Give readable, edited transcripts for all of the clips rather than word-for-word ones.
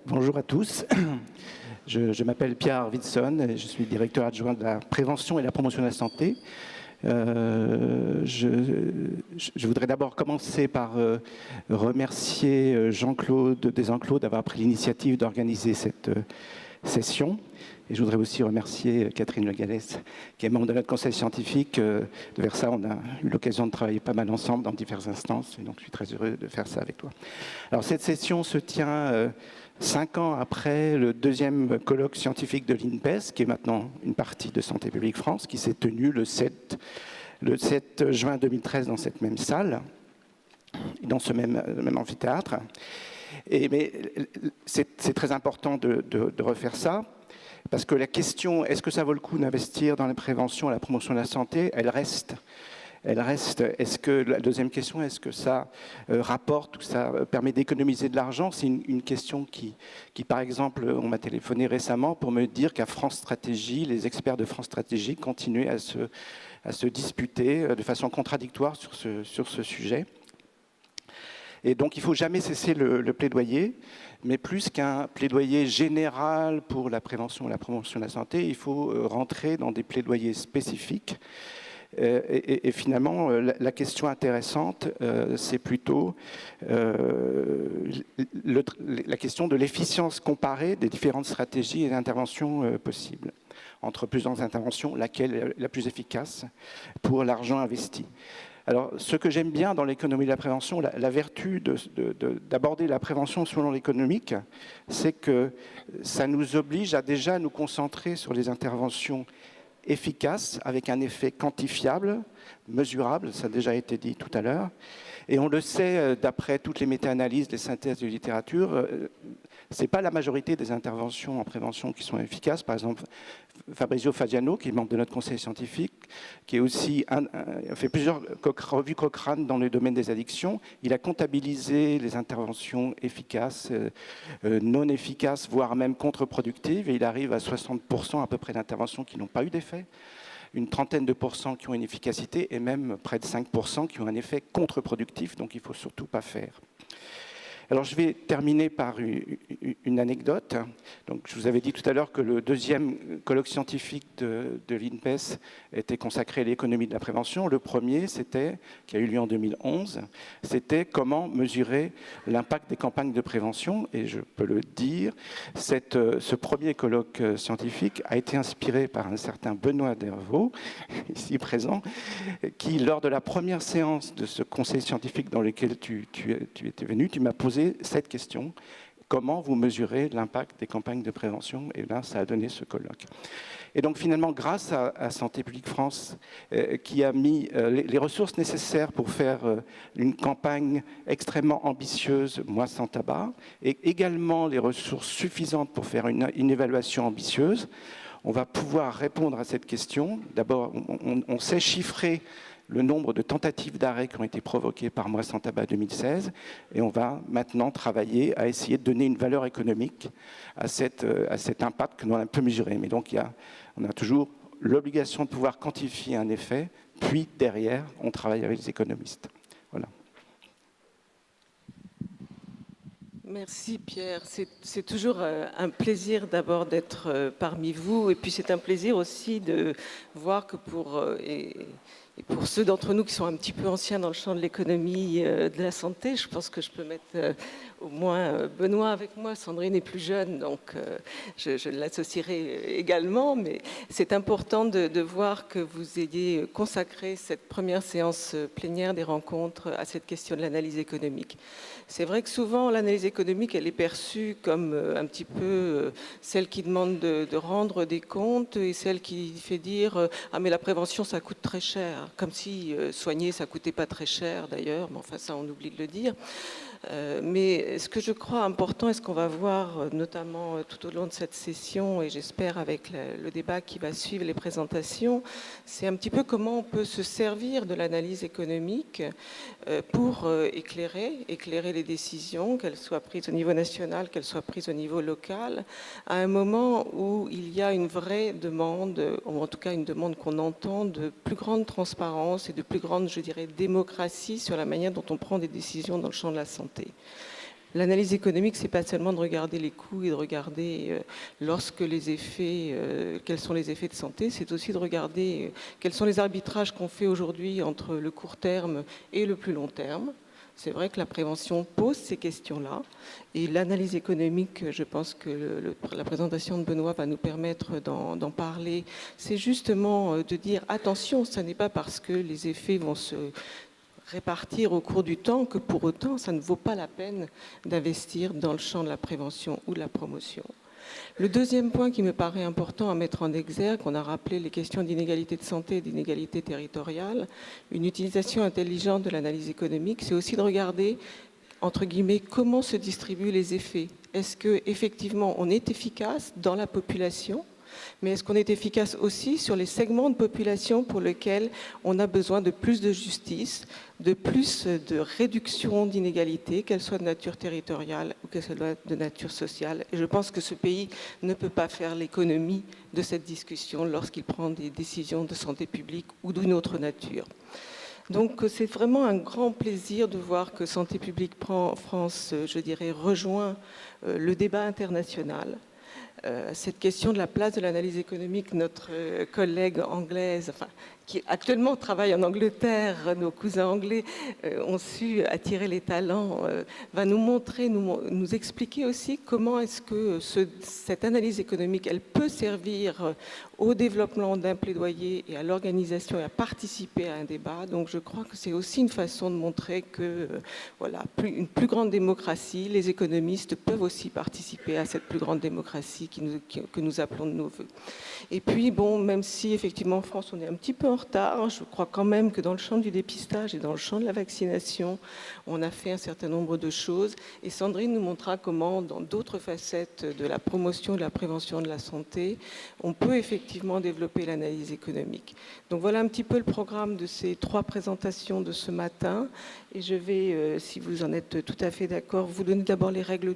Bonjour à tous. Je m'appelle Pierre Arvidsson et je suis directeur adjoint de la prévention et la promotion de la santé. Je voudrais d'abord commencer par remercier Jean-Claude Desenclos d'avoir pris l'initiative d'organiser cette session. Et je voudrais aussi remercier Catherine Le Gallès, qui est membre de notre conseil scientifique. De Versa, on a eu l'occasion de travailler pas mal ensemble dans diverses instances, et donc je suis très heureux de faire ça avec toi. Alors cette session se tient 5 ans après le deuxième colloque scientifique de l'INPES, qui est maintenant une partie de Santé publique France, qui s'est tenu le 7 juin 2013 dans cette même salle, dans ce même amphithéâtre. Mais c'est très important de refaire ça, parce que la question, est-ce que ça vaut le coup d'investir dans la prévention et la promotion de la santé, elle reste. Est-ce que, la deuxième question, est-ce que ça rapporte ou ça permet d'économiser de l'argent? C'est une question qui, par exemple, on m'a téléphoné récemment pour me dire qu'à France Stratégie, les experts de France Stratégie continuaient à se disputer de façon contradictoire sur ce sujet. Et donc, il ne faut jamais cesser le plaidoyer, mais plus qu'un plaidoyer général pour la prévention et la promotion de la santé, il faut rentrer dans des plaidoyers spécifiques. Et finalement, la question intéressante, c'est plutôt la question de l'efficience comparée des différentes stratégies et d'interventions possibles. Entre plusieurs interventions, laquelle est la plus efficace pour l'argent investi? Alors, ce que j'aime bien dans l'économie de la prévention, la vertu d'aborder la prévention selon l'économique, c'est que ça nous oblige à déjà nous concentrer sur les interventions efficaces, avec un effet quantifiable, mesurable, ça a déjà été dit tout à l'heure. Et on le sait, d'après toutes les méta-analyses, les synthèses de littérature, ce n'est pas la majorité des interventions en prévention qui sont efficaces. Par exemple, Fabrizio Fagiano, qui est membre de notre conseil scientifique, qui est aussi fait plusieurs revues Cochrane dans le domaine des addictions. Il a comptabilisé les interventions efficaces, non efficaces, voire même contre-productives, et il arrive à 60% à peu près d'interventions qui n'ont pas eu d'effet, une trentaine de pourcents qui ont une efficacité, et même près de 5% qui ont un effet contre-productif, donc il ne faut surtout pas faire. Alors, je vais terminer par une anecdote. Donc, je vous avais dit tout à l'heure que le deuxième colloque scientifique de l'INPES était consacré à l'économie de la prévention. Le premier, qui a eu lieu en 2011, c'était comment mesurer l'impact des campagnes de prévention. Et je peux le dire, ce premier colloque scientifique a été inspiré par un certain Benoît Dervaux, ici présent, qui, lors de la première séance de ce conseil scientifique dans lequel tu étais venu, tu m'as posé cette question: comment vous mesurez l'impact des campagnes de prévention? Et là, ça a donné ce colloque. Et donc finalement, grâce à Santé publique France, qui a mis les ressources nécessaires pour faire une campagne extrêmement ambitieuse, Moi sans tabac, et également les ressources suffisantes pour faire une évaluation ambitieuse, on va pouvoir répondre à cette question. D'abord, on sait chiffrer le nombre de tentatives d'arrêt qui ont été provoquées par Moi sans tabac 2016, et on va maintenant travailler à essayer de donner une valeur économique à cet impact que l'on a un peu mesuré. Mais donc, on a toujours l'obligation de pouvoir quantifier un effet, puis derrière, on travaille avec les économistes. Voilà. Merci Pierre, c'est toujours un plaisir d'abord d'être parmi vous, et puis c'est un plaisir aussi de voir que pour ceux d'entre nous qui sont un petit peu anciens dans le champ de l'économie de la santé, je pense que je peux mettre au moins Benoît avec moi. Sandrine est plus jeune, donc je l'associerai également, mais c'est important de voir que vous ayez consacré cette première séance plénière des rencontres à cette question de l'analyse économique. C'est vrai que souvent, l'analyse économique, elle est perçue comme un petit peu celle qui demande de rendre des comptes, et celle qui fait dire « Ah, mais la prévention, ça coûte très cher », comme si soigner, ça coûtait pas très cher d'ailleurs, mais enfin ça, on oublie de le dire. Mais ce que je crois important, et ce qu'on va voir notamment tout au long de cette session, et j'espère avec le débat qui va suivre les présentations, c'est un petit peu comment on peut se servir de l'analyse économique pour éclairer les décisions, qu'elles soient prises au niveau national, qu'elles soient prises au niveau local, à un moment où il y a une vraie demande, ou en tout cas une demande qu'on entend, de plus grande transparence et de plus grande, je dirais, démocratie sur la manière dont on prend des décisions dans le champ de la santé. L'analyse économique, c'est pas seulement de regarder les coûts et de regarder lorsque les effets, quels sont les effets de santé, c'est aussi de regarder quels sont les arbitrages qu'on fait aujourd'hui entre le court terme et le plus long terme. C'est vrai que la prévention pose ces questions-là et l'analyse économique, je pense que la présentation de Benoît va nous permettre d'en parler. C'est justement de dire attention, ce n'est pas parce que les effets vont se répartir au cours du temps que pour autant ça ne vaut pas la peine d'investir dans le champ de la prévention ou de la promotion. Le deuxième point qui me paraît important à mettre en exergue, on a rappelé les questions d'inégalité de santé et d'inégalité territoriale. Une utilisation intelligente de l'analyse économique, c'est aussi de regarder, entre guillemets, comment se distribuent les effets. Est-ce qu'effectivement on est efficace dans la population ? Mais est-ce qu'on est efficace aussi sur les segments de population pour lesquels on a besoin de plus de justice, de plus de réduction d'inégalités, qu'elles soient de nature territoriale ou qu'elles soient de nature sociale? Et je pense que ce pays ne peut pas faire l'économie de cette discussion lorsqu'il prend des décisions de santé publique ou d'une autre nature. Donc c'est vraiment un grand plaisir de voir que Santé publique France, je dirais, rejoint le débat international. Cette question de la place de l'analyse économique, notre collègue anglaise, qui actuellement travaille en Angleterre, nos cousins anglais ont su attirer les talents, va nous montrer, nous expliquer aussi comment est-ce que cette analyse économique, elle peut servir au développement d'un plaidoyer et à l'organisation et à participer à un débat. Donc je crois que c'est aussi une façon de montrer que voilà, une plus grande démocratie, les économistes peuvent aussi participer à cette plus grande démocratie que nous appelons de nos voeux. Et puis bon, même si effectivement en France on est un petit peu en retard, je crois quand même que dans le champ du dépistage et dans le champ de la vaccination, on a fait un certain nombre de choses. Et Sandrine nous montrera comment dans d'autres facettes de la promotion et de la prévention de la santé, on peut effectivement développer l'analyse économique. Donc voilà un petit peu le programme de ces 3 présentations de ce matin. Et je vais, si vous en êtes tout à fait d'accord, vous donner d'abord les règles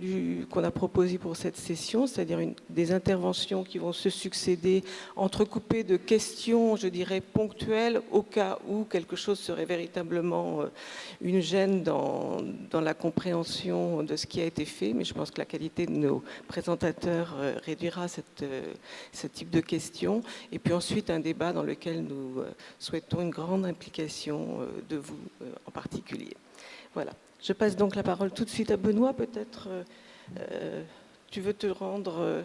qu'on a proposées pour cette session, c'est-à-dire des interventions qui vont se succéder, entrecoupées de questions, je dirais, ponctuelles, au cas où quelque chose serait véritablement une gêne dans la compréhension de ce qui a été fait. Mais je pense que la qualité de nos présentateurs réduira ce type de questions. Et puis ensuite, un débat dans lequel nous souhaitons une grande implication de vous en particulier. Voilà. Je passe donc la parole tout de suite à Benoît. Peut-être tu veux te rendre...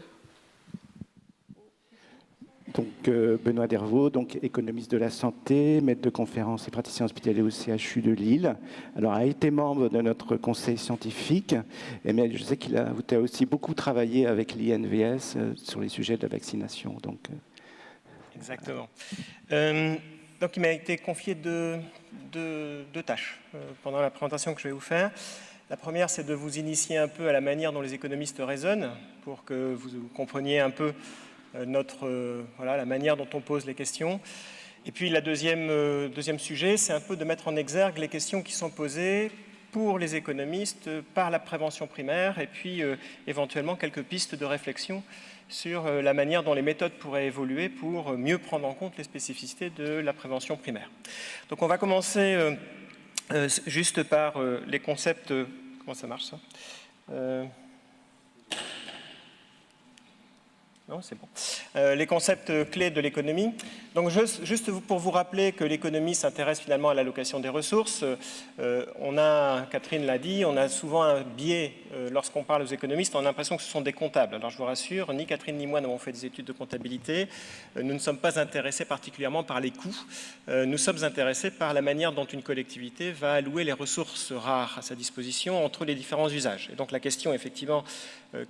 Donc Benoît Dervaux, donc économiste de la santé, maître de conférences et praticien hospitalier au CHU de Lille. Alors a été membre de notre conseil scientifique, mais je sais qu'il a aussi beaucoup travaillé avec l'INVS sur les sujets de la vaccination. Donc, Exactement. Donc il m'a été confié deux tâches pendant la présentation que je vais vous faire. La première, c'est de vous initier un peu à la manière dont les économistes raisonnent, pour que vous compreniez un peu la manière dont on pose les questions. Et puis la deuxième sujet, c'est un peu de mettre en exergue les questions qui sont posées pour les économistes par la prévention primaire, et puis éventuellement quelques pistes de réflexion sur la manière dont les méthodes pourraient évoluer pour mieux prendre en compte les spécificités de la prévention primaire. Donc on va commencer juste par les concepts... comment ça marche ça Non, c'est bon. Les concepts clés de l'économie. Donc, juste pour vous rappeler que l'économie s'intéresse finalement à l'allocation des ressources. Catherine l'a dit, on a souvent un biais lorsqu'on parle aux économistes, on a l'impression que ce sont des comptables. Alors, je vous rassure, ni Catherine ni moi n'avons fait des études de comptabilité. Nous ne sommes pas intéressés particulièrement par les coûts. Nous sommes intéressés par la manière dont une collectivité va allouer les ressources rares à sa disposition entre les différents usages. Et donc, la question, effectivement,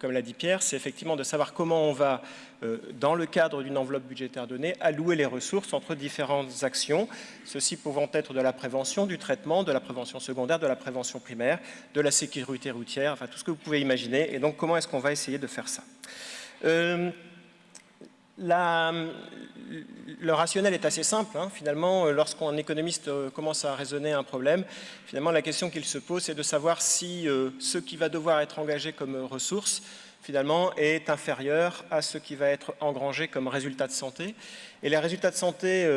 comme l'a dit Pierre, c'est effectivement de savoir comment on va, dans le cadre d'une enveloppe budgétaire donnée, allouer les ressources entre différentes actions, ceci pouvant être de la prévention, du traitement, de la prévention secondaire, de la prévention primaire, de la sécurité routière, enfin tout ce que vous pouvez imaginer. Et donc, comment est-ce qu'on va essayer de faire ça ? Le rationnel est assez simple. Finalement, lorsqu'un économiste commence à raisonner un problème, finalement, la question qu'il se pose, c'est de savoir si ce qui va devoir être engagé comme ressources, finalement, est inférieur à ce qui va être engrangé comme résultat de santé. Et les résultats de santé,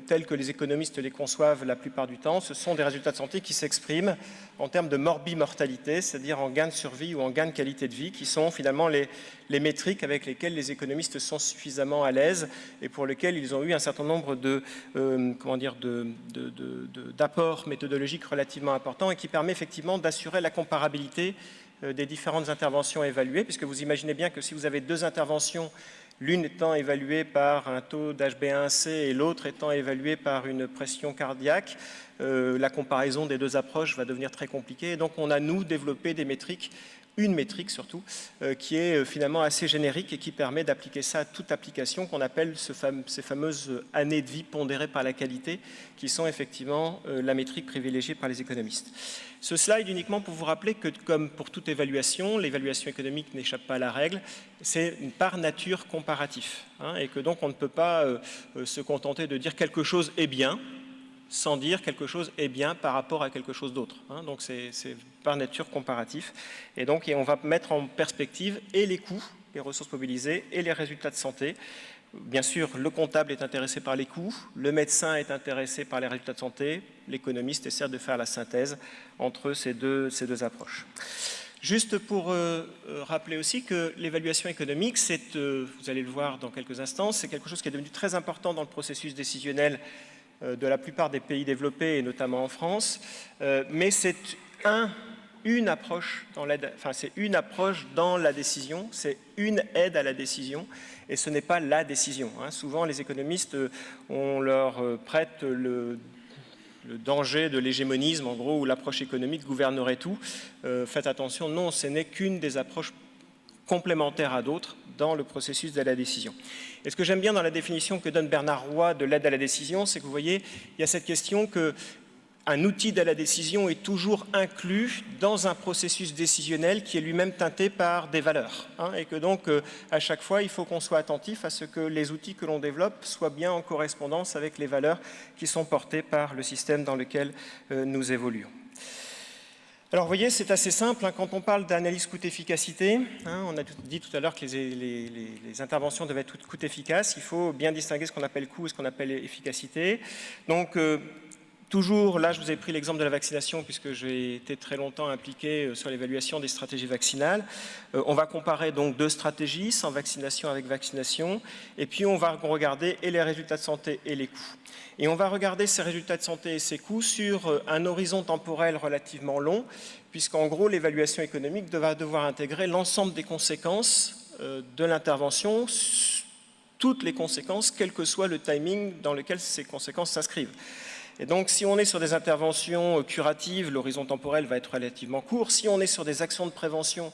tels que les économistes les conçoivent la plupart du temps, ce sont des résultats de santé qui s'expriment en termes de morbimortalité, c'est-à-dire en gain de survie ou en gain de qualité de vie, qui sont finalement les métriques avec lesquelles les économistes sont suffisamment à l'aise et pour lesquelles ils ont eu un certain nombre d'apports méthodologiques relativement importants et qui permet effectivement d'assurer la comparabilité des différentes interventions évaluées, puisque vous imaginez bien que si vous avez deux interventions, l'une étant évaluée par un taux d'HbA1c et l'autre étant évaluée par une pression cardiaque, la comparaison des deux approches va devenir très compliquée. Et donc on a, nous, développé des métriques, une métrique surtout, qui est finalement assez générique et qui permet d'appliquer ça à toute application qu'on appelle ces fameuses années de vie pondérées par la qualité, qui sont effectivement la métrique privilégiée par les économistes. Ce slide uniquement pour vous rappeler que, comme pour toute évaluation, l'évaluation économique n'échappe pas à la règle, c'est par nature comparatif, hein, et que donc on ne peut pas se contenter de dire quelque chose est bien, sans dire quelque chose est bien par rapport à quelque chose d'autre. Hein. Donc c'est par nature comparatif. Et donc on va mettre en perspective et les coûts, les ressources mobilisées, et les résultats de santé. Bien sûr, le comptable est intéressé par les coûts, le médecin est intéressé par les résultats de santé, l'économiste essaie de faire la synthèse entre ces deux approches. Juste pour rappeler aussi que l'évaluation économique, vous allez le voir dans quelques instants, c'est quelque chose qui est devenu très important dans le processus décisionnel de la plupart des pays développés, et notamment en France, mais c'est une approche dans l'aide, enfin c'est une approche dans la décision, c'est une aide à la décision, et ce n'est pas la décision. Hein. Souvent, les économistes, on leur prête le danger de l'hégémonisme, en gros, où l'approche économique gouvernerait tout. Faites attention, non, ce n'est qu'une des approches complémentaires à d'autres dans le processus de la décision. Et ce que j'aime bien dans la définition que donne Bernard Roy de l'aide à la décision, c'est que vous voyez, il y a cette question qu'un outil d'aide à la décision est toujours inclus dans un processus décisionnel qui est lui-même teinté par des valeurs. Hein, et que donc, à chaque fois, il faut qu'on soit attentif à ce que les outils que l'on développe soient bien en correspondance avec les valeurs qui sont portées par le système dans lequel nous évoluons. Alors, vous voyez, c'est assez simple. Hein, quand on parle d'analyse coût-efficacité, hein, on a dit tout à l'heure que les interventions devaient être coût-efficaces. Il faut bien distinguer ce qu'on appelle coût et ce qu'on appelle efficacité. Donc, toujours, là, je vous ai pris l'exemple de la vaccination puisque j'ai été très longtemps impliqué sur l'évaluation des stratégies vaccinales. On va comparer donc deux stratégies, sans vaccination avec vaccination, et puis on va regarder et les résultats de santé et les coûts. Et on va regarder ces résultats de santé et ces coûts sur un horizon temporel relativement long, puisqu'en gros, l'évaluation économique va devoir intégrer l'ensemble des conséquences de l'intervention, toutes les conséquences, quel que soit le timing dans lequel ces conséquences s'inscrivent. Et donc, si on est sur des interventions curatives, l'horizon temporel va être relativement court. Si on est sur des actions de prévention,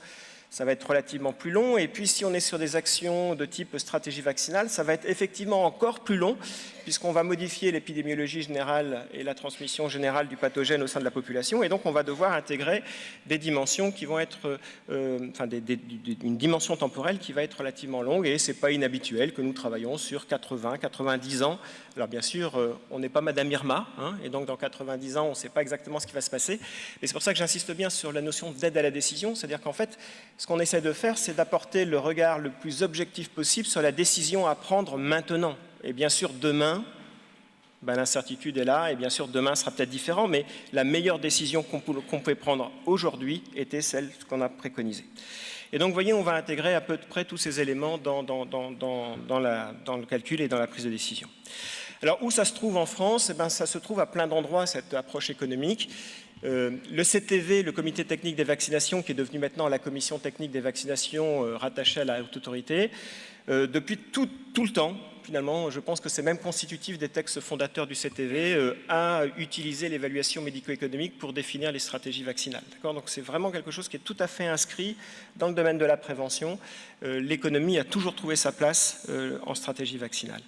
ça va être relativement plus long. Et puis, si on est sur des actions de type stratégie vaccinale, ça va être effectivement encore plus long, puisqu'on va modifier l'épidémiologie générale et la transmission générale du pathogène au sein de la population. Et donc, on va devoir intégrer des dimensions qui vont être, une dimension temporelle qui va être relativement longue. Et ce n'est pas inhabituel que nous travaillons sur 80, 90 ans. Alors, bien sûr, on n'est pas Madame Irma, hein, et donc dans 90 ans, on ne sait pas exactement ce qui va se passer. Et c'est pour ça que j'insiste bien sur la notion d'aide à la décision, c'est-à-dire qu'en fait, ce qu'on essaie de faire, c'est d'apporter le regard le plus objectif possible sur la décision à prendre maintenant. Et bien sûr, demain, l'incertitude est là, et bien sûr, demain sera peut-être différent, mais la meilleure décision qu'on pouvait prendre aujourd'hui était celle qu'on a préconisée. Et donc, vous voyez, on va intégrer à peu près tous ces éléments dans le calcul et dans la prise de décision. Alors, où ça se trouve en France? Ça se trouve à plein d'endroits, cette approche économique. Le CTV, le comité technique des vaccinations, qui est devenu maintenant la commission technique des vaccinations rattachée à la haute autorité, depuis tout le temps, finalement, je pense que c'est même constitutif des textes fondateurs du CTV, à utiliser l'évaluation médico-économique pour définir les stratégies vaccinales. Donc c'est vraiment quelque chose qui est tout à fait inscrit dans le domaine de la prévention. L'économie a toujours trouvé sa place en stratégie vaccinale.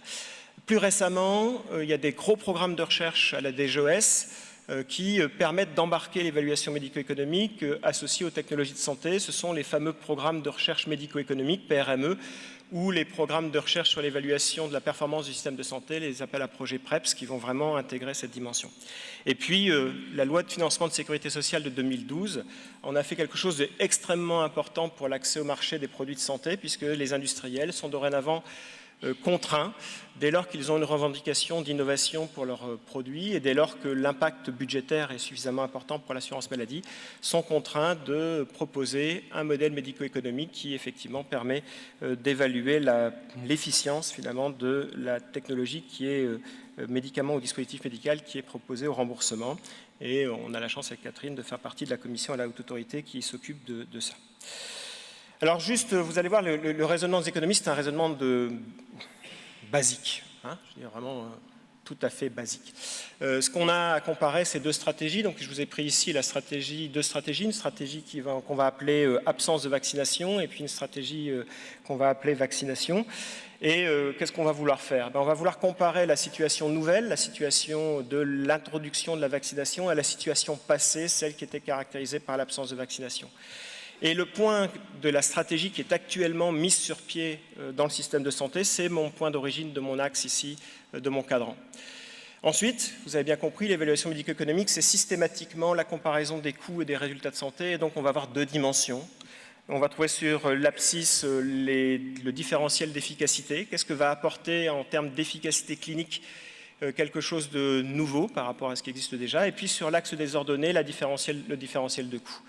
Plus récemment, il y a des gros programmes de recherche à la DGOS qui permettent d'embarquer l'évaluation médico-économique associée aux technologies de santé. Ce sont les fameux programmes de recherche médico-économique, PRME, ou les programmes de recherche sur l'évaluation de la performance du système de santé, les appels à projets PREPS, qui vont vraiment intégrer cette dimension. Et puis, la loi de financement de sécurité sociale de 2012, on a fait quelque chose d'extrêmement important pour l'accès au marché des produits de santé, puisque les industriels sont dorénavant contraints, dès lors qu'ils ont une revendication d'innovation pour leurs produits et dès lors que l'impact budgétaire est suffisamment important pour l'assurance maladie, sont contraints de proposer un modèle médico-économique qui effectivement permet d'évaluer l'efficience finalement de la technologie qui est médicament ou dispositif médical qui est proposé au remboursement. Et on a la chance avec Catherine de faire partie de la commission à la haute autorité qui s'occupe de ça. Alors juste, vous allez voir, le raisonnement des économistes, c'est un raisonnement basique, hein, je veux dire vraiment tout à fait basique. Ce qu'on a à comparer, c'est deux stratégies. Donc je vous ai pris ici deux stratégies, une stratégie qu'on va appeler absence de vaccination et puis une stratégie qu'on va appeler vaccination. Et qu'est-ce qu'on va vouloir faire? On va vouloir comparer la situation nouvelle, la situation de l'introduction de la vaccination à la situation passée, celle qui était caractérisée par l'absence de vaccination. Et le point de la stratégie qui est actuellement mise sur pied dans le système de santé, c'est mon point d'origine de mon axe ici, de mon cadran. Ensuite, vous avez bien compris, l'évaluation médico-économique, c'est systématiquement la comparaison des coûts et des résultats de santé. Et donc, on va avoir deux dimensions. On va trouver sur l'abscisse le différentiel d'efficacité. Qu'est-ce que va apporter en termes d'efficacité clinique quelque chose de nouveau par rapport à ce qui existe déjà. Et puis, sur l'axe des ordonnées, le différentiel de coûts.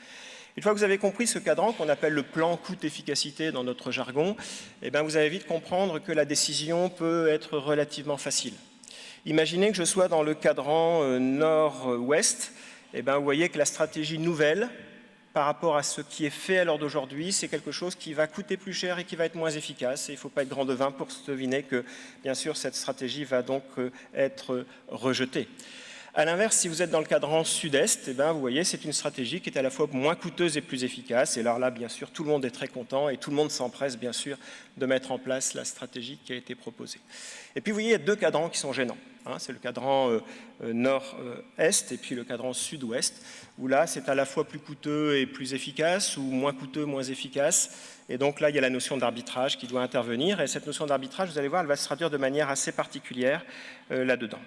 Une fois que vous avez compris ce cadran qu'on appelle le plan coût-efficacité dans notre jargon, eh bien vous allez vite comprendre que la décision peut être relativement facile. Imaginez que je sois dans le cadran nord-ouest, eh bien vous voyez que la stratégie nouvelle par rapport à ce qui est fait à l'heure d'aujourd'hui, c'est quelque chose qui va coûter plus cher et qui va être moins efficace. Et il ne faut pas être grand devin pour se deviner que, bien sûr, cette stratégie va donc être rejetée. A l'inverse, si vous êtes dans le cadran sud-est, eh bien, vous voyez, c'est une stratégie qui est à la fois moins coûteuse et plus efficace. Et alors là, bien sûr, tout le monde est très content et tout le monde s'empresse, bien sûr, de mettre en place la stratégie qui a été proposée. Et puis, vous voyez, il y a deux cadrans qui sont gênants. C'est le cadran nord-est et puis le cadran sud-ouest, où là, c'est à la fois plus coûteux et plus efficace, ou moins coûteux, moins efficace. Et donc là, il y a la notion d'arbitrage qui doit intervenir. Et cette notion d'arbitrage, vous allez voir, elle va se traduire de manière assez particulière là-dedans.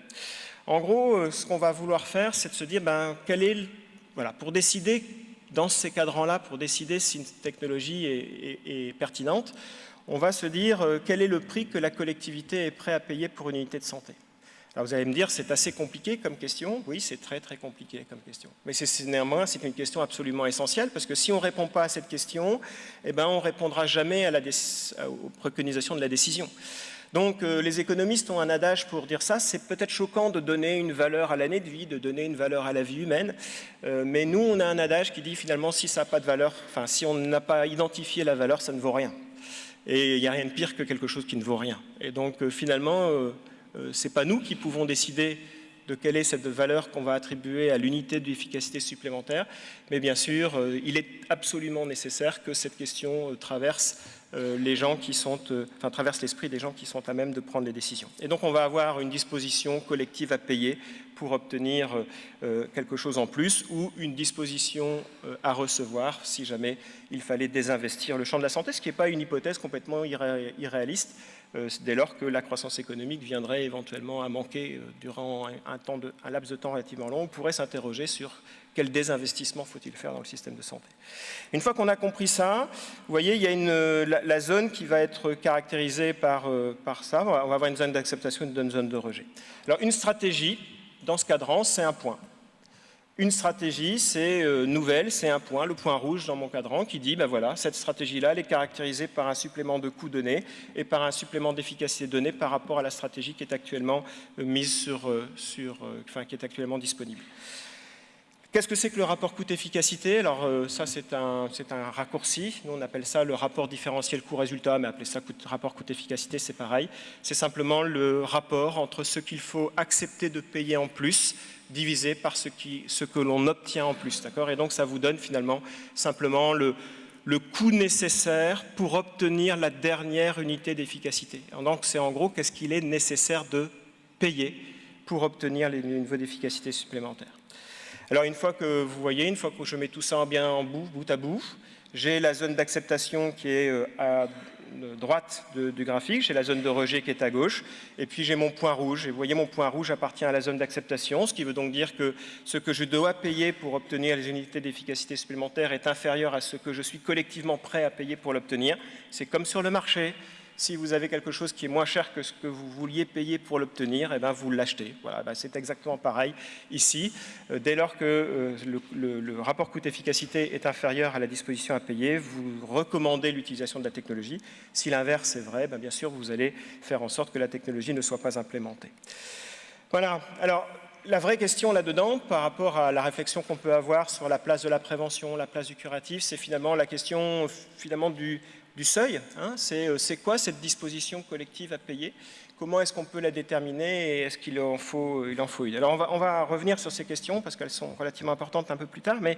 En gros, ce qu'on va vouloir faire, c'est de se dire, pour décider dans ces cadrans-là, pour décider si une technologie est pertinente, on va se dire quel est le prix que la collectivité est prête à payer pour une unité de santé. Alors vous allez me dire, c'est assez compliqué comme question. Oui, c'est très très compliqué comme question. Mais néanmoins, c'est une question absolument essentielle parce que si on ne répond pas à cette question, eh ben, on ne répondra jamais aux préconisations de la décision. Donc les économistes ont un adage pour dire ça, c'est peut-être choquant de donner une valeur à l'année de vie, de donner une valeur à la vie humaine, mais nous on a un adage qui dit finalement si ça n'a pas de valeur, si on n'a pas identifié la valeur, ça ne vaut rien. Et il n'y a rien de pire que quelque chose qui ne vaut rien. Et donc finalement, ce n'est pas nous qui pouvons décider de quelle est cette valeur qu'on va attribuer à l'unité d'efficacité supplémentaire, mais bien sûr, il est absolument nécessaire que cette question traverse traverse l'esprit des gens qui sont à même de prendre les décisions. Et donc on va avoir une disposition collective à payer pour obtenir quelque chose en plus ou une disposition à recevoir si jamais il fallait désinvestir le champ de la santé, ce qui n'est pas une hypothèse complètement irréaliste dès lors que la croissance économique viendrait éventuellement à manquer durant un laps de temps relativement long. On pourrait s'interroger sur quel désinvestissement faut-il faire dans le système de santé. Une fois qu'on a compris ça, vous voyez, il y a la zone qui va être caractérisée par ça. On va avoir une zone d'acceptation et une zone de rejet. Alors une stratégie, dans ce cadran, c'est un point. Une stratégie, c'est nouvelle, c'est un point, le point rouge dans mon cadran qui dit, voilà, cette stratégie-là, elle est caractérisée par un supplément de coût donné et par un supplément d'efficacité donné par rapport à la stratégie qui est actuellement mise qui est actuellement disponible. Qu'est-ce que c'est que le rapport coût-efficacité? Alors ça, c'est un raccourci. Nous, on appelle ça le rapport différentiel coût-résultat, mais appeler ça rapport coût-efficacité, c'est pareil. C'est simplement le rapport entre ce qu'il faut accepter de payer en plus divisé par ce que l'on obtient en plus. D'accord? Et donc, ça vous donne finalement simplement le coût nécessaire pour obtenir la dernière unité d'efficacité. Donc, c'est en gros qu'est-ce qu'il est nécessaire de payer pour obtenir les niveaux d'efficacité supplémentaires. Alors une fois que vous voyez, une fois que je mets tout ça bien bout à bout, j'ai la zone d'acceptation qui est droite du graphique, j'ai la zone de rejet qui est à gauche, et puis j'ai mon point rouge. Et vous voyez, mon point rouge appartient à la zone d'acceptation, ce qui veut donc dire que ce que je dois payer pour obtenir les unités d'efficacité supplémentaires est inférieur à ce que je suis collectivement prêt à payer pour l'obtenir. C'est comme sur le marché. Si vous avez quelque chose qui est moins cher que ce que vous vouliez payer pour l'obtenir, eh ben vous l'achetez. Voilà, ben c'est exactement pareil ici. Dès lors que le rapport coût-efficacité est inférieur à la disposition à payer, vous recommandez l'utilisation de la technologie. Si l'inverse est vrai, ben bien sûr, vous allez faire en sorte que la technologie ne soit pas implémentée. Voilà. Alors, la vraie question là-dedans, par rapport à la réflexion qu'on peut avoir sur la place de la prévention, la place du curatif, c'est finalement la question du seuil. Hein. C'est quoi cette disposition collective à payer? Comment est-ce qu'on peut la déterminer et est-ce qu'il en faut une? Alors on va revenir sur ces questions parce qu'elles sont relativement importantes un peu plus tard, mais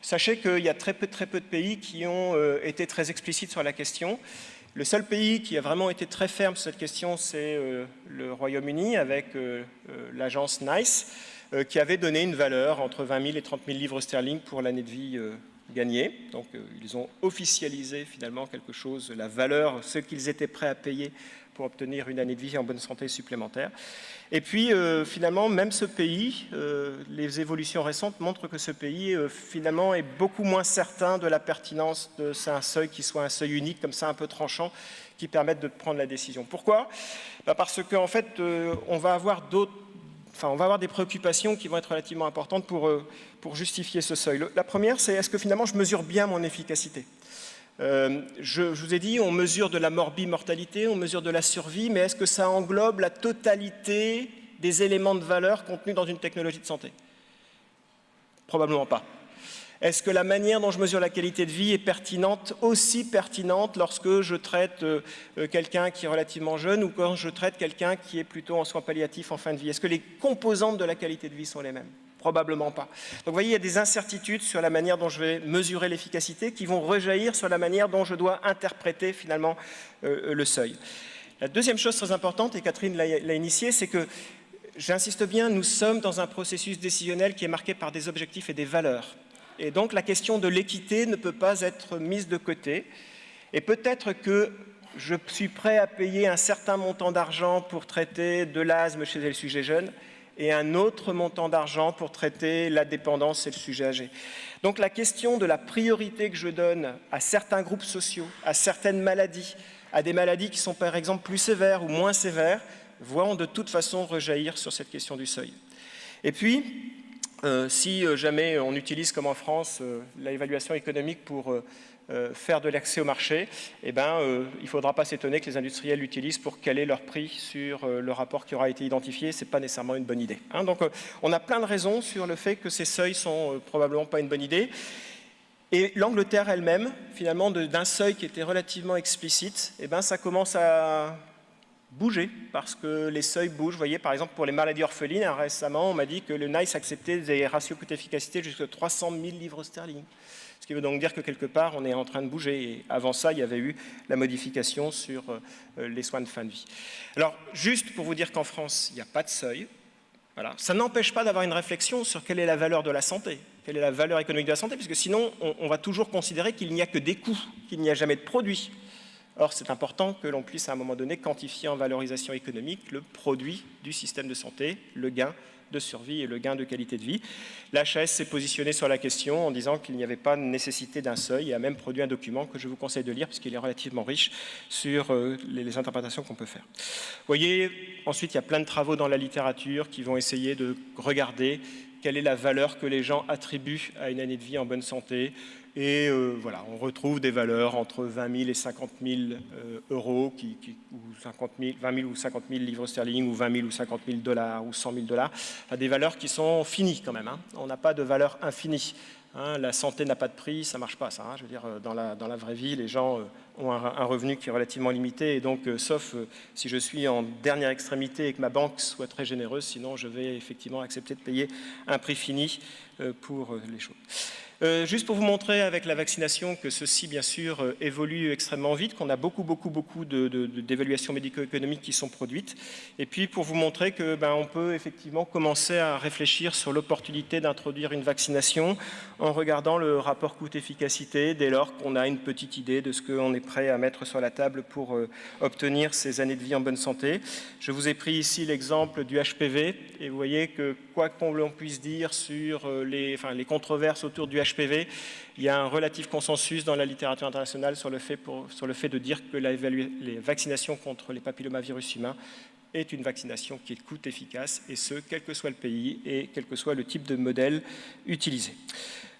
sachez qu'il y a très peu de pays qui ont été très explicites sur la question. Le seul pays qui a vraiment été très ferme sur cette question, c'est le Royaume-Uni avec l'agence NICE qui avait donné une valeur entre 20 000 et 30 000 livres sterling pour l'année de vie gagnée. Donc ils ont officialisé finalement quelque chose, la valeur, ce qu'ils étaient prêts à payer pour obtenir une année de vie en bonne santé supplémentaire. Et puis finalement, même ce pays, les évolutions récentes montrent que ce pays finalement est beaucoup moins certain de la pertinence de un seuil qui soit un seuil unique, comme ça un peu tranchant, qui permette de prendre la décision. Pourquoi? Parce qu'en fait, on va avoir des préoccupations qui vont être relativement importantes pour justifier ce seuil. La première, c'est est-ce que finalement je mesure bien mon efficacité? Je vous ai dit, on mesure de la mortalité, on mesure de la survie, mais est-ce que ça englobe la totalité des éléments de valeur contenus dans une technologie de santé? Probablement pas. Est-ce que la manière dont je mesure la qualité de vie est pertinente, aussi pertinente lorsque je traite quelqu'un qui est relativement jeune ou quand je traite quelqu'un qui est plutôt en soins palliatifs en fin de vie? Est-ce que les composantes de la qualité de vie sont les mêmes? Probablement pas. Donc vous voyez, il y a des incertitudes sur la manière dont je vais mesurer l'efficacité qui vont rejaillir sur la manière dont je dois interpréter finalement le seuil. La deuxième chose très importante, et Catherine l'a initiée, c'est que, j'insiste bien, nous sommes dans un processus décisionnel qui est marqué par des objectifs et des valeurs. Et donc la question de l'équité ne peut pas être mise de côté. Et peut-être que je suis prêt à payer un certain montant d'argent pour traiter de l'asthme chez les sujets jeunes et un autre montant d'argent pour traiter la dépendance chez le sujet âgé. Donc la question de la priorité que je donne à certains groupes sociaux, à certaines maladies, à des maladies qui sont par exemple plus sévères ou moins sévères, vont de toute façon rejaillir sur cette question du seuil. Et puis, si jamais on utilise comme en France l'évaluation économique pour faire de l'accès au marché, eh ben, il ne faudra pas s'étonner que les industriels l'utilisent pour caler leur prix sur le rapport qui aura été identifié. Ce n'est pas nécessairement une bonne idée. Hein. Donc on a plein de raisons sur le fait que ces seuils sont probablement pas une bonne idée. Et l'Angleterre elle-même, finalement, d'un seuil qui était relativement explicite, eh ben, ça commence à bouger, parce que les seuils bougent. Vous voyez, par exemple, pour les maladies orphelines, récemment, on m'a dit que le NICE acceptait des ratios coût-efficacité jusqu'à 300 000 livres sterling. Ce qui veut donc dire que quelque part, on est en train de bouger. Et avant ça, il y avait eu la modification sur les soins de fin de vie. Alors, juste pour vous dire qu'en France, il n'y a pas de seuil. Voilà. Ça n'empêche pas d'avoir une réflexion sur quelle est la valeur de la santé, quelle est la valeur économique de la santé, puisque sinon, on va toujours considérer qu'il n'y a que des coûts, qu'il n'y a jamais de produits. Or, c'est important que l'on puisse à un moment donné quantifier en valorisation économique le produit du système de santé, le gain de survie et le gain de qualité de vie. L'HAS s'est positionné sur la question en disant qu'il n'y avait pas de nécessité d'un seuil et a même produit un document que je vous conseille de lire puisqu'il est relativement riche sur les interprétations qu'on peut faire. Vous voyez, ensuite, il y a plein de travaux dans la littérature qui vont essayer de regarder quelle est la valeur que les gens attribuent à une année de vie en bonne santé. Et voilà, on retrouve des valeurs entre 20 000 et 50 000 euros, ou 20 000 ou 50 000 livres sterling, ou 20 000 ou 50 000 dollars, ou 100 000 dollars. Enfin, des valeurs qui sont finies quand même. Hein. On n'a pas de valeur infinie. Hein. La santé n'a pas de prix, ça ne marche pas ça. Hein. Je veux dire, dans la vraie vie, les gens ont un revenu qui est relativement limité. Et donc, sauf si je suis en dernière extrémité et que ma banque soit très généreuse, sinon je vais effectivement accepter de payer un prix fini pour les choses. Juste pour vous montrer avec la vaccination que ceci, bien sûr, évolue extrêmement vite, qu'on a beaucoup d'évaluations médico-économiques qui sont produites. Et puis pour vous montrer que on peut effectivement commencer à réfléchir sur l'opportunité d'introduire une vaccination en regardant le rapport coût-efficacité dès lors qu'on a une petite idée de ce qu'on est prêts à mettre sur la table pour obtenir ces années de vie en bonne santé. Je vous ai pris ici l'exemple du HPV et vous voyez que quoi qu'on puisse dire sur les controverses autour du HPV, il y a un relatif consensus dans la littérature internationale sur le fait de dire que les vaccinations contre les papillomavirus humains est une vaccination qui est coût efficace, et ce, quel que soit le pays et quel que soit le type de modèle utilisé.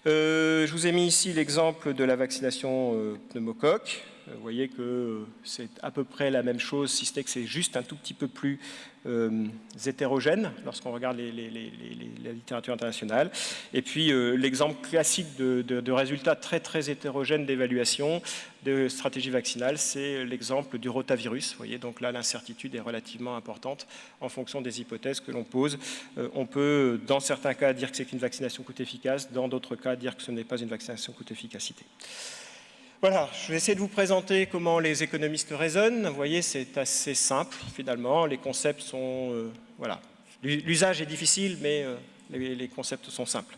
Je vous ai mis ici l'exemple de la vaccination pneumocoque. Vous voyez que c'est à peu près la même chose, si ce n'est que c'est juste un tout petit peu plus hétérogène lorsqu'on regarde la littérature internationale. Et puis l'exemple classique de résultats très très hétérogènes d'évaluation de stratégie vaccinale, c'est l'exemple du rotavirus. Vous voyez, donc là l'incertitude est relativement importante en fonction des hypothèses que l'on pose. On peut dans certains cas dire que c'est une vaccination coût efficace, dans d'autres cas dire que ce n'est pas une vaccination coût efficacité. Voilà, je vais essayer de vous présenter comment les économistes raisonnent. Vous voyez, c'est assez simple, finalement. Les concepts sont... voilà. L'usage est difficile, mais les concepts sont simples.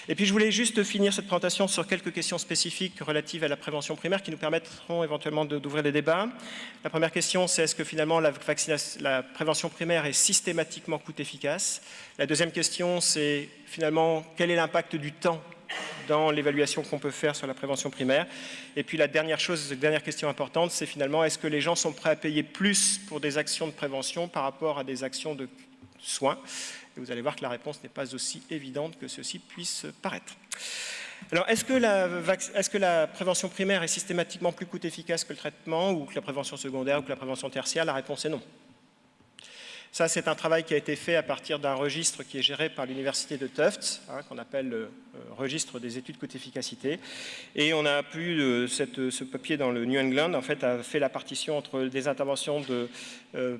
Et puis, je voulais juste finir cette présentation sur quelques questions spécifiques relatives à la prévention primaire qui nous permettront éventuellement d'ouvrir les débats. La première question, c'est est-ce que finalement la prévention primaire est systématiquement coût efficace? La deuxième question, c'est finalement quel est l'impact du temps dans l'évaluation qu'on peut faire sur la prévention primaire. Et puis la dernière question importante, c'est finalement est-ce que les gens sont prêts à payer plus pour des actions de prévention par rapport à des actions de soins? Et vous allez voir que la réponse n'est pas aussi évidente que ceci puisse paraître. Alors, est-ce que la prévention primaire est systématiquement plus coût efficace que le traitement, ou que la prévention secondaire, ou que la prévention tertiaire? La réponse est non. Ça, c'est un travail qui a été fait à partir d'un registre qui est géré par l'université de Tufts, qu'on appelle le registre des études coût-efficacité. Et on a pu, ce papier dans le New England, en fait, a fait la partition entre des interventions de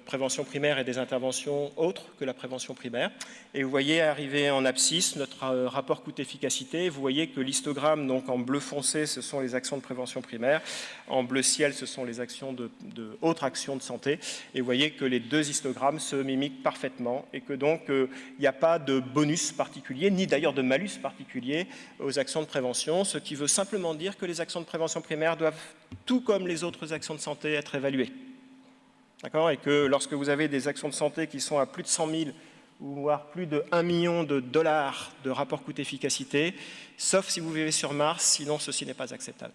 prévention primaire et des interventions autres que la prévention primaire. Et vous voyez arriver en abscisse notre rapport coût-efficacité. Vous voyez que l'histogramme, donc en bleu foncé, ce sont les actions de prévention primaire. En bleu ciel, ce sont les actions de autres actions de santé. Et vous voyez que les deux histogrammes se mimiquent parfaitement et que donc il n'y a pas de bonus particulier, ni d'ailleurs de malus particulier aux actions de prévention, ce qui veut simplement dire que les actions de prévention primaire doivent, tout comme les autres actions de santé, être évaluées. D'accord ? Et que lorsque vous avez des actions de santé qui sont à plus de 100 000 ou voire plus de 1 million de dollars de rapport coût-efficacité, sauf si vous vivez sur Mars, sinon ceci n'est pas acceptable.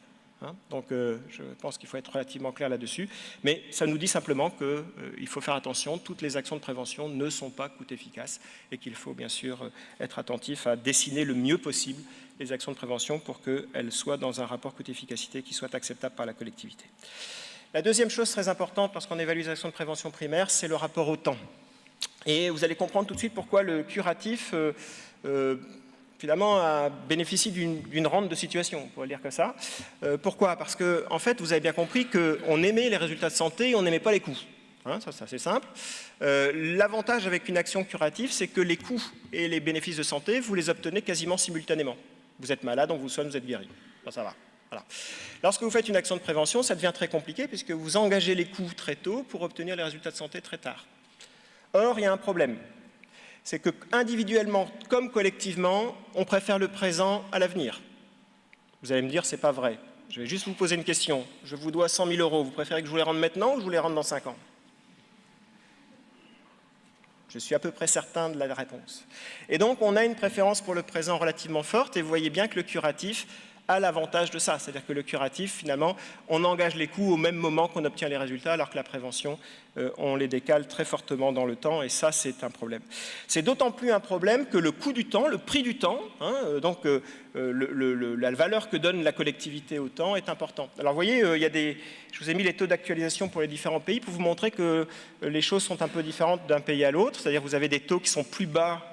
Donc je pense qu'il faut être relativement clair là-dessus, mais ça nous dit simplement qu'il faut faire attention, toutes les actions de prévention ne sont pas coût efficaces et qu'il faut bien sûr être attentif à dessiner le mieux possible les actions de prévention pour qu'elles soient dans un rapport coût-efficacité qui soit acceptable par la collectivité. La deuxième chose très importante lorsqu'on évalue les actions de prévention primaire, c'est le rapport au temps. Et vous allez comprendre tout de suite pourquoi le curatif finalement bénéficie d'une rente de situation, on pourrait le dire comme ça. Pourquoi? Parce que, en fait, vous avez bien compris qu'on aimait les résultats de santé et on n'aimait pas les coûts. Ça, c'est assez simple. L'avantage avec une action curative, c'est que les coûts et les bénéfices de santé, vous les obtenez quasiment simultanément. Vous êtes malade, on vous soigne, vous êtes guéri. Ça va. Voilà. Lorsque vous faites une action de prévention, ça devient très compliqué puisque vous engagez les coûts très tôt pour obtenir les résultats de santé très tard. Or, il y a un problème. C'est que individuellement comme collectivement, on préfère le présent à l'avenir. Vous allez me dire, c'est pas vrai. Je vais juste vous poser une question. Je vous dois 100 000 €. Vous préférez que je vous les rende maintenant ou que je vous les rende dans 5 ans? Je suis à peu près certain de la réponse. Et donc, on a une préférence pour le présent relativement forte et vous voyez bien que le curatif a l'avantage de ça. C'est-à-dire que le curatif, finalement, on engage les coûts au même moment qu'on obtient les résultats, alors que la prévention, on les décale très fortement dans le temps, et ça, c'est un problème. C'est d'autant plus un problème que le coût du temps, le prix du temps, donc la valeur que donne la collectivité au temps est important. Alors, vous voyez, je vous ai mis les taux d'actualisation pour les différents pays pour vous montrer que les choses sont un peu différentes d'un pays à l'autre. C'est-à-dire que vous avez des taux qui sont plus bas.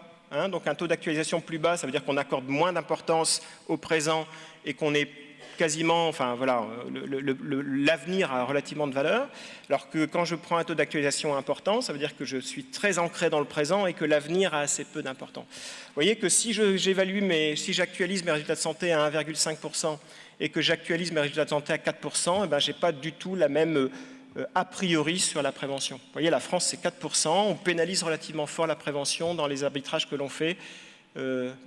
Donc un taux d'actualisation plus bas, ça veut dire qu'on accorde moins d'importance au présent et qu'on est quasiment, enfin voilà, l'avenir a relativement de valeur, alors que quand je prends un taux d'actualisation important, ça veut dire que je suis très ancré dans le présent et que l'avenir a assez peu d'importance. Vous voyez que si si j'actualise mes résultats de santé à 1,5% et que j'actualise mes résultats de santé à 4%, je n'ai pas du tout la même a priori sur la prévention. Vous voyez, la France, c'est 4%. On pénalise relativement fort la prévention dans les arbitrages que l'on fait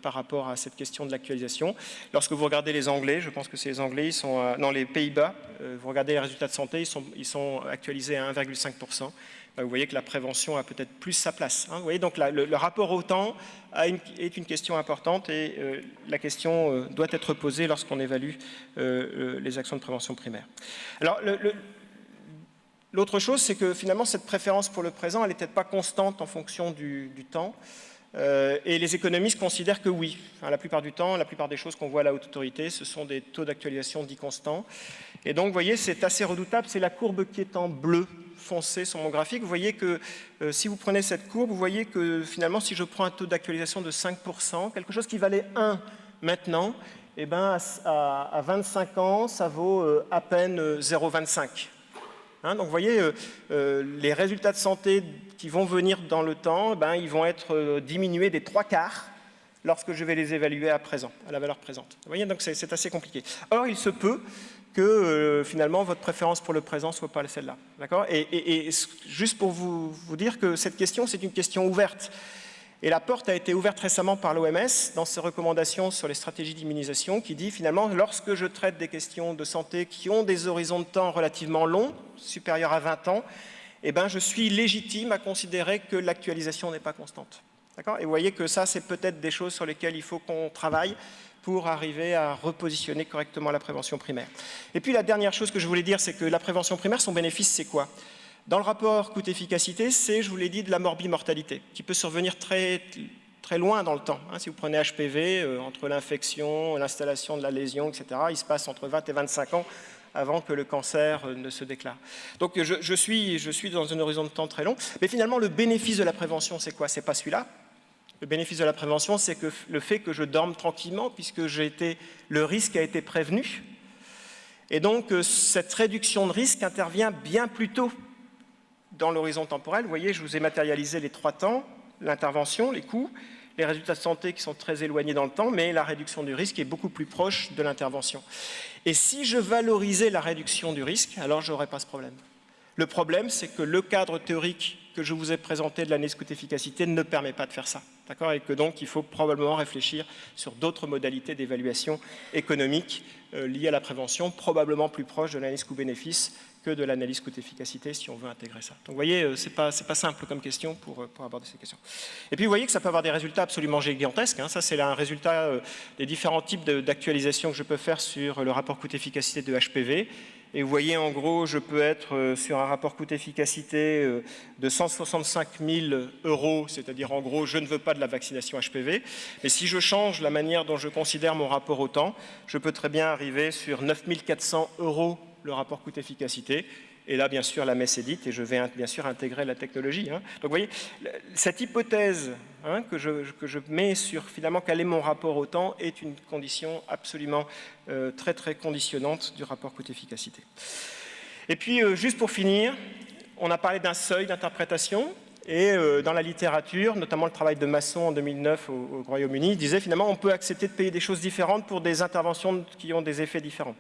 par rapport à cette question de l'actualisation. Lorsque vous regardez les Anglais, je pense que c'est les Anglais, ils sont dans les Pays-Bas, vous regardez les résultats de santé, ils sont actualisés à 1,5%. Vous voyez que la prévention a peut-être plus sa place. Vous voyez, donc le rapport au temps est une question importante et la question doit être posée lorsqu'on évalue les actions de prévention primaire. Alors, l'autre chose, c'est que finalement, cette préférence pour le présent, elle n'est peut-être pas constante en fonction du temps. Et les économistes considèrent que oui. La plupart du temps, la plupart des choses qu'on voit à la haute autorité, ce sont des taux d'actualisation dits constants. Et donc, vous voyez, c'est assez redoutable. C'est la courbe qui est en bleu foncé sur mon graphique. Vous voyez que si vous prenez cette courbe, vous voyez que finalement, si je prends un taux d'actualisation de 5%, quelque chose qui valait 1 maintenant, eh ben, à 25 ans, ça vaut à peine 0,25. Donc vous voyez, les résultats de santé qui vont venir dans le temps, ils vont être diminués des 3/4 lorsque je vais les évaluer à présent, à la valeur présente. Vous voyez, donc c'est assez compliqué. Or, il se peut que finalement votre préférence pour le présent ne soit pas celle-là. D'accord ? Et juste pour vous dire que cette question, c'est une question ouverte. Et la porte a été ouverte récemment par l'OMS dans ses recommandations sur les stratégies d'immunisation qui dit finalement, lorsque je traite des questions de santé qui ont des horizons de temps relativement longs, supérieurs à 20 ans, eh ben, je suis légitime à considérer que l'actualisation n'est pas constante. D'accord ? Et vous voyez que ça, c'est peut-être des choses sur lesquelles il faut qu'on travaille pour arriver à repositionner correctement la prévention primaire. Et puis la dernière chose que je voulais dire, c'est que la prévention primaire, son bénéfice, c'est quoi ? Dans le rapport coût-efficacité, c'est, je vous l'ai dit, de la morbimortalité, qui peut survenir très, très loin dans le temps. Si vous prenez HPV, entre l'infection, l'installation de la lésion, etc., il se passe entre 20 et 25 ans avant que le cancer ne se déclare. Donc je suis dans un horizon de temps très long. Mais finalement, le bénéfice de la prévention, c'est quoi ? C'est pas celui-là. Le bénéfice de la prévention, c'est que le fait que je dorme tranquillement, puisque le risque a été prévenu. Et donc, cette réduction de risque intervient bien plus tôt dans l'horizon temporel. Vous voyez, je vous ai matérialisé les 3 temps, l'intervention, les coûts, les résultats de santé qui sont très éloignés dans le temps, mais la réduction du risque est beaucoup plus proche de l'intervention. Et si je valorisais la réduction du risque, alors je n'aurais pas ce problème. Le problème, c'est que le cadre théorique que je vous ai présenté de l'analyse coût-efficacité ne permet pas de faire ça. D'accord ? Et que donc, il faut probablement réfléchir sur d'autres modalités d'évaluation économique liées à la prévention, probablement plus proches de l'analyse coût-bénéfice que de l'analyse coût-efficacité si on veut intégrer ça. Donc vous voyez, c'est pas simple comme question pour aborder ces questions. Et puis vous voyez que ça peut avoir des résultats absolument gigantesques. Ça, c'est un résultat des différents types d'actualisation que je peux faire sur le rapport coût-efficacité de HPV. Et vous voyez, en gros, je peux être sur un rapport coût-efficacité de 165 000 €, c'est-à-dire, en gros, je ne veux pas de la vaccination HPV. Mais si je change la manière dont je considère mon rapport au temps, je peux très bien arriver sur 9 400 € le rapport coût-efficacité. Et là, bien sûr, la messe est dite et je vais bien sûr intégrer la technologie. Donc, vous voyez, cette hypothèse que je mets sur, finalement, quel est mon rapport au temps est une condition absolument très, très conditionnante du rapport coût-efficacité. Et puis, juste pour finir, on a parlé d'un seuil d'interprétation. Et dans la littérature, notamment le travail de Masson en 2009 au Royaume-Uni, disait finalement on peut accepter de payer des choses différentes pour des interventions qui ont des effets différents.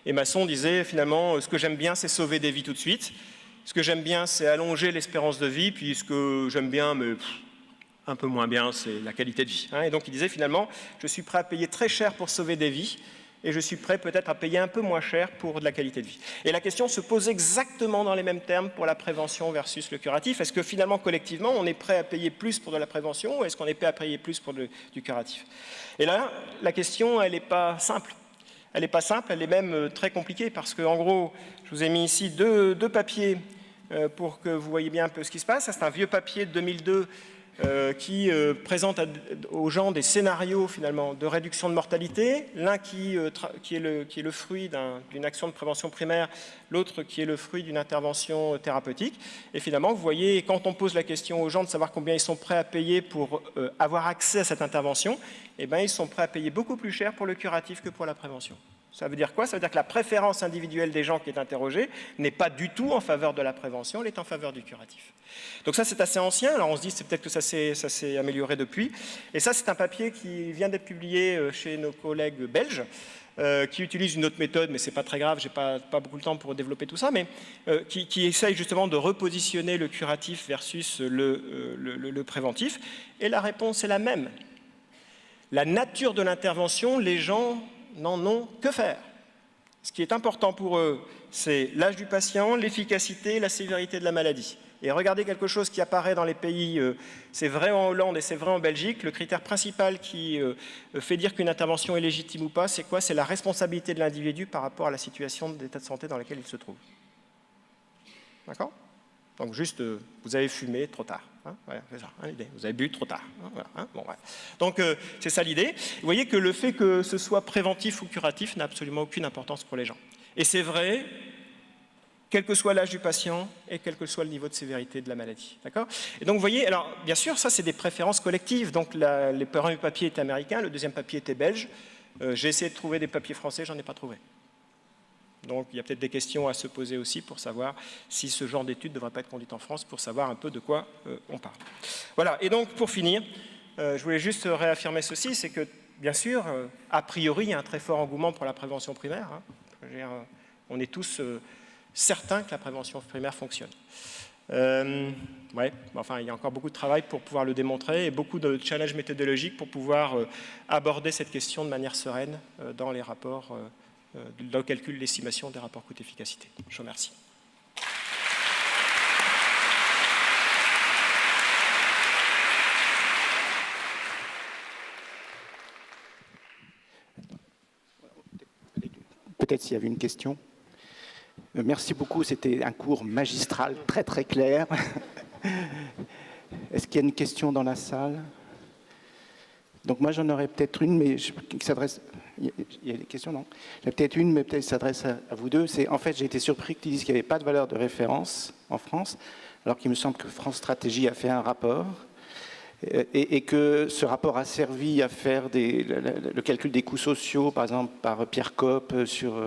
Et Masson disait finalement ce que j'aime bien c'est sauver des vies tout de suite, ce que j'aime bien c'est allonger l'espérance de vie, puis ce que j'aime bien mais un peu moins bien c'est la qualité de vie. Et donc il disait finalement je suis prêt à payer très cher pour sauver des vies, et je suis prêt peut-être à payer un peu moins cher pour de la qualité de vie. Et la question se pose exactement dans les mêmes termes pour la prévention versus le curatif. Est-ce que finalement, collectivement, on est prêt à payer plus pour de la prévention ou est-ce qu'on est prêt à payer plus pour du curatif? Et là, la question, elle n'est pas simple. Elle n'est pas simple, elle est même très compliquée parce qu'en gros, je vous ai mis ici deux papiers pour que vous voyez bien un peu ce qui se passe. C'est un vieux papier de 2002 qui présente aux gens des scénarios finalement de réduction de mortalité, l'un qui est le fruit d'une action de prévention primaire, l'autre qui est le fruit d'une intervention thérapeutique. Et finalement, vous voyez, quand on pose la question aux gens de savoir combien ils sont prêts à payer pour avoir accès à cette intervention, eh bien, ils sont prêts à payer beaucoup plus cher pour le curatif que pour la prévention. Ça veut dire quoi? Ça veut dire que la préférence individuelle des gens qui est interrogée n'est pas du tout en faveur de la prévention, elle est en faveur du curatif. Donc ça, c'est assez ancien. Alors on se dit c'est peut-être que ça s'est amélioré depuis. Et ça, c'est un papier qui vient d'être publié chez nos collègues belges, qui utilisent une autre méthode, mais ce n'est pas très grave, je n'ai pas beaucoup de temps pour développer tout ça, mais qui essaye justement de repositionner le curatif versus le préventif. Et la réponse est la même. La nature de l'intervention, les gens n'en ont que faire. Ce qui est important pour eux, c'est l'âge du patient, l'efficacité, la sévérité de la maladie. Et regardez quelque chose qui apparaît dans les pays, c'est vrai en Hollande et c'est vrai en Belgique, le critère principal qui fait dire qu'une intervention est légitime ou pas, c'est quoi? C'est la responsabilité de l'individu par rapport à la situation d'état de santé dans laquelle il se trouve. D'accord? Donc juste, vous avez fumé trop tard. Hein, voilà, c'est ça, hein, l'idée. Vous avez bu trop tard. Hein, voilà, hein, bon, ouais. Donc c'est ça l'idée. Vous voyez que le fait que ce soit préventif ou curatif n'a absolument aucune importance pour les gens. Et c'est vrai, quel que soit l'âge du patient et quel que soit le niveau de sévérité de la maladie. D'accord? Et donc vous voyez, alors bien sûr, ça c'est des préférences collectives. Donc les premiers papiers étaient américains, le deuxième papier était belge. J'ai essayé de trouver des papiers français, j'en ai pas trouvé. Donc il y a peut-être des questions à se poser aussi pour savoir si ce genre d'études ne devrait pas être conduite en France, pour savoir un peu de quoi on parle. Voilà, et donc pour finir, je voulais juste réaffirmer ceci, c'est que bien sûr, a priori, il y a un très fort engouement pour la prévention primaire. Hein. On est tous certains que la prévention primaire fonctionne. Ouais, enfin, il y a encore beaucoup de travail pour pouvoir le démontrer et beaucoup de challenges méthodologiques pour pouvoir aborder cette question de manière sereine dans les rapports dans le calcul, l'estimation des rapports coût-efficacité. Je vous remercie. Peut-être s'il y avait une question. Merci beaucoup, c'était un cours magistral, très très clair. Est-ce qu'il y a une question dans la salle? Donc moi j'en aurais peut-être une, mais qui s'adresse... Il y a des questions, non? Il y a peut-être une, mais peut-être s'adresse à vous deux. C'est, en fait, j'ai été surpris qu'ils disent qu'il n'y avait pas de valeur de référence en France, alors qu'il me semble que France Stratégie a fait un rapport, et que ce rapport a servi à faire le calcul des coûts sociaux, par exemple, par Pierre Kopp, sur...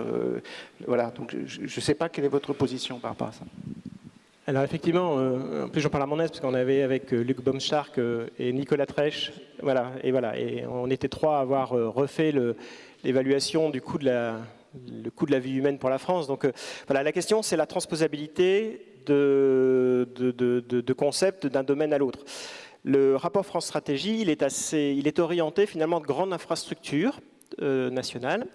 voilà, donc je ne sais pas quelle est votre position par rapport à ça. Alors effectivement, en plus j'en parle à mon aise parce qu'on avait avec Luc Baumschark et Nicolas Trèche, et on était trois à avoir refait l'évaluation du coût de la vie humaine pour la France. Donc voilà, la question c'est la transposabilité de concepts d'un domaine à l'autre. Le rapport France Stratégie, il est orienté finalement de grandes infrastructures nationales.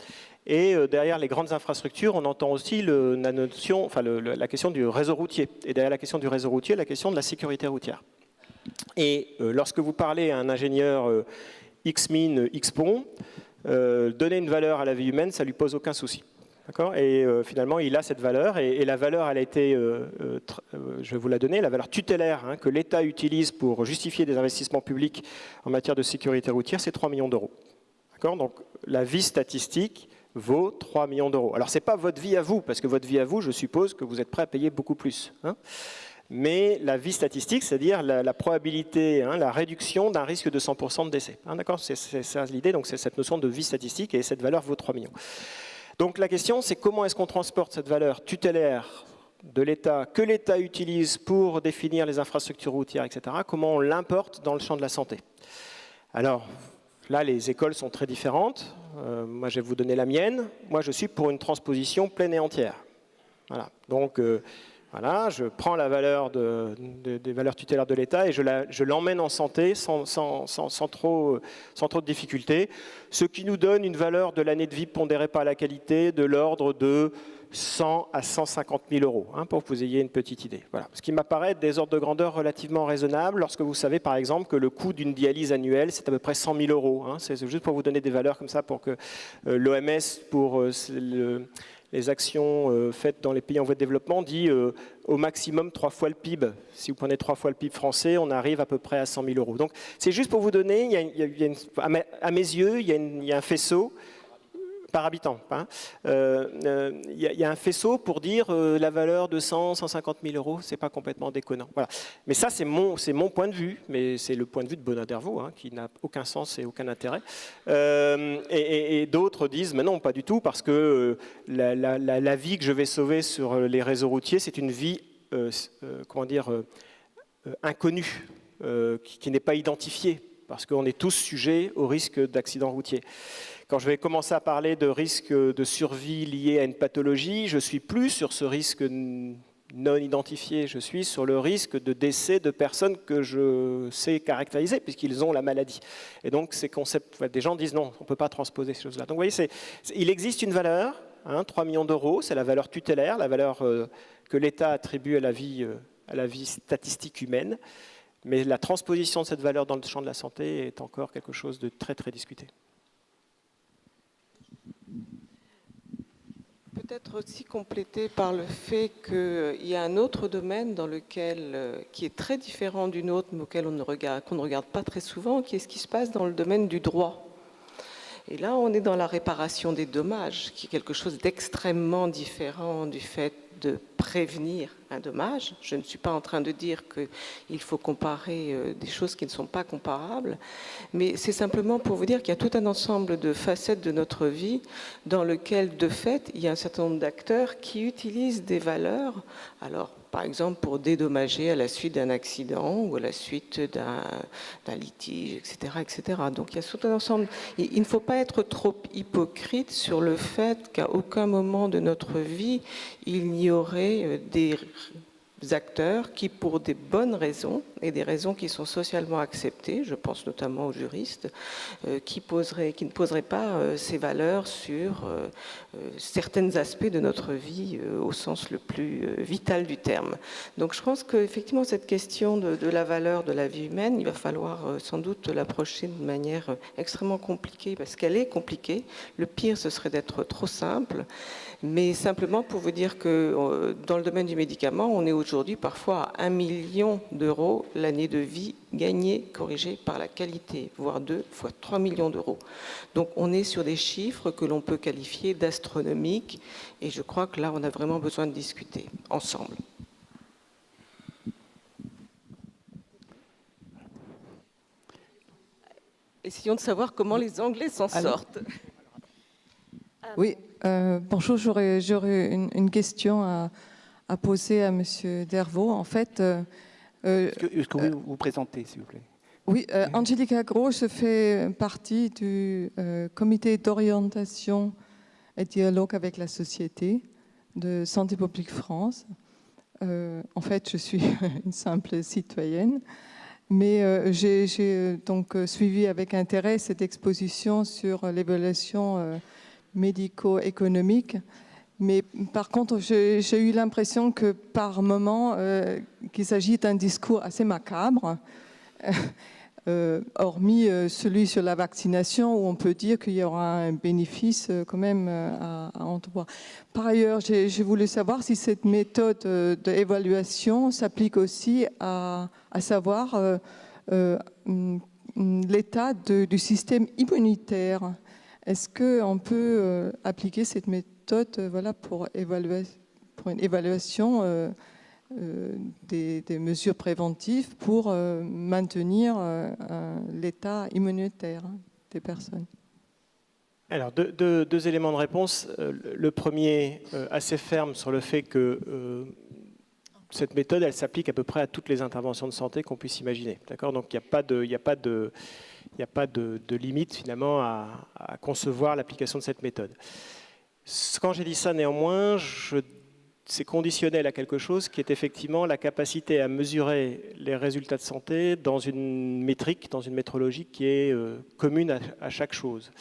Et derrière les grandes infrastructures, on entend aussi la question du réseau routier. Et derrière la question du réseau routier, la question de la sécurité routière. Et lorsque vous parlez à un ingénieur X-Mine, X-Pont, donner une valeur à la vie humaine, ça ne lui pose aucun souci. Et finalement, il a cette valeur. Et la valeur, elle a été, je vais vous la donner, la valeur tutélaire que l'État utilise pour justifier des investissements publics en matière de sécurité routière, c'est 3 millions d'euros. Donc la vie statistique vaut 3 millions d'euros. Alors, ce n'est pas votre vie à vous, parce que votre vie à vous, je suppose que vous êtes prêt à payer beaucoup plus. Mais la vie statistique, c'est-à-dire la probabilité, la réduction d'un risque de 100% de décès. D'accord, c'est ça l'idée, donc c'est cette notion de vie statistique, et cette valeur vaut 3 millions. Donc la question, c'est comment est-ce qu'on transporte cette valeur tutélaire de l'État, que l'État utilise pour définir les infrastructures routières, etc., comment on l'importe dans le champ de la santé. Alors, là, les écoles sont très différentes. Moi, je vais vous donner la mienne. Moi, je suis pour une transposition pleine et entière. Voilà. Donc, voilà, je prends la valeur des valeurs tutélaires de l'État et je l'emmène en santé sans trop de difficultés. Ce qui nous donne une valeur de l'année de vie pondérée par la qualité de l'ordre de 100 à 150 000 euros, pour que vous ayez une petite idée. Voilà. Ce qui m'apparaît des ordres de grandeur relativement raisonnables lorsque vous savez par exemple que le coût d'une dialyse annuelle c'est à peu près 100 000 euros. C'est juste pour vous donner des valeurs comme ça pour que l'OMS, pour les actions faites dans les pays en voie de développement, dit au maximum 3 fois le PIB. Si vous prenez 3 fois le PIB français, on arrive à peu près à 100 000 euros. Donc c'est juste pour vous donner, à mes yeux, il y a un faisceau par habitant. Il y a un faisceau pour dire la valeur de 100, 150 000 euros, c'est pas complètement déconnant. Voilà. Mais ça, c'est mon point de vue, mais c'est le point de vue de Benoît Dervaux, qui n'a aucun sens et aucun intérêt. Et d'autres disent, mais non, pas du tout, parce que la vie que je vais sauver sur les réseaux routiers, c'est une vie, inconnue, qui n'est pas identifiée, parce qu'on est tous sujets au risque d'accident routier. Quand je vais commencer à parler de risque de survie lié à une pathologie, je ne suis plus sur ce risque non identifié, je suis sur le risque de décès de personnes que je sais caractériser puisqu'ils ont la maladie. Et donc ces concepts, des gens disent non, on ne peut pas transposer ces choses-là. Donc vous voyez, il existe une valeur hein, 3 millions d'euros, c'est la valeur tutélaire, la valeur que l'État attribue à la vie statistique humaine. Mais la transposition de cette valeur dans le champ de la santé est encore quelque chose de très, très discuté. Peut-être aussi complété par le fait qu'il y a un autre domaine dans lequel, qui est très différent du nôtre, mais qu'on ne regarde pas très souvent, qui est ce qui se passe dans le domaine du droit. Et là, on est dans la réparation des dommages, qui est quelque chose d'extrêmement différent du fait de prévenir un dommage. Je ne suis pas en train de dire qu'il faut comparer des choses qui ne sont pas comparables, mais c'est simplement pour vous dire qu'il y a tout un ensemble de facettes de notre vie dans lequel, de fait, il y a un certain nombre d'acteurs qui utilisent des valeurs, alors par exemple pour dédommager à la suite d'un accident ou à la suite d'un litige, etc., etc. Donc il y a tout un ensemble. Il ne faut pas être trop hypocrite sur le fait qu'à aucun moment de notre vie, il n'y aurait des acteurs qui, pour des bonnes raisons, et des raisons qui sont socialement acceptées, je pense notamment aux juristes, qui ne poseraient pas ces valeurs sur certains aspects de notre vie au sens le plus vital du terme. Donc je pense qu'effectivement cette question de la valeur de la vie humaine, il va falloir sans doute l'approcher de manière extrêmement compliquée, parce qu'elle est compliquée. Le pire, ce serait d'être trop simple. Mais simplement pour vous dire que dans le domaine du médicament, on est aujourd'hui parfois à 1 million d'euros l'année de vie gagnée, corrigée par la qualité, voire 2 fois 3 millions d'euros. Donc on est sur des chiffres que l'on peut qualifier d'astronomiques, et je crois que là, on a vraiment besoin de discuter ensemble. Essayons de savoir comment les Anglais s'en sortent. Oui, bonjour, j'aurais une question à poser à Monsieur Dervaux. En fait, Est-ce que vous vous présentez, s'il vous plaît? Oui, Angelica Gros, je fais partie du comité d'orientation et dialogue avec la société de Santé publique France. En fait, je suis une simple citoyenne, mais j'ai donc suivi avec intérêt cette exposition sur l'évaluation médico-économique. Mais par contre, j'ai eu l'impression que par moment, qu'il s'agit d'un discours assez macabre, hormis celui sur la vaccination, où on peut dire qu'il y aura un bénéfice quand même à entrevoir. Par ailleurs, j'ai voulu savoir si cette méthode d'évaluation s'applique aussi à savoir l'état du système immunitaire. Est-ce qu'on peut appliquer cette méthode pour une évaluation des mesures préventives pour maintenir l'état immunitaire des personnes? Alors, deux éléments de réponse. Le premier, assez ferme sur le fait que cette méthode, elle s'applique à peu près à toutes les interventions de santé qu'on puisse imaginer. D'accord ? Donc, il n'y a pas de limite finalement à concevoir l'application de cette méthode. Quand j'ai dit ça, néanmoins, c'est conditionnel à quelque chose qui est effectivement la capacité à mesurer les résultats de santé dans une métrique, dans une métrologie qui est commune à chaque chose.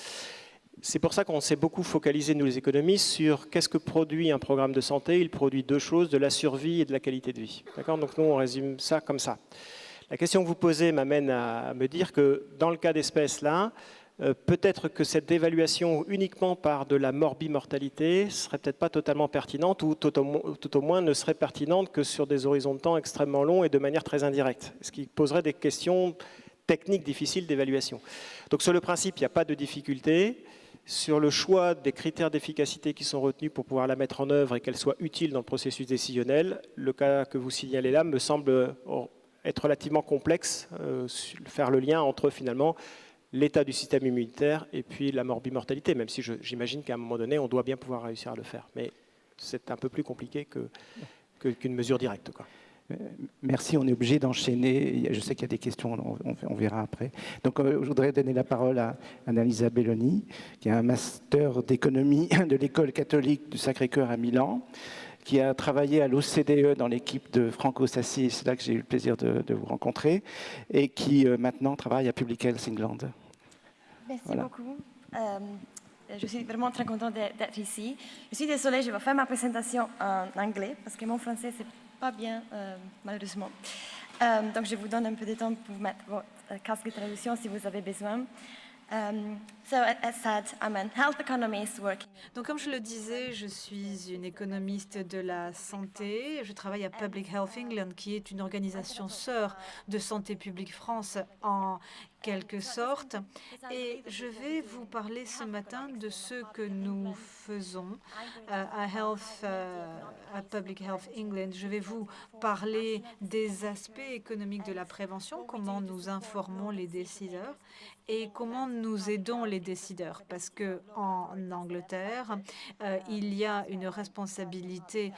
C'est pour ça qu'on s'est beaucoup focalisé, nous les économistes, sur qu'est-ce que produit un programme de santé. Il produit deux choses, de la survie et de la qualité de vie. D'accord ? Donc nous, on résume ça comme ça. La question que vous posez m'amène à me dire que dans le cas d'espèce là, peut-être que cette évaluation uniquement par de la morbimortalité serait peut-être pas totalement pertinente, ou tout au moins ne serait pertinente que sur des horizons de temps extrêmement longs et de manière très indirecte, ce qui poserait des questions techniques difficiles d'évaluation. Donc sur le principe, il n'y a pas de difficulté. Sur le choix des critères d'efficacité qui sont retenus pour pouvoir la mettre en œuvre et qu'elle soit utile dans le processus décisionnel, le cas que vous signalez là me semble être relativement complexe, faire le lien entre finalement l'état du système immunitaire et puis la morbimortalité, même si j'imagine qu'à un moment donné, on doit bien pouvoir réussir à le faire. Mais c'est un peu plus compliqué qu'une mesure directe, quoi. Merci, on est obligé d'enchaîner. Je sais qu'il y a des questions, on verra après. Donc, je voudrais donner la parole à Annalisa Belloni, qui a un master d'économie de l'école catholique du Sacré-Cœur à Milan, qui a travaillé à l'OCDE dans l'équipe de Franco Sassi, c'est là que j'ai eu le plaisir de vous rencontrer, et qui maintenant travaille à Public Health England. Merci voilà. beaucoup. Je suis vraiment très contente d'être ici. Je suis désolée, je vais faire ma présentation en anglais parce que mon français, c'est pas bien, malheureusement. Donc, je vous donne un peu de temps pour mettre votre casque de traduction si vous avez besoin. So, as said, I'm an health economist working. Donc, comme je le disais, je suis une économiste de la santé. Je travaille à Public Health England, qui est une organisation sœur de Santé publique France en quelque sorte. Et je vais vous parler ce matin de ce que nous faisons à Public Health England. Je vais vous parler des aspects économiques de la prévention, comment nous informons les décideurs et comment nous aidons les décideurs. Parce que en Angleterre, il y a une responsabilité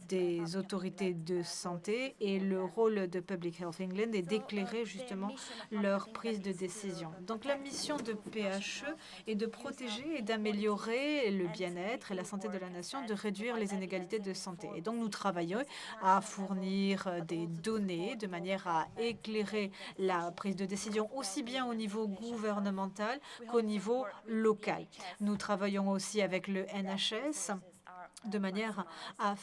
des autorités de santé et le rôle de Public Health England est d'éclairer justement leur prise de décision. Donc la mission de PHE est de protéger et d'améliorer le bien-être et la santé de la nation, de réduire les inégalités de santé. Et donc nous travaillons à fournir des données de manière à éclairer la prise de décision aussi bien au niveau gouvernemental qu'au niveau local. Nous travaillons aussi avec le NHS de manière à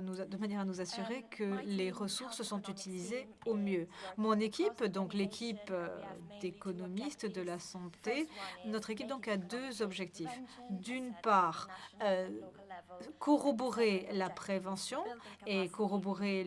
nous assurer que les ressources sont utilisées au mieux. Mon équipe, donc l'équipe d'économistes de la santé, notre équipe donc a deux objectifs. D'une part, corroborer la prévention et corroborer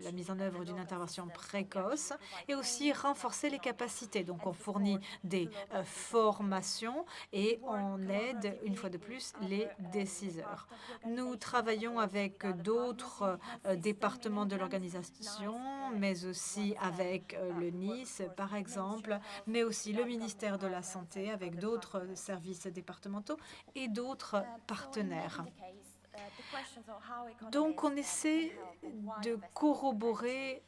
la mise en œuvre d'une intervention précoce et aussi renforcer les capacités. Donc on fournit des formations et on aide une fois de plus les décideurs. Nous travaillons avec d'autres départements de l'organisation, mais aussi avec le Nice, par exemple, mais aussi le ministère de la Santé, avec d'autres services départementaux et d'autres partenaires. Donc, on essaie de corroborer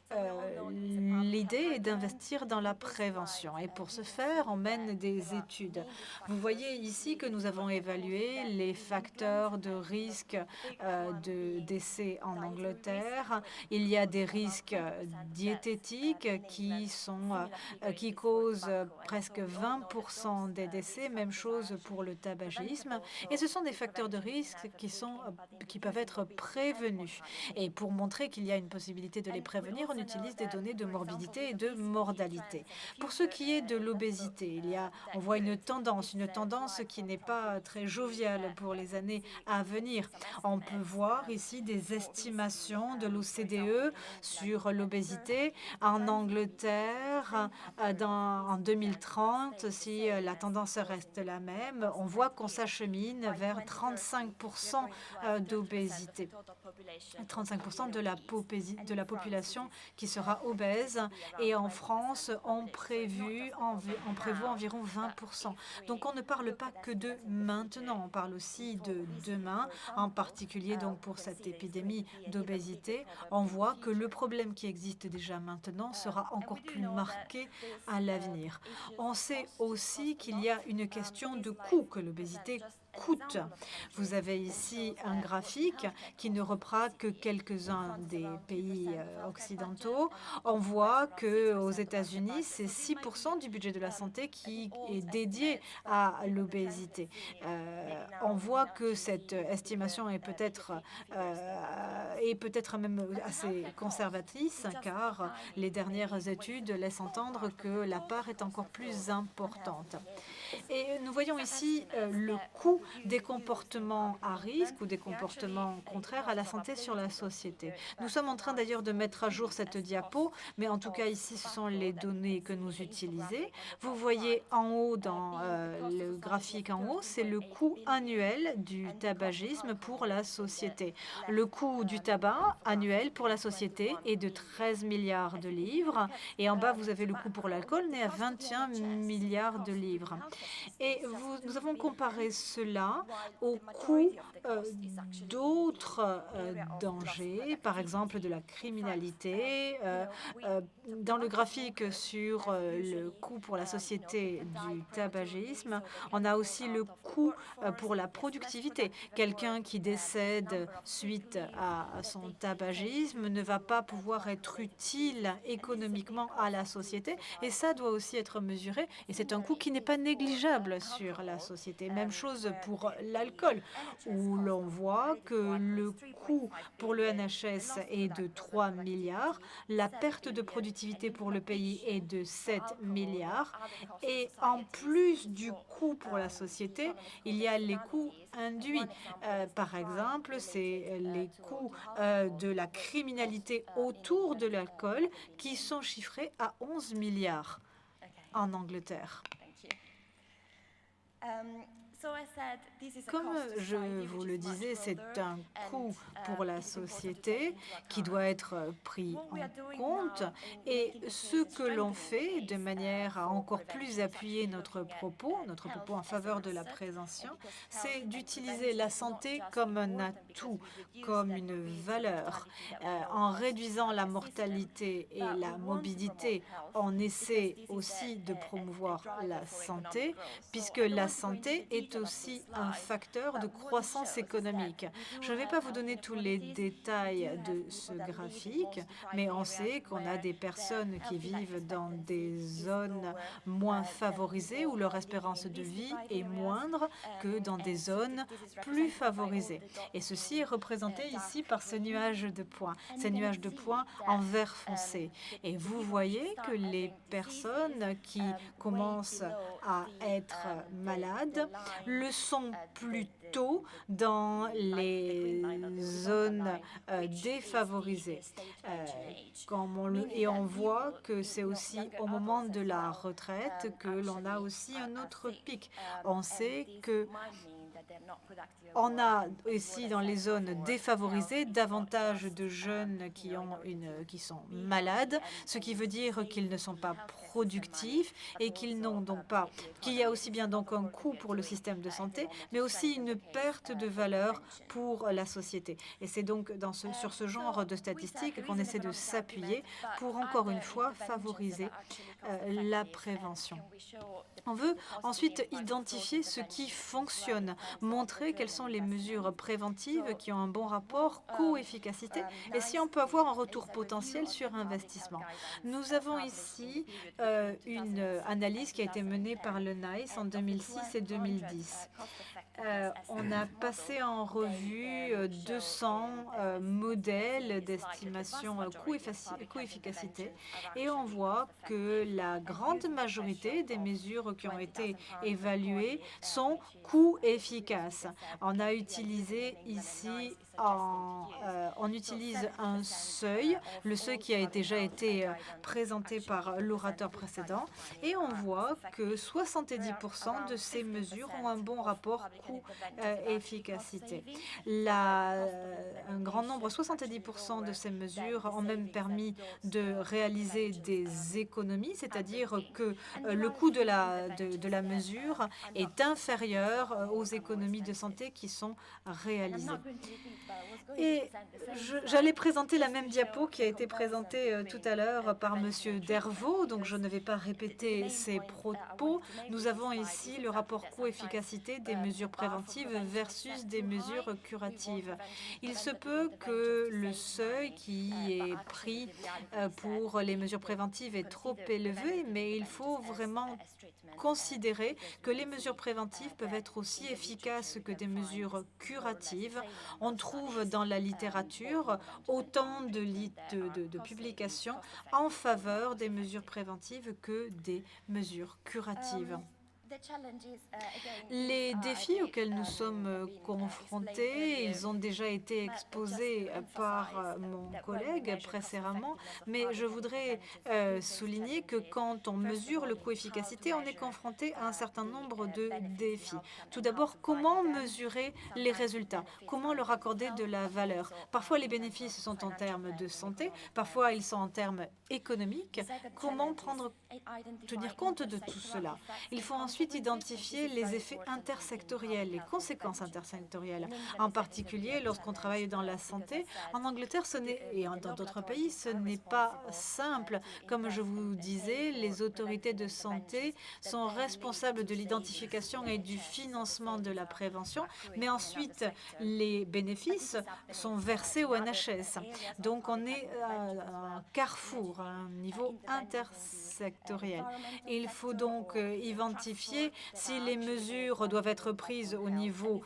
l'idée et d'investir dans la prévention. Et pour ce faire, on mène des études. Vous voyez ici que nous avons évalué les facteurs de risque de décès en Angleterre. Il y a des risques diététiques qui causent presque 20% des décès. Même chose pour le tabagisme. Et ce sont des facteurs de risque qui peuvent être prévenus. Et pour montrer qu'il y a une possibilité de les prévenir, on utilise des données de morbidité et de mortalité. Pour ce qui est de l'obésité, on voit une tendance qui n'est pas très joviale pour les années à venir. On peut voir ici des estimations de l'OCDE sur l'obésité. En Angleterre, en 2030, si la tendance reste la même, on voit qu'on s'achemine vers 35% d'obésité. 35% de la population qui sera obèse. Et en France, on prévoit environ 20%. Donc, on ne parle pas que de maintenant, on parle aussi de demain, en particulier donc pour cette épidémie d'obésité. On voit que le problème qui existe déjà maintenant sera encore plus marqué à l'avenir. On sait aussi qu'il y a une question de coût, que l'obésité coûte. Vous avez ici un graphique qui ne reprend que quelques-uns des pays occidentaux. On voit qu'aux États-Unis, c'est 6% du budget de la santé qui est dédié à l'obésité. On voit que cette estimation est peut-être même assez conservatrice, car les dernières études laissent entendre que la part est encore plus importante. Et nous voyons ici le coût des comportements à risque ou des comportements contraires à la santé sur la société. Nous sommes en train d'ailleurs de mettre à jour cette diapo, mais en tout cas ici, ce sont les données que nous utilisons. Vous voyez en haut, dans le graphique en haut, c'est le coût annuel du tabagisme pour la société. Le coût du tabac annuel pour la société est de 13 milliards de livres. Et en bas, vous avez le coût pour l'alcool, né à 21 milliards de livres. Et nous avons comparé cela cela au coût d'autres dangers, par exemple de la criminalité. Dans le graphique sur le coût pour la société du tabagisme, on a aussi le coût pour la productivité. Quelqu'un qui décède suite à son tabagisme ne va pas pouvoir être utile économiquement à la société, et ça doit aussi être mesuré, et c'est un coût qui n'est pas négligeable sur la société. Même chose pour l'alcool, où l'on voit que le coût pour le NHS est de 3 milliards, la perte de productivité pour le pays est de 7 milliards, et en plus du coût pour la société, il y a les coûts induits. Par exemple, c'est les coûts de la criminalité autour de l'alcool qui sont chiffrés à 11 milliards en Angleterre. Comme je vous le disais, c'est un coût pour la société qui doit être pris en compte. Et ce que l'on fait de manière à encore plus appuyer notre propos en faveur de la prévention, c'est d'utiliser la santé comme un atout, comme une valeur. En réduisant la mortalité et la mobilité, on essaie aussi de promouvoir la santé, puisque la santé est aussi un facteur de croissance économique. Je ne vais pas vous donner tous les détails de ce graphique, mais on sait qu'on a des personnes qui vivent dans des zones moins favorisées où leur espérance de vie est moindre que dans des zones plus favorisées. Et ceci est représenté ici par ce nuage de points, ces nuages de points en vert foncé. Et vous voyez que les personnes qui commencent à être malades le sont plutôt dans les zones défavorisées. Et on voit que c'est aussi au moment de la retraite que l'on a aussi un autre pic. On sait que on a aussi dans les zones défavorisées davantage de jeunes qui sont malades, ce qui veut dire qu'ils ne sont pas productifs et qu'il y a aussi bien donc un coût pour le système de santé, mais aussi une perte de valeur pour la société. Et c'est donc sur ce genre de statistiques qu'on essaie de s'appuyer pour encore une fois favoriser la prévention. On veut ensuite identifier ce qui fonctionne, montrer quelles sont les mesures préventives qui ont un bon rapport coût-efficacité et si on peut avoir un retour potentiel sur investissement. Nous avons ici une analyse qui a été menée par le NICE en 2006 et 2010. On a passé en revue 200 modèles d'estimation coût-efficacité et on voit que la grande majorité des mesures qui ont été évaluées sont coût-efficaces. On a utilisé ici, on utilise un seuil, le seuil qui a déjà été présenté par l'orateur précédent, et on voit que 70% de ces mesures ont un bon rapport coût-efficacité. Un grand nombre, 70% de ces mesures ont même permis de réaliser des économies, c'est-à-dire que le coût de la mesure est inférieur aux économies de santé qui sont réalisées. Et j'allais présenter la même diapo qui a été présentée tout à l'heure par Monsieur Dervaux, donc je ne vais pas répéter ses propos. Nous avons ici le rapport coût-efficacité des mesures préventives versus des mesures curatives. Il se peut que le seuil qui est pris pour les mesures préventives est trop élevé, mais il faut vraiment considérer que les mesures préventives peuvent être aussi efficaces que des mesures curatives. On trouve dans la littérature autant de publications en faveur des mesures préventives que des mesures curatives. Les défis auxquels nous sommes confrontés, ils ont déjà été exposés par mon collègue précédemment, mais je voudrais souligner que quand on mesure le coût-efficacité, on est confronté à un certain nombre de défis. Tout d'abord, comment mesurer les résultats? Comment leur accorder de la valeur? Parfois, les bénéfices sont en termes de santé, parfois ils sont en termes économiques. Comment tenir compte de tout cela? Il faut ensuite ensuite identifier les effets intersectoriels, les conséquences intersectorielles. En particulier, lorsqu'on travaille dans la santé, en Angleterre et dans d'autres pays, ce n'est pas simple. Comme je vous disais, les autorités de santé sont responsables de l'identification et du financement de la prévention, mais ensuite, les bénéfices sont versés au NHS. Donc, on est à un carrefour, à un niveau intersectoriel. Il faut donc identifier si les mesures doivent être prises au niveau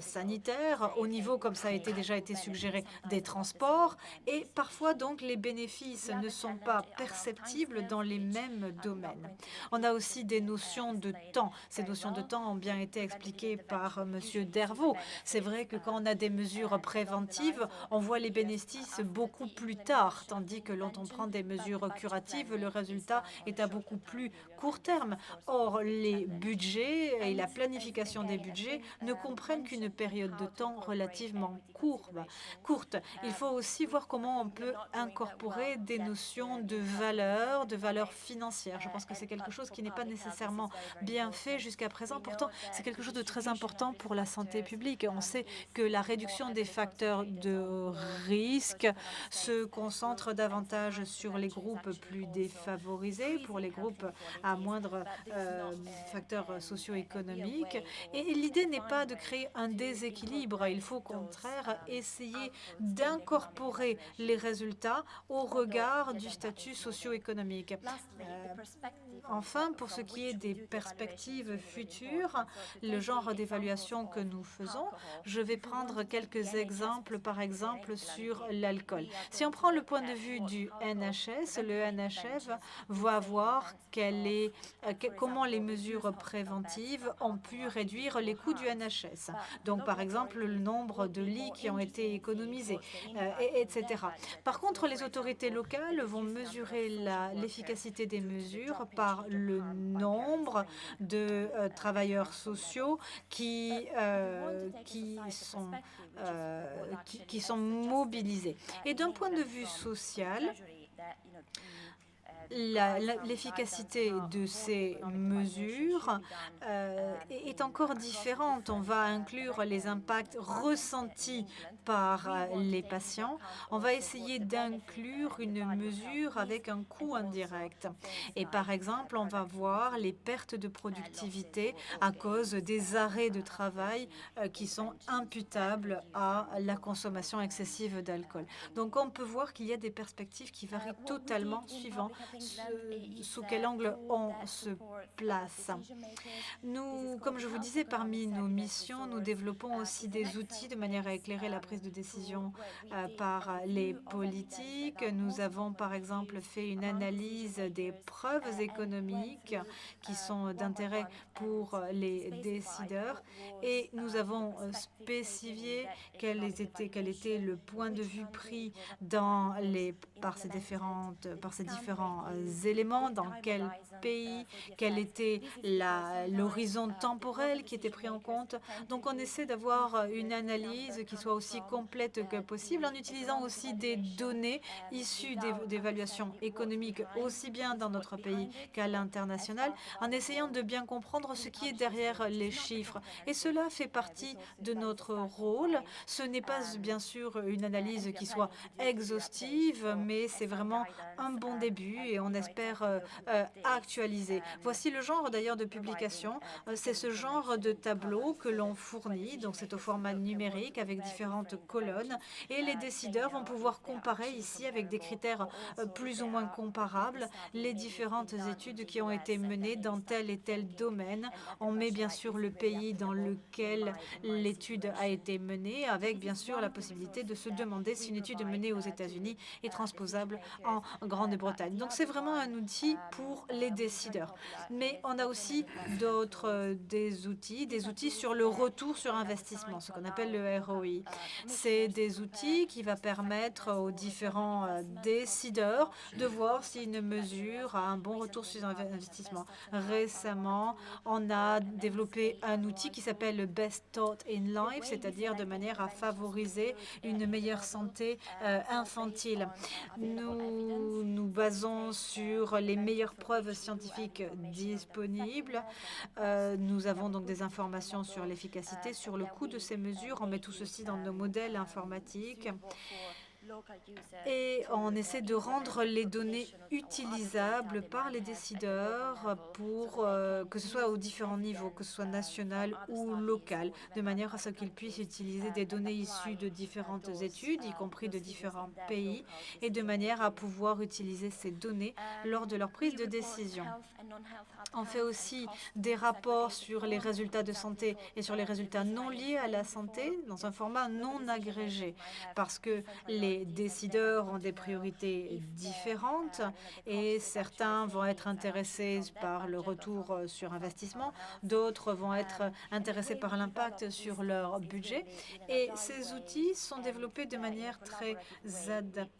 sanitaire, au niveau, comme ça a déjà été suggéré, des transports, et parfois donc les bénéfices ne sont pas perceptibles dans les mêmes domaines. On a aussi des notions de temps. Ces notions de temps ont bien été expliquées par M. Dervaux. C'est vrai que quand on a des mesures préventives, on voit les bénéfices beaucoup plus tard, tandis que quand on prend des mesures curatives, le résultat est à beaucoup plus court terme. Or, les budgets et la planification des budgets ne comprennent qu'une période de temps relativement courte. Il faut aussi voir comment on peut incorporer des notions de valeur financière. Je pense que c'est quelque chose qui n'est pas nécessairement bien fait jusqu'à présent. Pourtant, c'est quelque chose de très important pour la santé publique. On sait que la réduction des facteurs de risque se concentre davantage sur les groupes plus défavorisés, pour les groupes à moindre facteurs socio-économiques. Et l'idée n'est pas de créer un déséquilibre. Il faut au contraire essayer d'incorporer les résultats au regard du statut socio-économique. Enfin, pour ce qui est des perspectives futures, le genre d'évaluation que nous faisons, je vais prendre quelques exemples, par exemple, sur l'alcool. Si on prend le point de vue du NHS, le NHF va voir comment les mesures préventives ont pu réduire les coûts du NHS. Donc, par exemple, le nombre de lits qui ont été économisés, etc. Par contre, les autorités locales vont mesurer l'efficacité des mesures par le nombre de travailleurs sociaux qui sont mobilisés. Et d'un point de vue social, l'efficacité de ces mesures est encore différente. On va inclure les impacts ressentis par les patients. On va essayer d'inclure une mesure avec un coût indirect. Et par exemple, on va voir les pertes de productivité à cause des arrêts de travail qui sont imputables à la consommation excessive d'alcool. Donc, on peut voir qu'il y a des perspectives qui varient totalement suivant sous quel angle on se place. Nous, comme je vous disais, parmi nos missions, nous développons aussi des outils de manière à éclairer la prise de décision par les politiques. Nous avons, par exemple, fait une analyse des preuves économiques qui sont d'intérêt pour les décideurs et nous avons spécifié quel était le point de vue pris par ces différents éléments, dans quel pays, quel était l'horizon temporel qui était pris en compte. Donc, on essaie d'avoir une analyse qui soit aussi complète que possible en utilisant aussi des données issues d'évaluations économiques aussi bien dans notre pays qu'à l'international, en essayant de bien comprendre ce qui est derrière les chiffres. Et cela fait partie de notre rôle. Ce n'est pas bien sûr une analyse qui soit exhaustive, mais c'est vraiment un bon début et on espère actualiser. Voici le genre d'ailleurs de publication. C'est ce genre de tableau que l'on fournit, donc c'est au format numérique avec différentes colonnes et les décideurs vont pouvoir comparer ici avec des critères plus ou moins comparables les différentes études qui ont été menées dans tel et tel domaine. On met bien sûr le pays dans lequel l'étude a été menée avec bien sûr la possibilité de se demander si une étude menée aux États-Unis est transposable en Grande-Bretagne. Donc c'est vraiment un outil pour les décideurs. Mais on a aussi des outils sur le retour sur investissement, ce qu'on appelle le ROI. C'est des outils qui vont permettre aux différents décideurs de voir si une mesure a un bon retour sur investissement. Récemment, on a développé un outil qui s'appelle le Best Thought in Life, c'est-à-dire de manière à favoriser une meilleure santé infantile. Nous nous basons basons sur les meilleures preuves scientifiques disponibles. Nous avons donc des informations sur l'efficacité, sur le coût de ces mesures. On met tout ceci dans nos modèles informatiques. Et on essaie de rendre les données utilisables par les décideurs pour que ce soit aux différents niveaux, que ce soit national ou local, de manière à ce qu'ils puissent utiliser des données issues de différentes études, y compris de différents pays, et de manière à pouvoir utiliser ces données lors de leur prise de décision. On fait aussi des rapports sur les résultats de santé et sur les résultats non liés à la santé dans un format non agrégé, parce que les décideurs ont des priorités différentes et certains vont être intéressés par le retour sur investissement, d'autres vont être intéressés par l'impact sur leur budget. Et ces outils sont développés de manière très adaptative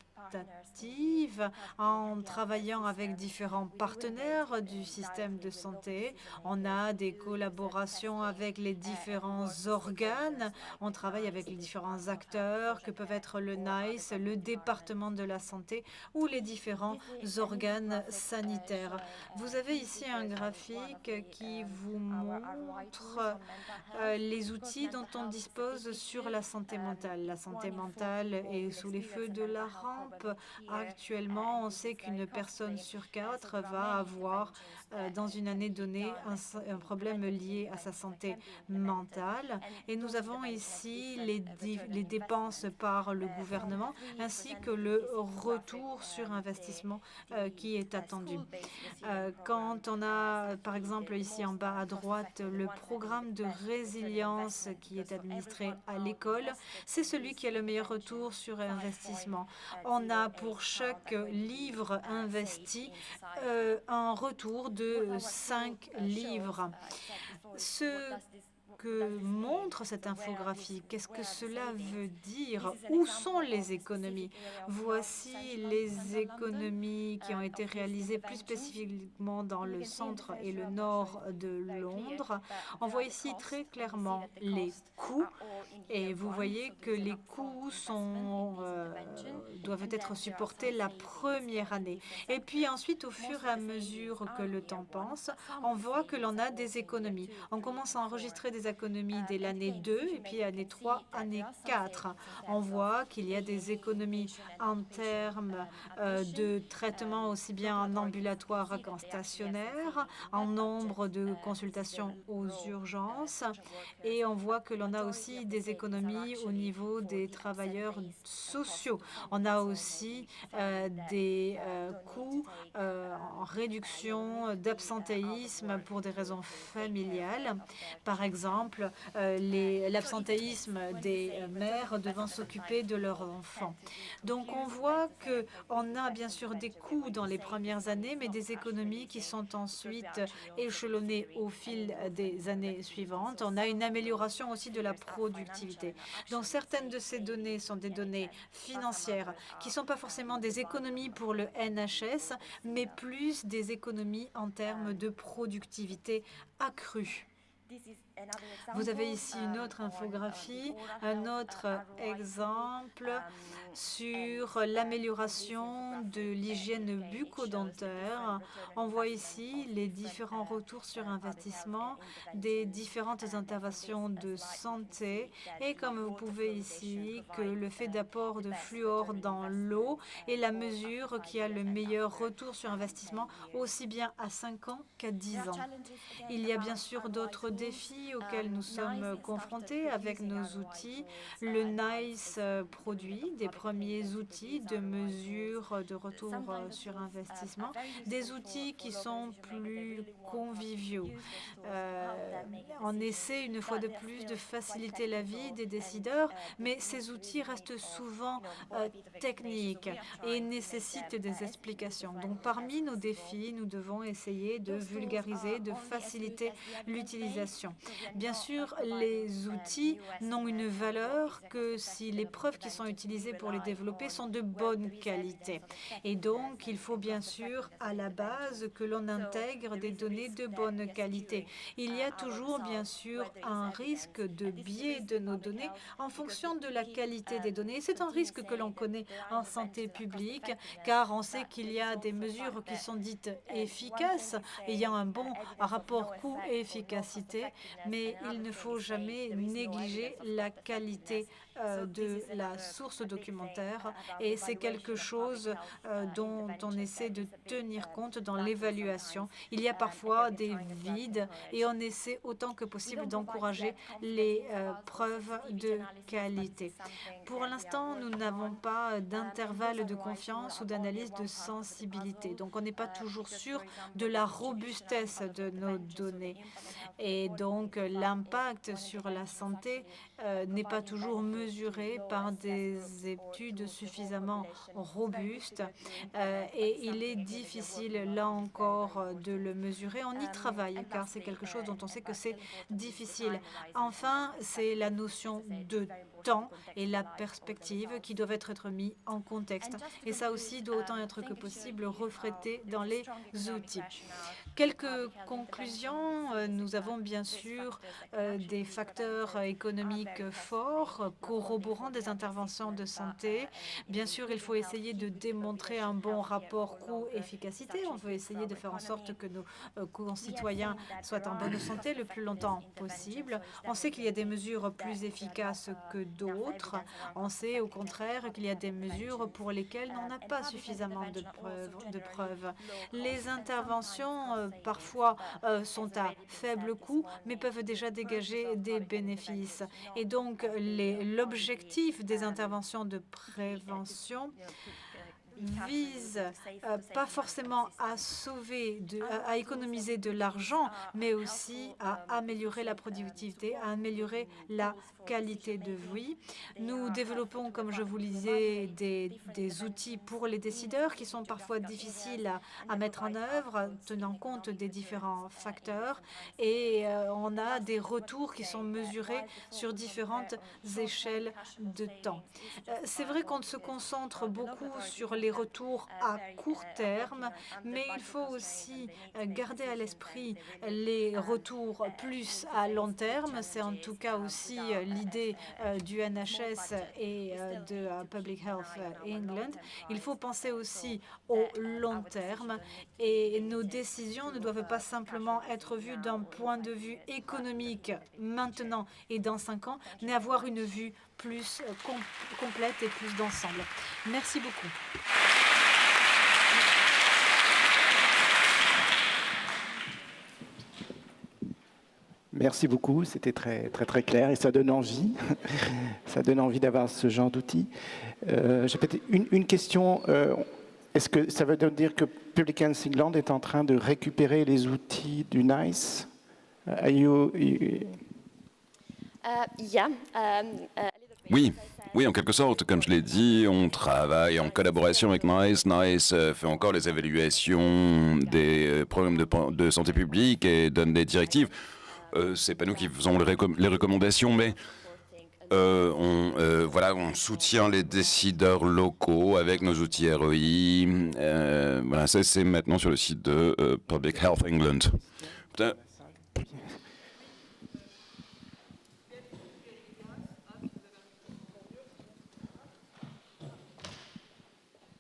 en travaillant avec différents partenaires du système de santé. On a des collaborations avec les différents organes. On travaille avec les différents acteurs que peuvent être le NICE, le département de la santé ou les différents organes sanitaires. Vous avez ici un graphique qui vous montre les outils dont on dispose sur la santé mentale. La santé mentale est sous les feux de la rampe. Actuellement, on sait qu'une personne sur 4 va avoir, dans une année donnée, un problème lié à sa santé mentale. Et nous avons ici les dépenses par le gouvernement, ainsi que le retour sur investissement qui est attendu. Quand on a, par exemple, ici en bas à droite, le programme de résilience qui est administré à l'école, c'est celui qui a le meilleur retour sur investissement. On a pour chaque livre investi un retour de 5 livres. Ce que montre cette infographie, qu'est-ce que cela veut dire? Où sont les économies? Voici les économies qui ont été réalisées plus spécifiquement dans le centre et le nord de Londres. On voit ici très clairement les coûts et vous voyez que les coûts doivent être supportés la première année. Et puis ensuite, au fur et à mesure que le temps passe, on voit que l'on a des économies. On commence à enregistrer des économies dès l'année 2 et puis année 3, année 4. On voit qu'il y a des économies en termes de traitement aussi bien en ambulatoire qu'en stationnaire, en nombre de consultations aux urgences et on voit que l'on a aussi des économies au niveau des travailleurs sociaux. On a aussi des coûts en réduction d'absentéisme pour des raisons familiales. Par exemple, l'absentéisme des mères devant s'occuper de leurs enfants. Donc, on voit qu'on a bien sûr des coûts dans les premières années, mais des économies qui sont ensuite échelonnées au fil des années suivantes. On a une amélioration aussi de la productivité. Donc, certaines de ces données sont des données financières qui ne sont pas forcément des économies pour le NHS, mais plus des économies en termes de productivité accrue. Vous avez ici une autre infographie, un autre exemple sur l'amélioration de l'hygiène bucco-dentaire. On voit ici les différents retours sur investissement des différentes interventions de santé et comme vous pouvez ici que le fait d'apport de fluor dans l'eau est la mesure qui a le meilleur retour sur investissement aussi bien à 5 ans qu'à 10 ans. Il y a bien sûr d'autres défis auxquels nous sommes confrontés avec nos outils. Le NICE produit des premiers outils de mesure de retour sur investissement, des outils qui sont plus conviviaux. On essaie une fois de plus de faciliter la vie des décideurs, mais ces outils restent souvent techniques et nécessitent des explications. Donc parmi nos défis, nous devons essayer de vulgariser, de faciliter l'utilisation. Bien sûr, les outils n'ont une valeur que si les preuves qui sont utilisées pour les développer sont de bonne qualité. Et donc, il faut bien sûr, à la base, que l'on intègre des données de bonne qualité. Il y a toujours, bien sûr, un risque de biais de nos données en fonction de la qualité des données. C'est un risque que l'on connaît en santé publique, car on sait qu'il y a des mesures qui sont dites efficaces, et il y a un bon rapport coût-efficacité, mais il ne faut jamais négliger la qualité de la source documentaire, et c'est quelque chose dont on essaie de tenir compte dans l'évaluation. Il y a parfois des vides et on essaie autant que possible d'encourager les preuves de qualité. Pour l'instant, nous n'avons pas d'intervalle de confiance ou d'analyse de sensibilité, donc on n'est pas toujours sûr de la robustesse de nos données. Et donc, l'impact sur la santé n'est pas toujours mesuré par des études suffisamment robustes et il est difficile, là encore, de le mesurer. On y travaille, car c'est quelque chose dont on sait que c'est difficile. Enfin, c'est la notion de temps et la perspective qui doivent être mis en contexte. Et ça aussi doit autant être que possible reflété dans les outils. Quelques conclusions. Nous avons bien sûr des facteurs économiques forts corroborant des interventions de santé. Bien sûr, il faut essayer de démontrer un bon rapport coût-efficacité. On veut essayer de faire en sorte que nos concitoyens soient en bonne santé le plus longtemps possible. On sait qu'il y a des mesures plus efficaces que d'autres. On sait au contraire qu'il y a des mesures pour lesquelles on n'a pas suffisamment de preuves. Les interventions parfois sont à faible coût, mais peuvent déjà dégager des bénéfices. Et donc, l'objectif des interventions de prévention vise pas forcément à à économiser de l'argent, mais aussi à améliorer la productivité, à améliorer la qualité de vie. Nous développons, comme je vous le disais, des outils pour les décideurs qui sont parfois difficiles à mettre en œuvre, tenant compte des différents facteurs. Et on a des retours qui sont mesurés sur différentes échelles de temps. C'est vrai qu'on se concentre beaucoup sur les retours à court terme, mais il faut aussi garder à l'esprit les retours plus à long terme. C'est en tout cas aussi l'idée du NHS et de Public Health England. Il faut penser aussi au long terme et nos décisions ne doivent pas simplement être vues d'un point de vue économique maintenant et dans 5 ans, mais avoir une vue plus complète et plus d'ensemble. Merci beaucoup. Merci beaucoup, c'était très clair et ça donne envie. Ça donne envie d'avoir ce genre d'outils. J'ai peut-être une question. Est-ce que ça veut dire que Public Health England est en train de récupérer les outils du NICE? Oui, en quelque sorte. Comme je l'ai dit, on travaille en collaboration avec NICE. NICE fait encore les évaluations des problèmes de santé publique et donne des directives. C'est pas nous qui faisons les recommandations, mais on soutient les décideurs locaux avec nos outils ROI. Voilà, ça c'est maintenant sur le site de Public Health England.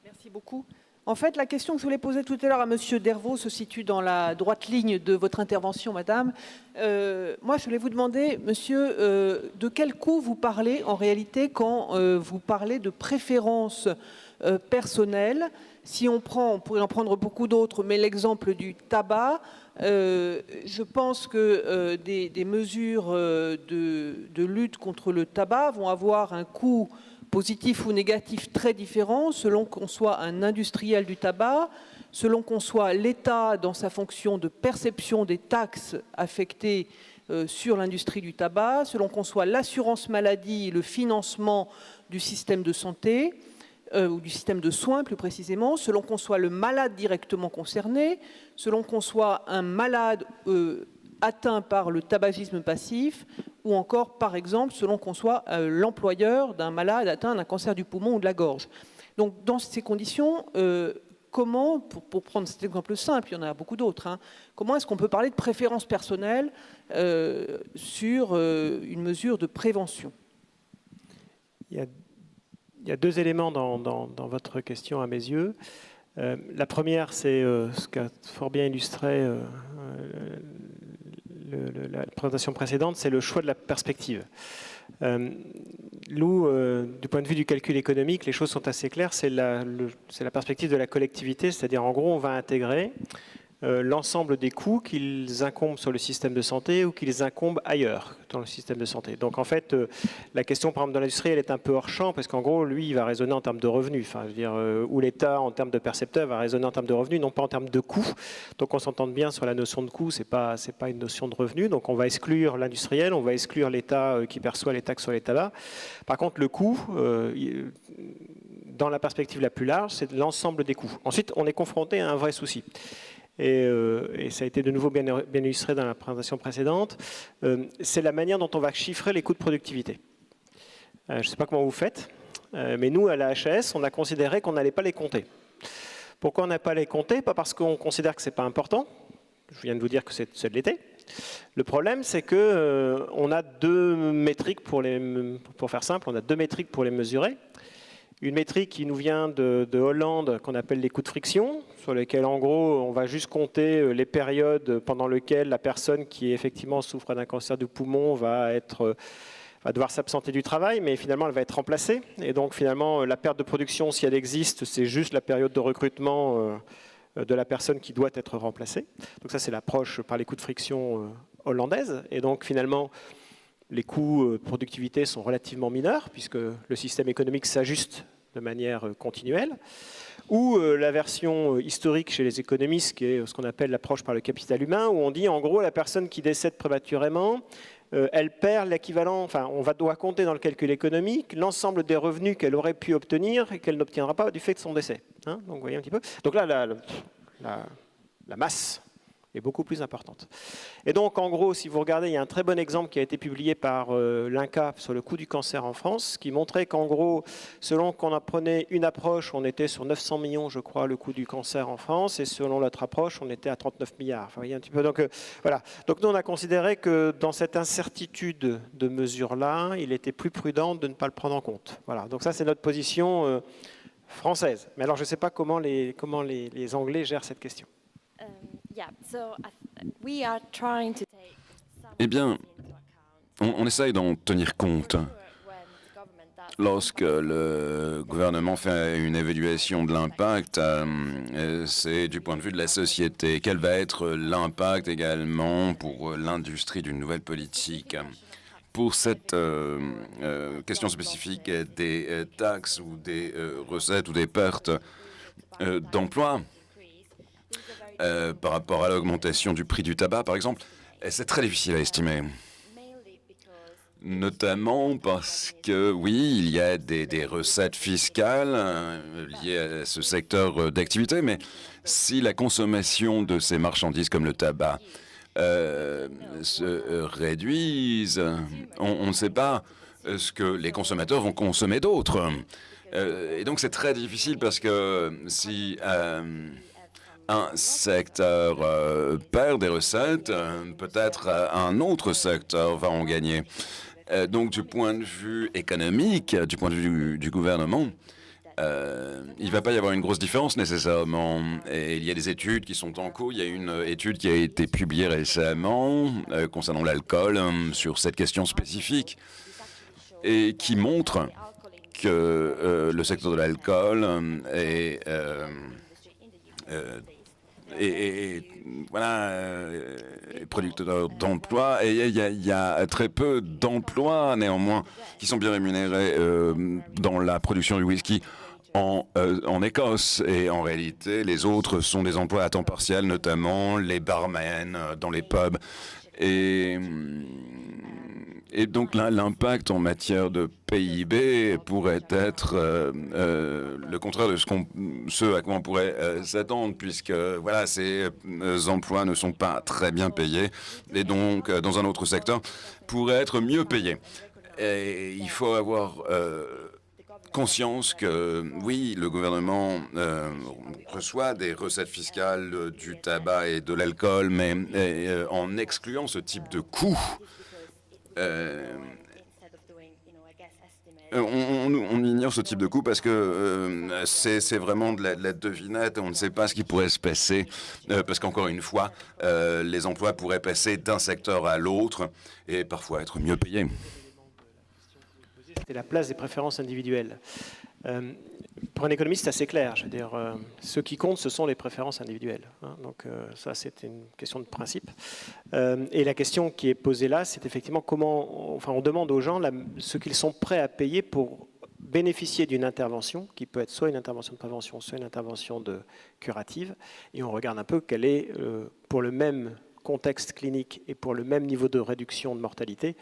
Merci beaucoup. En fait, la question que je voulais poser tout à l'heure à M. Dervaux se situe dans la droite ligne de votre intervention, madame. Moi, je voulais vous demander, monsieur, de quel coût vous parlez en réalité quand vous parlez de préférence personnelle. Si on pourrait en prendre beaucoup d'autres, mais l'exemple du tabac, je pense que des mesures de lutte contre le tabac vont avoir un coût positif ou négatif très différent selon qu'on soit un industriel du tabac, selon qu'on soit l'État dans sa fonction de perception des taxes affectées sur l'industrie du tabac, selon qu'on soit l'assurance maladie, le financement du système de santé, ou du système de soins plus précisément, selon qu'on soit le malade directement concerné, selon qu'on soit un malade atteints par le tabagisme passif, ou encore, par exemple, selon qu'on soit l'employeur d'un malade atteint d'un cancer du poumon ou de la gorge. Donc, dans ces conditions, comment, pour prendre cet exemple simple, il y en a beaucoup d'autres, hein, comment est-ce qu'on peut parler de préférence personnelle sur une mesure de prévention? Il y a deux éléments dans votre question à mes yeux. La première, c'est ce qu'a fort bien illustré la présentation précédente, c'est le choix de la perspective. Nous, du point de vue du calcul économique, les choses sont assez claires. C'est la perspective de la collectivité, c'est-à-dire en gros, on va intégrer l'ensemble des coûts qu'ils incombent sur le système de santé ou qu'ils incombent ailleurs dans le système de santé. Donc en fait, la question par exemple de l'industrie, elle est un peu hors champ parce qu'en gros, lui, il va raisonner en termes de revenus. Enfin, je veux dire, où l'État, en termes de percepteurs, va raisonner en termes de revenus, non pas en termes de coûts. Donc on s'entende bien sur la notion de coût, c'est pas une notion de revenus. Donc on va exclure l'industriel, on va exclure l'État qui perçoit les taxes sur les tabacs. Par contre, le coût, dans la perspective la plus large, c'est l'ensemble des coûts. Ensuite, on est confronté à un vrai souci. Et ça a été de nouveau bien illustré dans la présentation précédente, c'est la manière dont on va chiffrer les coûts de productivité. Je ne sais pas comment vous faites, mais nous, à la HAS, on a considéré qu'on n'allait pas les compter. Pourquoi on n'a pas les compter? Pas parce qu'on considère que ce n'est pas important. Je viens de vous dire que c'est de l'été. Le problème, c'est qu'on a deux métriques, pour faire simple, on a deux métriques pour les mesurer. Une métrique qui nous vient de Hollande, qu'on appelle les coûts de friction, sur lesquels, en gros, on va juste compter les périodes pendant lesquelles la personne qui effectivement souffre d'un cancer du poumon va devoir s'absenter du travail, mais finalement, elle va être remplacée. Et donc, finalement, la perte de production, si elle existe, c'est juste la période de recrutement de la personne qui doit être remplacée. Donc ça, c'est l'approche par les coûts de friction hollandaise. Et donc, finalement, les coûts de productivité sont relativement mineurs, puisque le système économique s'ajuste de manière continuelle. Ou la version historique chez les économistes, qui est ce qu'on appelle l'approche par le capital humain, où on dit en gros la personne qui décède prématurément, elle perd l'équivalent, enfin on doit compter dans le calcul économique l'ensemble des revenus qu'elle aurait pu obtenir et qu'elle n'obtiendra pas du fait de son décès. Hein, donc vous voyez un petit peu. Donc là, la masse est beaucoup plus importante. Et donc, en gros, si vous regardez, il y a un très bon exemple qui a été publié par l'INCA sur le coût du cancer en France, qui montrait qu'en gros, selon qu'on prenait une approche, on était sur 900 millions, je crois, le coût du cancer en France, et selon l'autre approche, on était à 39 milliards. Enfin, vous voyez un petit peu. Donc, voilà. Donc, nous, on a considéré que dans cette incertitude de mesure-là, il était plus prudent de ne pas le prendre en compte. Voilà. Donc, ça, c'est notre position française. Mais alors, je ne sais pas comment les Anglais gèrent cette question. Eh bien, on essaye d'en tenir compte. Lorsque le gouvernement fait une évaluation de l'impact, c'est du point de vue de la société. Quel va être l'impact également pour l'industrie d'une nouvelle politique? Pour cette question spécifique des taxes ou des recettes ou des pertes d'emplois, par rapport à l'augmentation du prix du tabac, par exemple, c'est très difficile à estimer. Notamment parce que, oui, il y a des recettes fiscales liées à ce secteur d'activité, mais si la consommation de ces marchandises comme le tabac se réduise, on ne sait pas ce que les consommateurs vont consommer d'autre. Et donc c'est très difficile parce que si un secteur perd des recettes, peut-être un autre secteur va en gagner. Donc du point de vue économique, du point de vue du gouvernement, il ne va pas y avoir une grosse différence nécessairement. Et il y a des études qui sont en cours. Il y a une étude qui a été publiée récemment concernant l'alcool sur cette question spécifique et qui montre que le secteur de l'alcool est producteur d'emplois, et il y a très peu d'emplois néanmoins qui sont bien rémunérés dans la production du whisky en Écosse, et en réalité les autres sont des emplois à temps partiel, notamment les barmen dans les pubs, et Et donc l'impact en matière de PIB pourrait être le contraire de ce à quoi on pourrait s'attendre, puisque voilà, ces emplois ne sont pas très bien payés, et donc dans un autre secteur pourraient être mieux payés. Et il faut avoir conscience que, oui, le gouvernement reçoit des recettes fiscales du tabac et de l'alcool, mais en excluant ce type de coûts, on ignore ce type de coût parce que c'est vraiment de la devinette. On ne sait pas ce qui pourrait se passer parce qu'encore une fois, les emplois pourraient passer d'un secteur à l'autre et parfois être mieux payés. C'est la place des préférences individuelles. Pour un économiste, c'est assez clair. Je veux dire, ce qui compte, ce sont les préférences individuelles. Hein. Donc ça, c'est une question de principe. Et la question qui est posée là, c'est effectivement comment... Enfin, on demande aux gens ce qu'ils sont prêts à payer pour bénéficier d'une intervention, qui peut être soit une intervention de prévention, soit une intervention curative. Et on regarde un peu quelle est, pour le même contexte clinique et pour le même niveau de réduction de mortalité,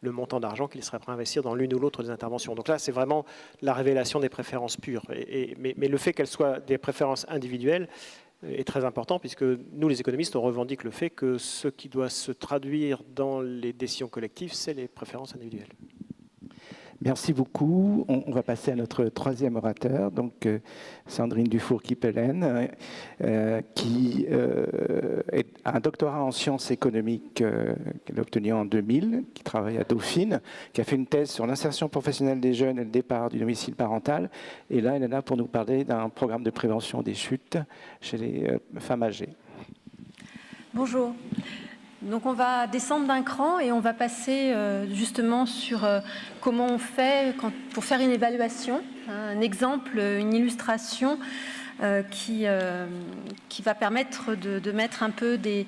le montant d'argent qu'il serait prêt à investir dans l'une ou l'autre des interventions. Donc là, c'est vraiment la révélation des préférences pures. Mais le fait qu'elles soient des préférences individuelles est très important, puisque nous, les économistes, on revendique le fait que ce qui doit se traduire dans les décisions collectives, c'est les préférences individuelles. Merci beaucoup. On va passer à notre troisième orateur, donc Sandrine Dufour-Kipelen, qui a un doctorat en sciences économiques qu'elle a obtenu en 2000, qui travaille à Dauphine, qui a fait une thèse sur l'insertion professionnelle des jeunes et le départ du domicile parental. Et là, elle est là pour nous parler d'un programme de prévention des chutes chez les femmes âgées. Bonjour. Donc on va descendre d'un cran et on va passer justement sur comment on fait pour faire une évaluation, un exemple, une illustration qui va permettre de mettre un peu des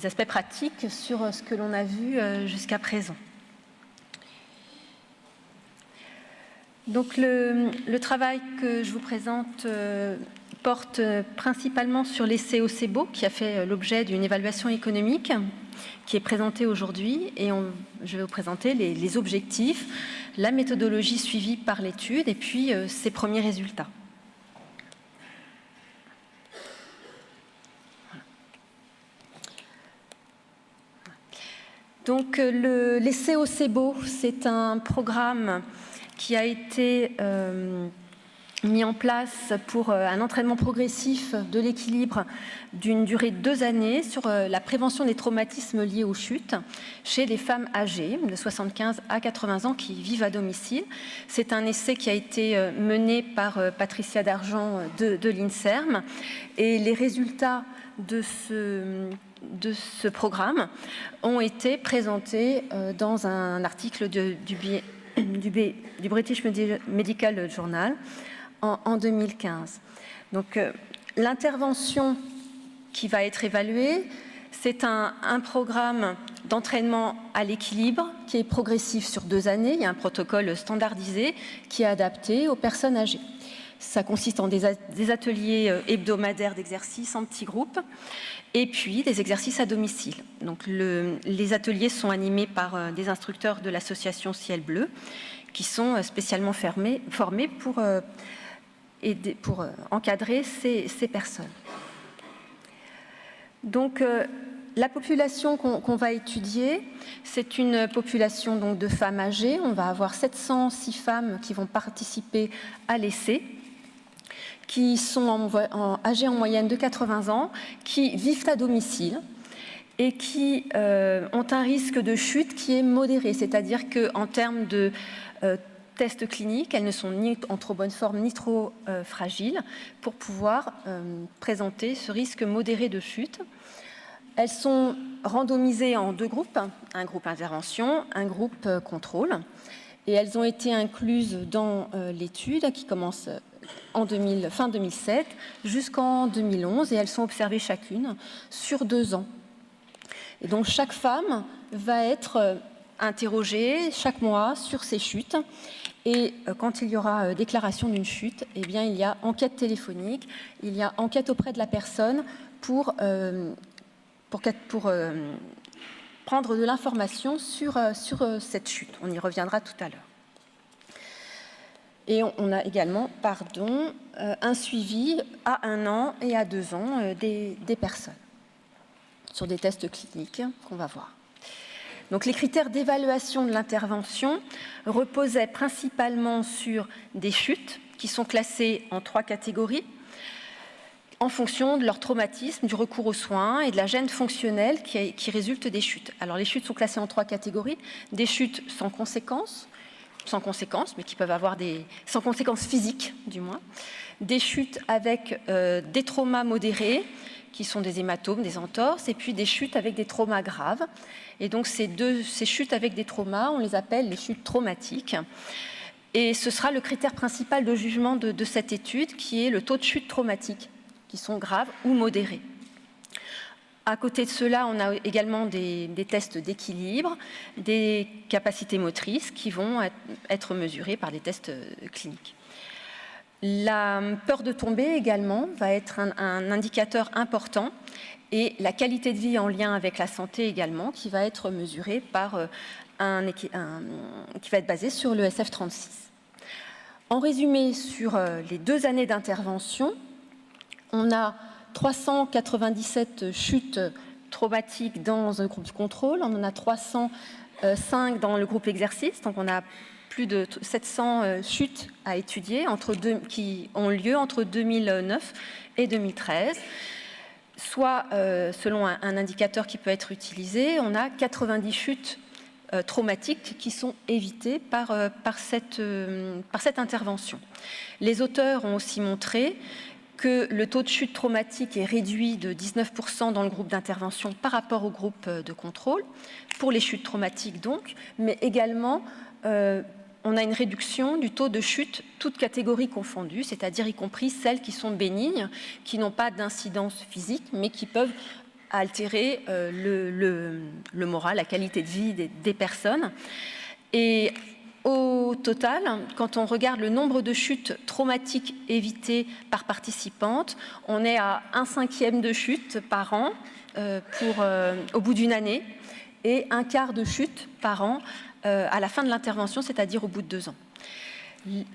aspects pratiques sur ce que l'on a vu jusqu'à présent. Donc le travail que je vous présente porte principalement sur l'essai Ocebo, qui a fait l'objet d'une évaluation économique qui est présentée aujourd'hui. Et je vais vous présenter les objectifs, la méthodologie suivie par l'étude et puis ses premiers résultats. Donc l'essai Ocebo, c'est un programme qui a été mis en place pour un entraînement progressif de l'équilibre d'une durée de 2 années sur la prévention des traumatismes liés aux chutes chez des femmes âgées de 75 à 80 ans qui vivent à domicile. C'est un essai qui a été mené par Patricia Dargent de l'INSERM et les résultats de ce programme ont été présentés dans un article du British Medical Journal en 2015. Donc l'intervention qui va être évaluée, c'est un programme d'entraînement à l'équilibre qui est progressif sur 2 années. Il y a un protocole standardisé qui est adapté aux personnes âgées. Ça consiste en des ateliers hebdomadaires d'exercices en petits groupes et puis des exercices à domicile. Donc les ateliers sont animés par des instructeurs de l'association Ciel Bleu qui sont spécialement formés pour encadrer ces personnes. Donc la population qu'on va étudier, c'est une population donc, de femmes âgées. On va avoir 706 femmes qui vont participer à l'essai, qui sont âgées en moyenne de 80 ans, qui vivent à domicile et qui ont un risque de chute qui est modéré, c'est-à-dire qu'en termes de tests cliniques, elles ne sont ni en trop bonne forme ni trop fragiles pour pouvoir présenter ce risque modéré de chute. Elles sont randomisées en 2 groupes, un groupe intervention, un groupe contrôle, et elles ont été incluses dans l'étude qui commence fin 2007 jusqu'en 2011 et elles sont observées chacune sur 2 ans. Et donc chaque femme va être interrogée chaque mois sur ses chutes et quand il y aura déclaration d'une chute, eh bien, il y a enquête téléphonique, il y a enquête auprès de la personne pour prendre de l'information sur cette chute. On y reviendra tout à l'heure. Et on a également, un suivi à 1 an et à 2 ans des personnes sur des tests cliniques qu'on va voir. Donc les critères d'évaluation de l'intervention reposaient principalement sur des chutes qui sont classées en 3 catégories en fonction de leur traumatisme, du recours aux soins et de la gêne fonctionnelle qui résulte des chutes. Alors les chutes sont classées en 3 catégories, des chutes sans conséquences, mais qui peuvent avoir sans conséquences physiques du moins, des chutes avec des traumas modérés, qui sont des hématomes, des entorses, et puis des chutes avec des traumas graves. Et donc ces chutes avec des traumas, on les appelle les chutes traumatiques. Et ce sera le critère principal de jugement de cette étude, qui est le taux de chute traumatique, qui sont graves ou modérés. À côté de cela, on a également des tests d'équilibre, des capacités motrices qui vont être mesurées par des tests cliniques. La peur de tomber également va être un indicateur important, et la qualité de vie en lien avec la santé également, qui va être mesurée par qui va être basé sur le SF36. En résumé, sur les 2 années d'intervention, on a 397 chutes traumatiques dans un groupe de contrôle, on en a 305 dans le groupe exercice, donc on a plus de 700 chutes à étudier qui ont lieu entre 2009 et 2013. Soit, selon un indicateur qui peut être utilisé, on a 90 chutes traumatiques qui sont évitées par cette intervention. Les auteurs ont aussi montré que le taux de chute traumatique est réduit de 19% dans le groupe d'intervention par rapport au groupe de contrôle, pour les chutes traumatiques donc, mais également on a une réduction du taux de chute, toutes catégories confondues, c'est-à-dire y compris celles qui sont bénignes, qui n'ont pas d'incidence physique, mais qui peuvent altérer le moral, la qualité de vie des personnes. Et au total, quand on regarde le nombre de chutes traumatiques évitées par participante, on est à 1/5 de chutes par an au bout d'une année, et 1/4 de chutes par an à la fin de l'intervention, c'est-à-dire au bout de 2 ans.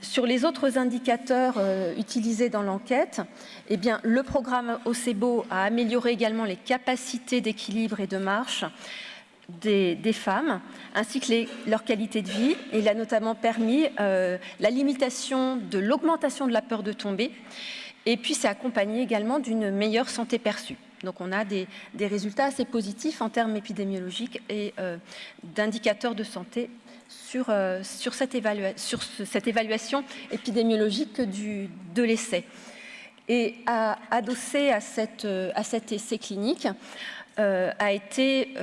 Sur les autres indicateurs utilisés dans l'enquête, eh bien, le programme OSEBO a amélioré également les capacités d'équilibre et de marche des femmes, ainsi que leur qualité de vie. Et il a notamment permis la limitation de l'augmentation de la peur de tomber, et puis c'est accompagné également d'une meilleure santé perçue. Donc on a des résultats assez positifs en termes épidémiologiques et d'indicateurs de santé sur cette évaluation épidémiologique de l'essai. Et adossé à cet essai clinique a été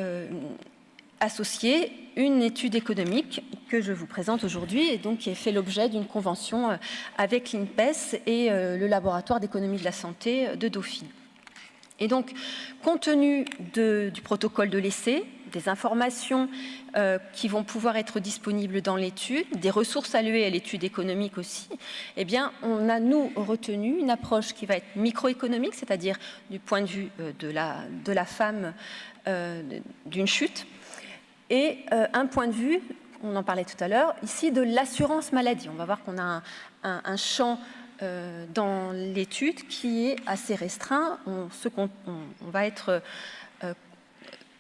associée une étude économique que je vous présente aujourd'hui, et donc qui a fait l'objet d'une convention avec l'INPES et le laboratoire d'économie de la santé de Dauphine. Et donc, compte tenu du protocole de l'essai, des informations qui vont pouvoir être disponibles dans l'étude, des ressources allouées à l'étude économique aussi, eh bien, on a, nous, retenu une approche qui va être microéconomique, c'est-à-dire du point de vue de la femme d'une chute, et un point de vue, on en parlait tout à l'heure, ici de l'assurance maladie. On va voir qu'on a un champ dans l'étude qui est assez restreint. On va être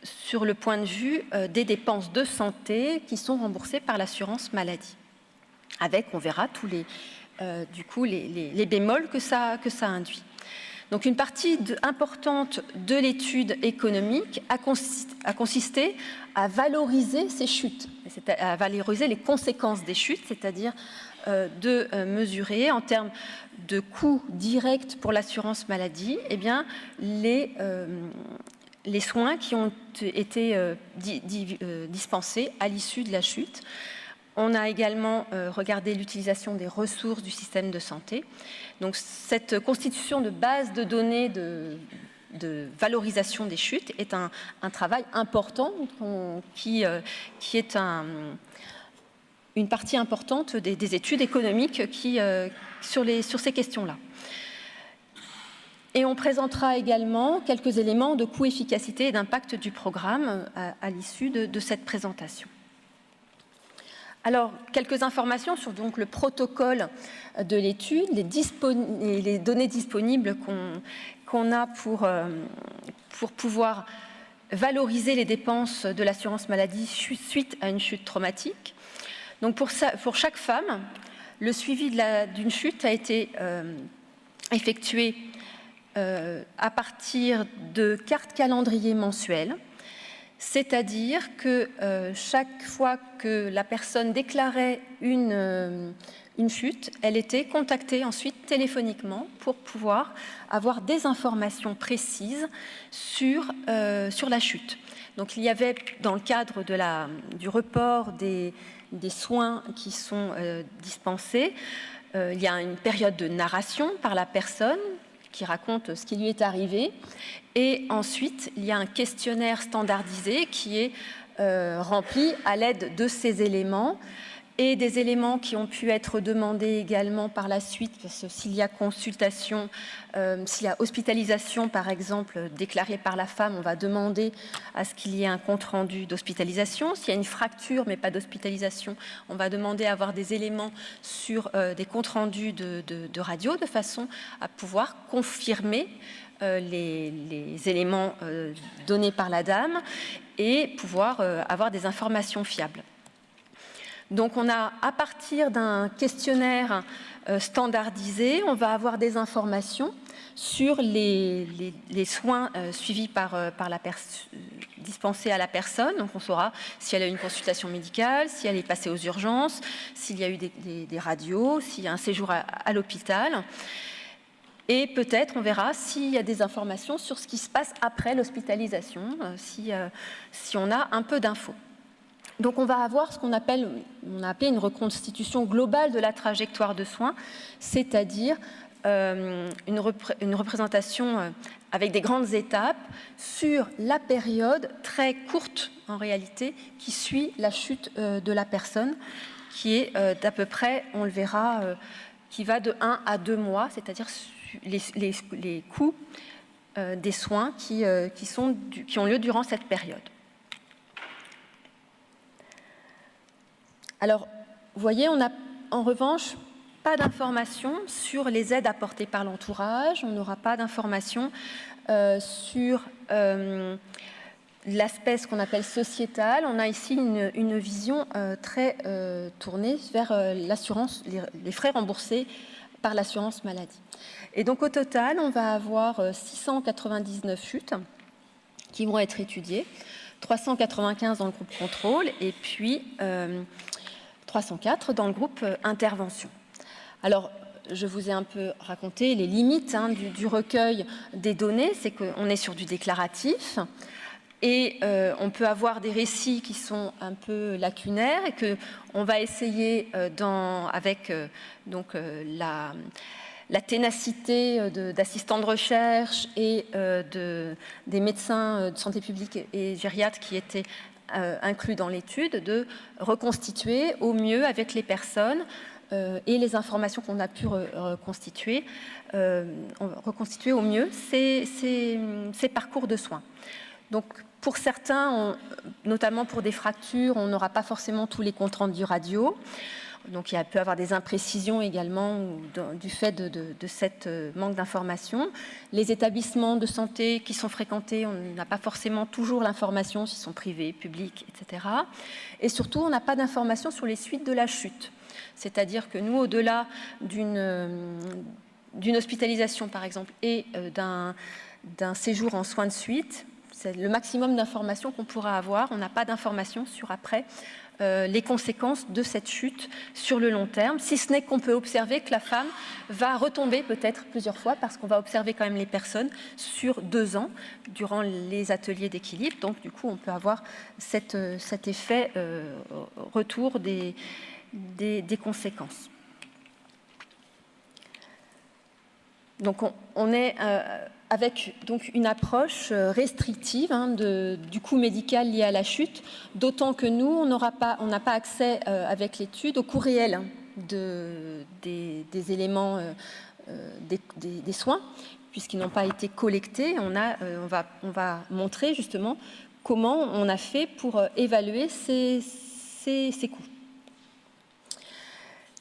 sur le point de vue des dépenses de santé qui sont remboursées par l'assurance maladie. Avec, on verra, tous les bémols que ça induit. Donc une partie importante de l'étude économique a consisté à valoriser ces chutes, à valoriser les conséquences des chutes, c'est-à-dire de mesurer en termes de coûts directs pour l'assurance maladie, eh bien, les soins qui ont été dispensés à l'issue de la chute. On a également regardé l'utilisation des ressources du système de santé. Donc cette constitution de base de données de valorisation des chutes est un travail important qui est une partie importante des études économiques sur ces questions-là. Et on présentera également quelques éléments de coût, efficacité et d'impact du programme à l'issue de cette présentation. Alors, quelques informations sur donc, le protocole de l'étude, les données disponibles qu'on a pour pouvoir valoriser les dépenses de l'assurance maladie suite à une chute traumatique. Donc pour chaque femme, le suivi d'une chute a été effectué à partir de cartes calendrier mensuelles, c'est-à-dire que chaque fois que la personne déclarait une chute, elle était contactée ensuite téléphoniquement pour pouvoir avoir des informations précises sur la chute. Donc il y avait, dans le cadre du report des soins qui sont dispensés, il y a une période de narration par la personne qui raconte ce qui lui est arrivé. Et ensuite, il y a un questionnaire standardisé qui est rempli à l'aide de ces éléments et des éléments qui ont pu être demandés également par la suite, parce que s'il y a consultation, s'il y a hospitalisation, par exemple, déclarée par la femme, on va demander à ce qu'il y ait un compte-rendu d'hospitalisation. S'il y a une fracture, mais pas d'hospitalisation, on va demander à avoir des éléments sur des comptes-rendus de radio, de façon à pouvoir confirmer les éléments donnés par la dame et pouvoir avoir des informations fiables. Donc on a, à partir d'un questionnaire standardisé, on va avoir des informations sur les soins suivis dispensés à la personne. Donc on saura si elle a eu une consultation médicale, si elle est passée aux urgences, s'il y a eu des radios, s'il y a un séjour à l'hôpital. Et peut-être on verra s'il y a des informations sur ce qui se passe après l'hospitalisation, si on a un peu d'infos. Donc on va avoir ce qu'on a appelé une reconstitution globale de la trajectoire de soins, c'est-à-dire une représentation avec des grandes étapes sur la période très courte en réalité qui suit la chute de la personne, qui est d'à peu près, on le verra, qui va de 1 à 2 mois, c'est-à-dire les coûts des soins qui ont lieu durant cette période. Alors, vous voyez, on n'a en revanche pas d'informations sur les aides apportées par l'entourage, on n'aura pas d'informations sur l'aspect, ce qu'on appelle sociétal. On a ici une vision très tournée vers l'assurance, les frais remboursés par l'assurance maladie. Et donc, au total, on va avoir 699 chutes qui vont être étudiées, 395 dans le groupe contrôle et puis 304 dans le groupe intervention. Alors, je vous ai un peu raconté les limites du recueil des données, c'est qu'on est sur du déclaratif et on peut avoir des récits qui sont un peu lacunaires et qu'on va essayer, avec la ténacité d'assistants de recherche et des médecins de santé publique et gériatres qui étaient inclus dans l'étude, de reconstituer au mieux avec les personnes et les informations qu'on a pu reconstituer au mieux ces parcours de soins. Donc pour certains, notamment pour des fractures, on n'aura pas forcément tous les comptes rendus radio. Donc il peut y avoir des imprécisions également du fait de cette manque d'information. Les établissements de santé qui sont fréquentés, on n'a pas forcément toujours l'information s'ils sont privés, publics, etc. Et surtout, on n'a pas d'information sur les suites de la chute. C'est-à-dire que nous, au-delà d'une hospitalisation, par exemple, et d'un séjour en soins de suite, c'est le maximum d'informations qu'on pourra avoir. On n'a pas d'informations sur après les conséquences de cette chute sur le long terme, si ce n'est qu'on peut observer que la femme va retomber peut-être plusieurs fois, parce qu'on va observer quand même les personnes sur 2 ans durant les ateliers d'équilibre. Donc du coup, on peut avoir cet effet retour des conséquences. Donc on est avec donc une approche restrictive du coût médical lié à la chute, d'autant que nous, on n'a pas accès avec l'étude au coût réel des éléments des soins, puisqu'ils n'ont pas été collectés. On va montrer justement comment on a fait pour évaluer ces coûts.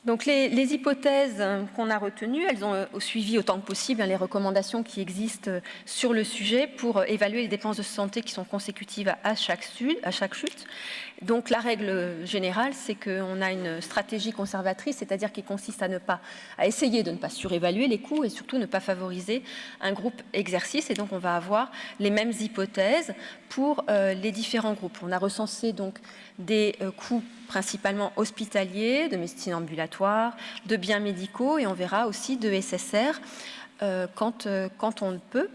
Donc les hypothèses qu'on a retenues, elles ont suivi autant que possible les recommandations qui existent sur le sujet pour évaluer les dépenses de santé qui sont consécutives à chaque chute. Donc la règle générale, c'est qu'on a une stratégie conservatrice, c'est-à-dire qui consiste à essayer de ne pas surévaluer les coûts et surtout ne pas favoriser un groupe exercice. Et donc on va avoir les mêmes hypothèses pour les différents groupes. On a recensé donc des coûts principalement hospitaliers, de médecine ambulatoire, de biens médicaux, et on verra aussi de SSR quand on le peut.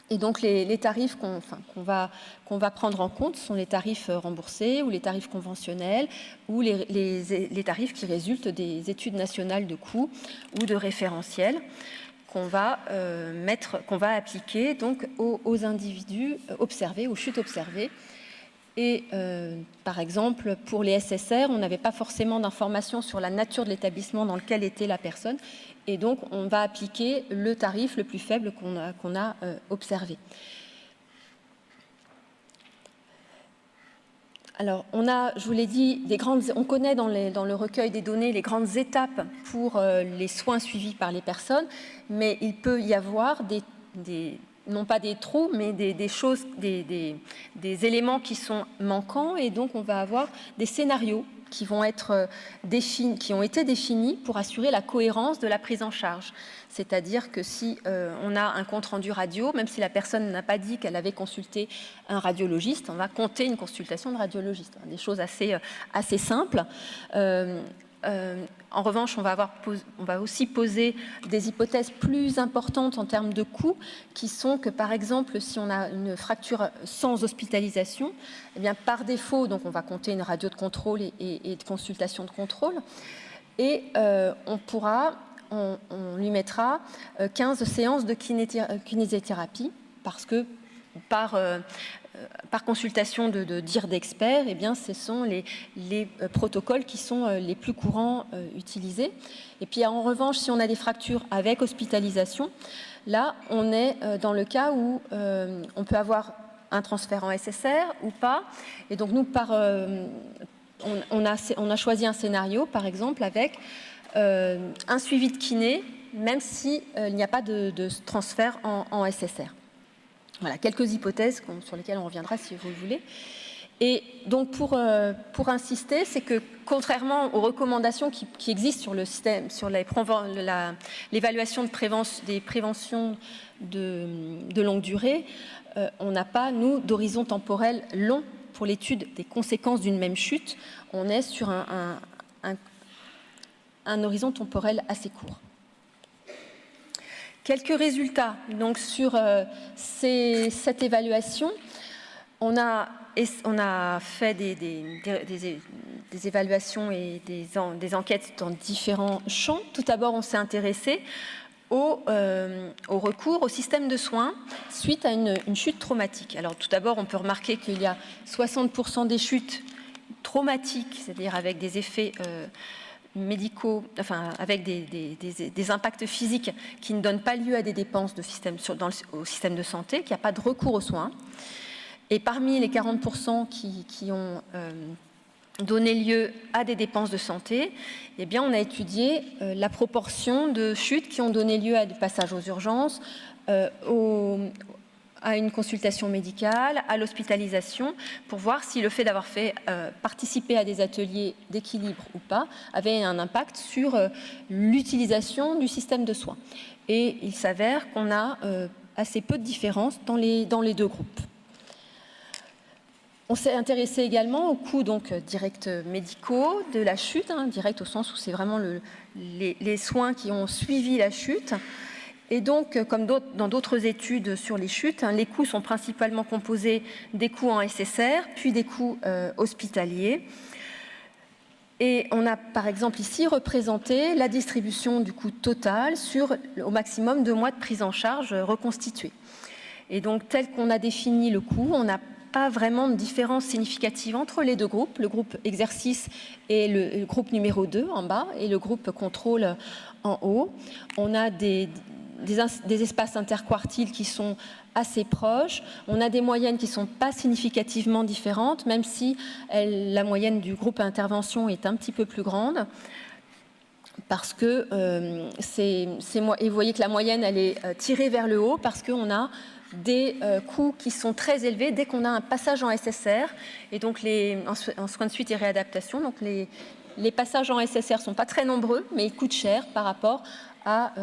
Et donc les tarifs qu'on va prendre en compte sont les tarifs remboursés ou les tarifs conventionnels ou les tarifs qui résultent des études nationales de coûts ou de référentiels qu'on va appliquer donc aux individus observés, aux chutes observées. Et par exemple, pour les SSR, on n'avait pas forcément d'informations sur la nature de l'établissement dans lequel était la personne. Et donc, on va appliquer le tarif le plus faible qu'on a observé. Alors, je vous l'ai dit, on connaît dans le recueil des données les grandes étapes pour les soins suivis par les personnes, mais il peut y avoir non pas des trous, mais des choses, des éléments qui sont manquants, et donc on va avoir des scénarios qui vont être qui ont été définis pour assurer la cohérence de la prise en charge. C'est-à-dire que si on a un compte-rendu radio, même si la personne n'a pas dit qu'elle avait consulté un radiologiste, on va compter une consultation de radiologiste. Des choses assez simples. En revanche, on va aussi poser des hypothèses plus importantes en termes de coûts, qui sont que, par exemple, si on a une fracture sans hospitalisation, eh bien, par défaut, donc on va compter une radio de contrôle et de consultation de contrôle, et on lui mettra 15 séances de kinésithérapie, parce que par consultation de dires d'experts, eh bien, ce sont les protocoles qui sont les plus courants utilisés. Et puis, en revanche, si on a des fractures avec hospitalisation, là, on est dans le cas où on peut avoir un transfert en SSR ou pas. Et donc, nous, on a choisi un scénario, par exemple, avec un suivi de kiné, même s'il n'y a pas de transfert en SSR. Voilà, quelques hypothèses sur lesquelles on reviendra si vous le voulez. Et donc, pour insister, c'est que contrairement aux recommandations qui existent sur le système, sur l'évaluation des préventions de longue durée, on n'a pas, nous, d'horizon temporel long pour l'étude des conséquences d'une même chute. On est sur un horizon temporel assez court. Quelques résultats donc sur cette évaluation. On a fait des évaluations et des enquêtes dans différents champs. Tout d'abord, on s'est intéressé au recours au système de soins suite à une chute traumatique. Alors tout d'abord, on peut remarquer qu'il y a 60% des chutes traumatiques, c'est-à-dire avec des effets médicaux, enfin avec des impacts physiques qui ne donnent pas lieu à des dépenses au système de santé, qu'il n'y a pas de recours aux soins. Et parmi les 40% qui ont donné lieu à des dépenses de santé, eh bien, on a étudié la proportion de chutes qui ont donné lieu à des passages aux urgences, à une consultation médicale, à l'hospitalisation, pour voir si le fait d'avoir fait participer à des ateliers d'équilibre ou pas avait un impact sur l'utilisation du système de soins. Et il s'avère qu'on a assez peu de différence dans les deux groupes. On s'est intéressé également aux coûts donc, directs médicaux de la chute, direct au sens où c'est vraiment les soins qui ont suivi la chute. Et donc, comme dans d'autres études sur les chutes, les coûts sont principalement composés des coûts en SSR, puis des coûts hospitaliers. Et on a par exemple ici représenté la distribution du coût total sur au maximum 2 mois de prise en charge reconstituée. Et donc, tel qu'on a défini le coût, on n'a pas vraiment de différence significative entre les deux groupes, le groupe exercice et le groupe numéro 2 en bas et le groupe contrôle en haut. On a des espaces interquartiles qui sont assez proches. On a des moyennes qui ne sont pas significativement différentes, même si la moyenne du groupe à intervention est un petit peu plus grande. Parce que et vous voyez que la moyenne, elle est tirée vers le haut parce qu'on a des coûts qui sont très élevés dès qu'on a un passage en SSR et donc en soins de suite et réadaptation. Donc les passages en SSR ne sont pas très nombreux, mais ils coûtent cher par rapport à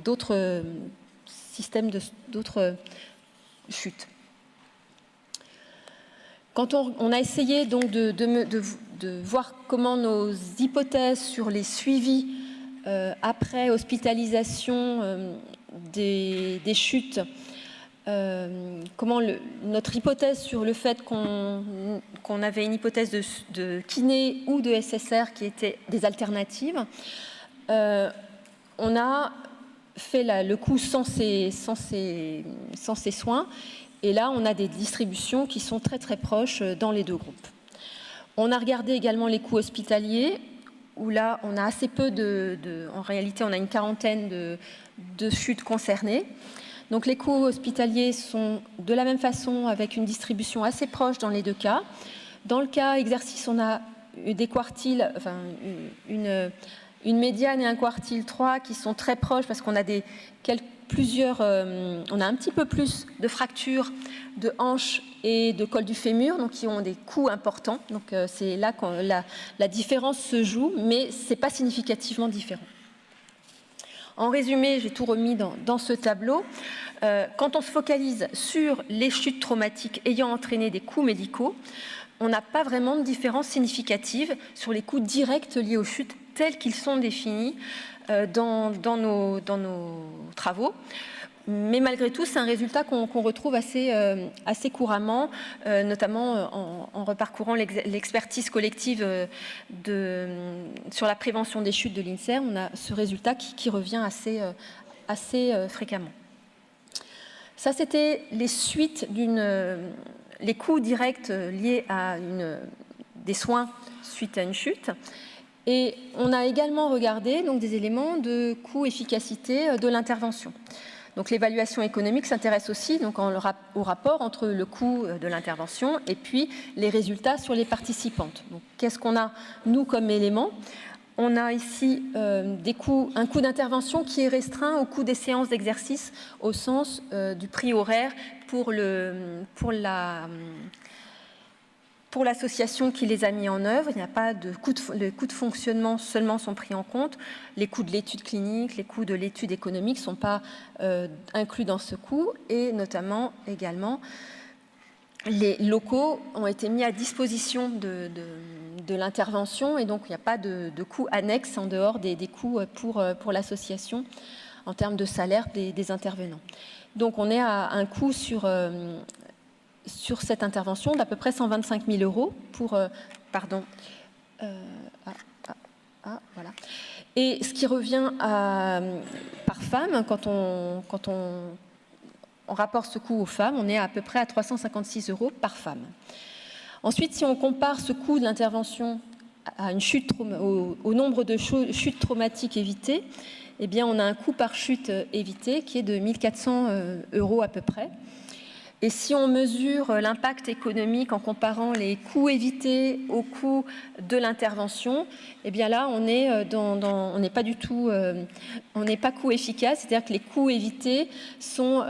d'autres systèmes, d'autres chutes. Quand on a essayé donc de voir comment nos hypothèses sur les suivis après hospitalisation des chutes, comment notre hypothèse sur le fait qu'on avait une hypothèse de kiné ou de SSR qui étaient des alternatives, on a fait le coût sans ces soins. Et là, on a des distributions qui sont très très proches dans les deux groupes. On a regardé également les coûts hospitaliers, où là, on a assez peu en réalité, on a une quarantaine de chutes concernées. Donc les coûts hospitaliers sont de la même façon, avec une distribution assez proche dans les deux cas. Dans le cas exercice, on a des quartiles, enfin une médiane et un quartile 3 qui sont très proches parce qu'on a on a un petit peu plus de fractures de hanches et de col du fémur, donc qui ont des coûts importants. Donc c'est là que la différence se joue, mais ce n'est pas significativement différent. En résumé, j'ai tout remis dans ce tableau. Quand on se focalise sur les chutes traumatiques ayant entraîné des coûts médicaux, on n'a pas vraiment de différence significative sur les coûts directs liés aux chutes tels qu'ils sont définis dans nos travaux. Mais malgré tout, c'est un résultat qu'on retrouve assez couramment, notamment en reparcourant l'expertise collective sur la prévention des chutes de l'INSERM. On a ce résultat qui revient assez fréquemment. Ça, c'était les suites les coûts directs liés à des soins suite à une chute. Et on a également regardé donc, des éléments de coût-efficacité de l'intervention. Donc l'évaluation économique s'intéresse aussi donc, au rapport entre le coût de l'intervention et puis les résultats sur les participantes. Donc, qu'est-ce qu'on a, nous, comme élément ? On a ici un coût d'intervention qui est restreint au coût des séances d'exercice au sens du prix horaire pour l'association qui les a mis en œuvre. Il n'y a pas les coûts de fonctionnement seulement sont pris en compte. Les coûts de l'étude clinique, les coûts de l'étude économique ne sont pas inclus dans ce coût. Et notamment également, les locaux ont été mis à disposition de l'intervention et donc il n'y a pas de coûts annexes en dehors des coûts pour l'association en termes de salaire des intervenants. Donc on est à un coût sur cette intervention d'à peu près 125 000 € voilà. Et ce qui revient par femme, quand on rapporte ce coût aux femmes, on est à peu près à 356 € par femme. Ensuite, si on compare ce coût de l'intervention à une chute au nombre de chutes traumatiques évitées, eh bien, on a un coût par chute évitée qui est de 1 400 € à peu près. Et si on mesure l'impact économique en comparant les coûts évités aux coûts de l'intervention, eh bien là, on n'est pas du tout, on n'est pas coût efficace, c'est-à-dire que les coûts évités sont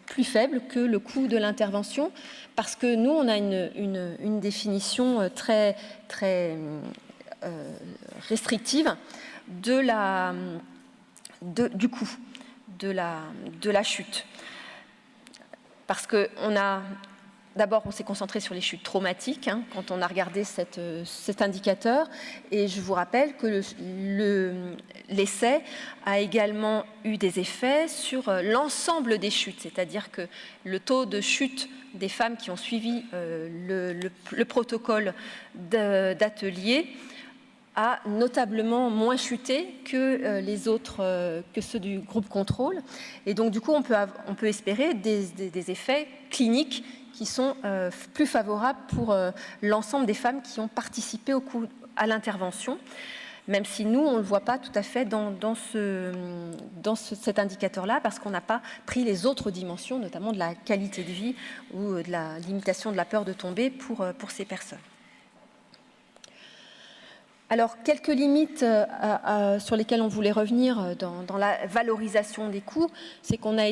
plus faibles que le coût de l'intervention, parce que nous, on a une définition très, très restrictive du coût de la chute. Parce d'abord, on s'est concentré sur les chutes traumatiques quand on a regardé cet indicateur. Et je vous rappelle que l'essai a également eu des effets sur l'ensemble des chutes. C'est-à-dire que le taux de chute des femmes qui ont suivi le protocole d'atelier a notablement moins chuté que les autres, que ceux du groupe contrôle. Et donc, du coup, on peut espérer des effets cliniques qui sont plus favorables pour l'ensemble des femmes qui ont participé à l'intervention. même si nous, on ne le voit pas tout à fait dans cet indicateur-là, parce qu'on n'a pas pris les autres dimensions, notamment de la qualité de vie ou de la limitation de la peur de tomber pour ces personnes. Alors, quelques limites sur lesquelles on voulait revenir dans la valorisation des coûts, c'est qu'on a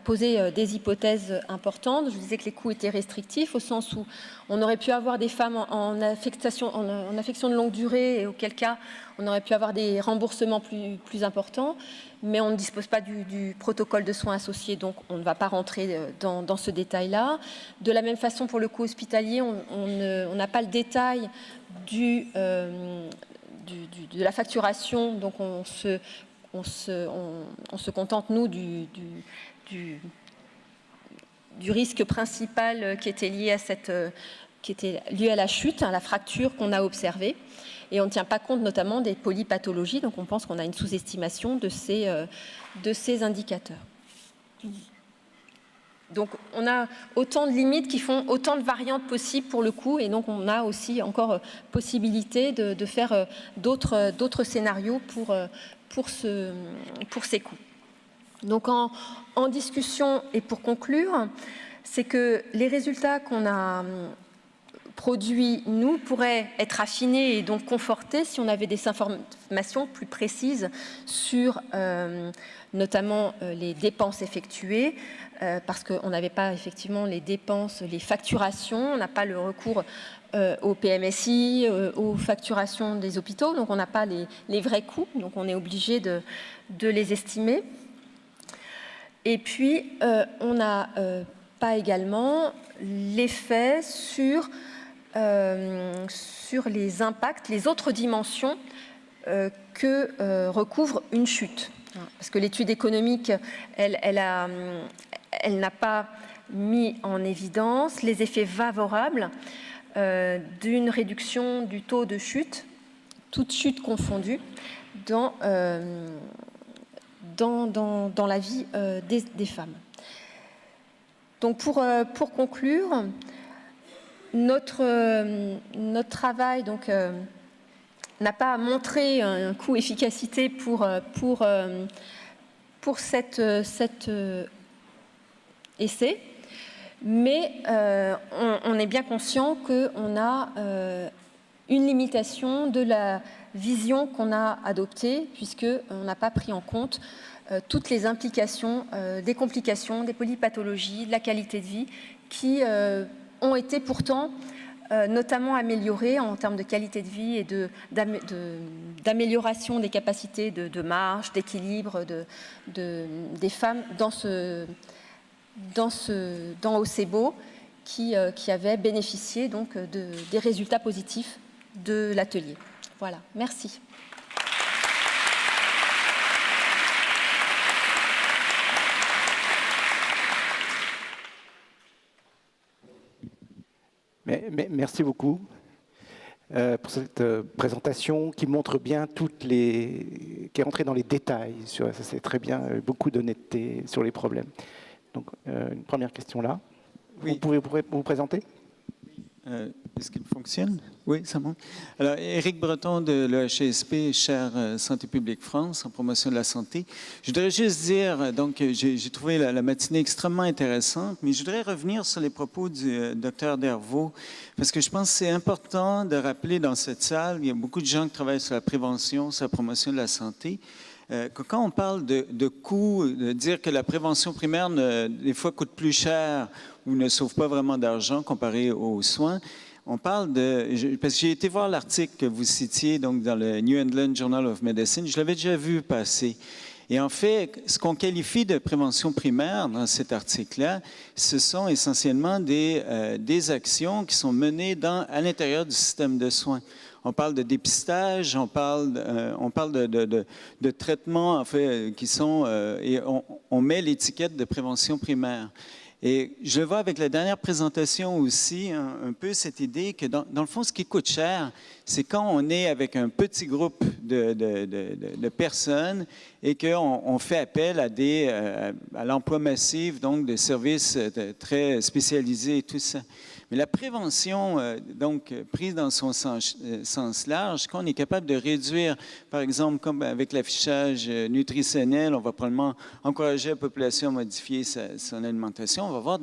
posé des hypothèses importantes. Je vous disais que les coûts étaient restrictifs, au sens où on aurait pu avoir des femmes en affection de longue durée, et auquel cas on aurait pu avoir des remboursements plus importants, mais on ne dispose pas du protocole de soins associé, donc on ne va pas rentrer dans ce détail-là. De la même façon, pour le coût hospitalier, on n'a pas le détail de la facturation, donc on se contente, nous, du risque principal qui était lié à la chute, à la fracture qu'on a observée. Et on ne tient pas compte notamment des polypathologies, donc on pense qu'on a une sous-estimation de ces indicateurs. Donc on a autant de limites qui font autant de variantes possibles pour le coût, et donc on a aussi encore possibilité de faire d'autres scénarios pour ces coûts. Donc en discussion, et pour conclure, c'est que les résultats qu'on a produits, nous, pourraient être affinés et donc confortés si on avait des informations plus précises sur notamment les dépenses effectuées, parce qu'on n'avait pas effectivement les dépenses, les facturations, on n'a pas le recours au PMSI, aux facturations des hôpitaux, donc on n'a pas les vrais coûts, donc on est obligé de les estimer. Et puis, on n'a pas également l'effet sur les impacts, les autres dimensions que recouvre une chute. Parce que l'étude économique, elle n'a pas mis en évidence les effets favorables d'une réduction du taux de chute, toute chute confondue, dans la vie des femmes. Donc pour conclure, notre travail n'a pas montré un coût efficacité pour cet essai, mais on est bien conscient qu'on a une limitation de la vision qu'on a adoptée, puisqu'on n'a pas pris en compte toutes les implications des complications, des polypathologies, de la qualité de vie qui ont été pourtant notamment améliorées en termes de qualité de vie et d'amélioration des capacités de marche, d'équilibre des femmes dans Ocebo qui avaient bénéficié donc des résultats positifs de l'atelier. Voilà, merci. Merci beaucoup pour cette présentation qui montre bien qui est rentrée dans les détails. Ça, c'est très bien, beaucoup d'honnêteté sur les problèmes. Donc, une première question là. Oui. Vous pouvez vous présenter ? Est-ce qu'il fonctionne? Oui, ça monte. Alors, Éric Breton de l'EHSP, chaire Santé publique France, en promotion de la santé. Je voudrais juste dire, donc, j'ai trouvé la matinée extrêmement intéressante, mais je voudrais revenir sur les propos du docteur Dervaux, parce que je pense que c'est important de rappeler dans cette salle, il y a beaucoup de gens qui travaillent sur la prévention, sur la promotion de la santé, que quand on parle de coûts, de dire que la prévention primaire, des fois, coûte plus cher ou ne sauve pas vraiment d'argent comparé aux soins, on parle parce que j'ai été voir l'article que vous citiez donc, dans le New England Journal of Medicine, je l'avais déjà vu passer. Et en fait, ce qu'on qualifie de prévention primaire dans cet article-là, ce sont essentiellement des actions qui sont menées à l'intérieur du système de soins. On parle de dépistage, on parle de traitements en fait, qui sont... et on met l'étiquette de prévention primaire. Et je le vois avec la dernière présentation aussi, un peu cette idée que dans le fond, ce qui coûte cher, c'est quand on est avec un petit groupe de personnes et qu'on fait appel à l'emploi massif, donc de services très spécialisés et tout ça. Mais la prévention, donc prise dans son sens large, quand on est capable de réduire, par exemple, comme avec l'affichage nutritionnel, on va probablement encourager la population à modifier son alimentation. On va voir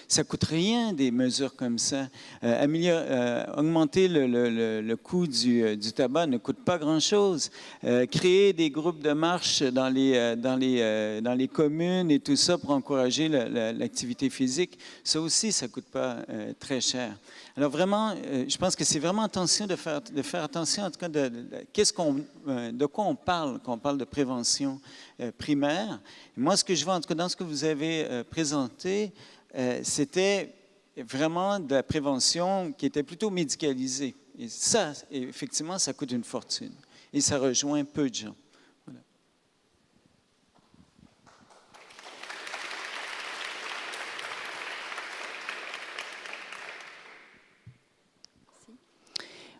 ça ne coûte rien, des mesures comme ça. Augmenter le coût du tabac ne coûte pas grand-chose. Créer des groupes de marche dans les communes et tout ça pour encourager l'activité physique, ça aussi, ça ne coûte pas très cher. Alors vraiment, je pense que c'est vraiment attention de faire attention en tout cas de quoi on parle quand on parle de prévention primaire. Et moi, ce que je vois en tout cas dans ce que vous avez présenté, c'était vraiment de la prévention qui était plutôt médicalisée. Et ça, effectivement, ça coûte une fortune. Et ça rejoint peu de gens. Voilà.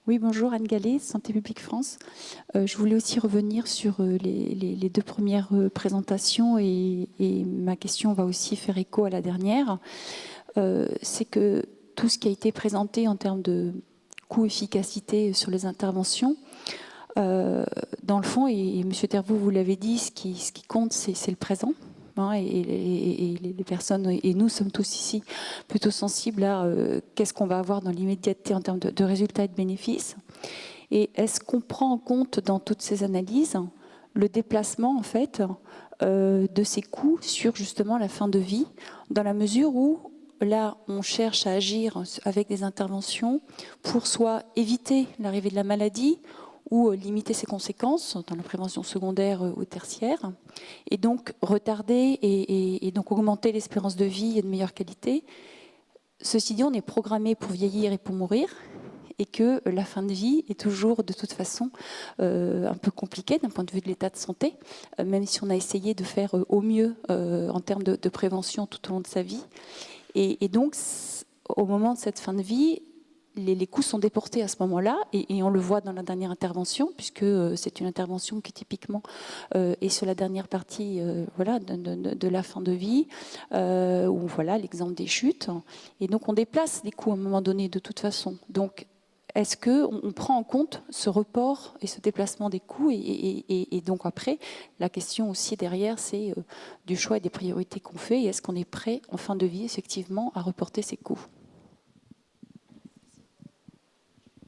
Oui, bonjour, Anne Gallet, Santé publique France. Je voulais aussi revenir sur les deux premières présentations et ma question va aussi faire écho à la dernière. C'est que tout ce qui a été présenté en termes de coût-efficacité sur les interventions, dans le fond, et M. Dervaux, vous l'avez dit, ce qui compte, c'est le présent. Hein, et les personnes, et nous sommes tous ici plutôt sensibles à qu'est-ce qu'on va avoir dans l'immédiateté en termes de résultats et de bénéfices. Et est-ce qu'on prend en compte dans toutes ces analyses le déplacement en fait de ces coûts sur justement la fin de vie, dans la mesure où là on cherche à agir avec des interventions pour soit éviter l'arrivée de la maladie ou limiter ses conséquences dans la prévention secondaire ou tertiaire, et donc retarder et donc augmenter l'espérance de vie et de meilleure qualité. Ceci dit, on est programmé pour vieillir et pour mourir, et que la fin de vie est toujours de toute façon un peu compliquée d'un point de vue de l'état de santé, même si on a essayé de faire au mieux en termes de prévention tout au long de sa vie. Et donc, au moment de cette fin de vie, les coûts sont déportés à ce moment-là, et on le voit dans la dernière intervention, puisque c'est une intervention qui typiquement est sur la dernière partie voilà, de la fin de vie, où voilà l'exemple des chutes. Et donc on déplace les coûts à un moment donné de toute façon. Donc est-ce qu'on prend en compte ce report et ce déplacement des coûts et donc après, la question aussi derrière, c'est du choix et des priorités qu'on fait, et est-ce qu'on est prêt en fin de vie effectivement à reporter ces coûts?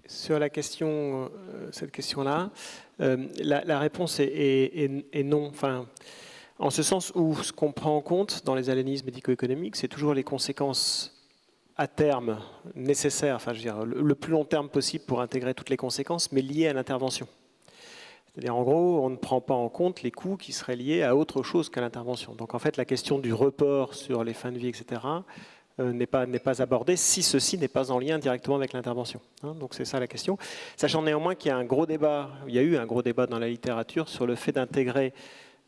Sur la question, cette question-là, la réponse est non. Enfin, en ce sens où ce qu'on prend en compte dans les analyses médico-économiques, c'est toujours les conséquences à terme nécessaires, enfin, je veux dire, le plus long terme possible pour intégrer toutes les conséquences, mais liées à l'intervention. C'est-à-dire, en gros, on ne prend pas en compte les coûts qui seraient liés à autre chose qu'à l'intervention. Donc, en fait, la question du report sur les fins de vie, etc., n'est pas abordé si ceci n'est pas en lien directement avec l'intervention. Hein, donc c'est ça la question. Sachant néanmoins qu'il y a il y a eu un gros débat dans la littérature sur le fait d'intégrer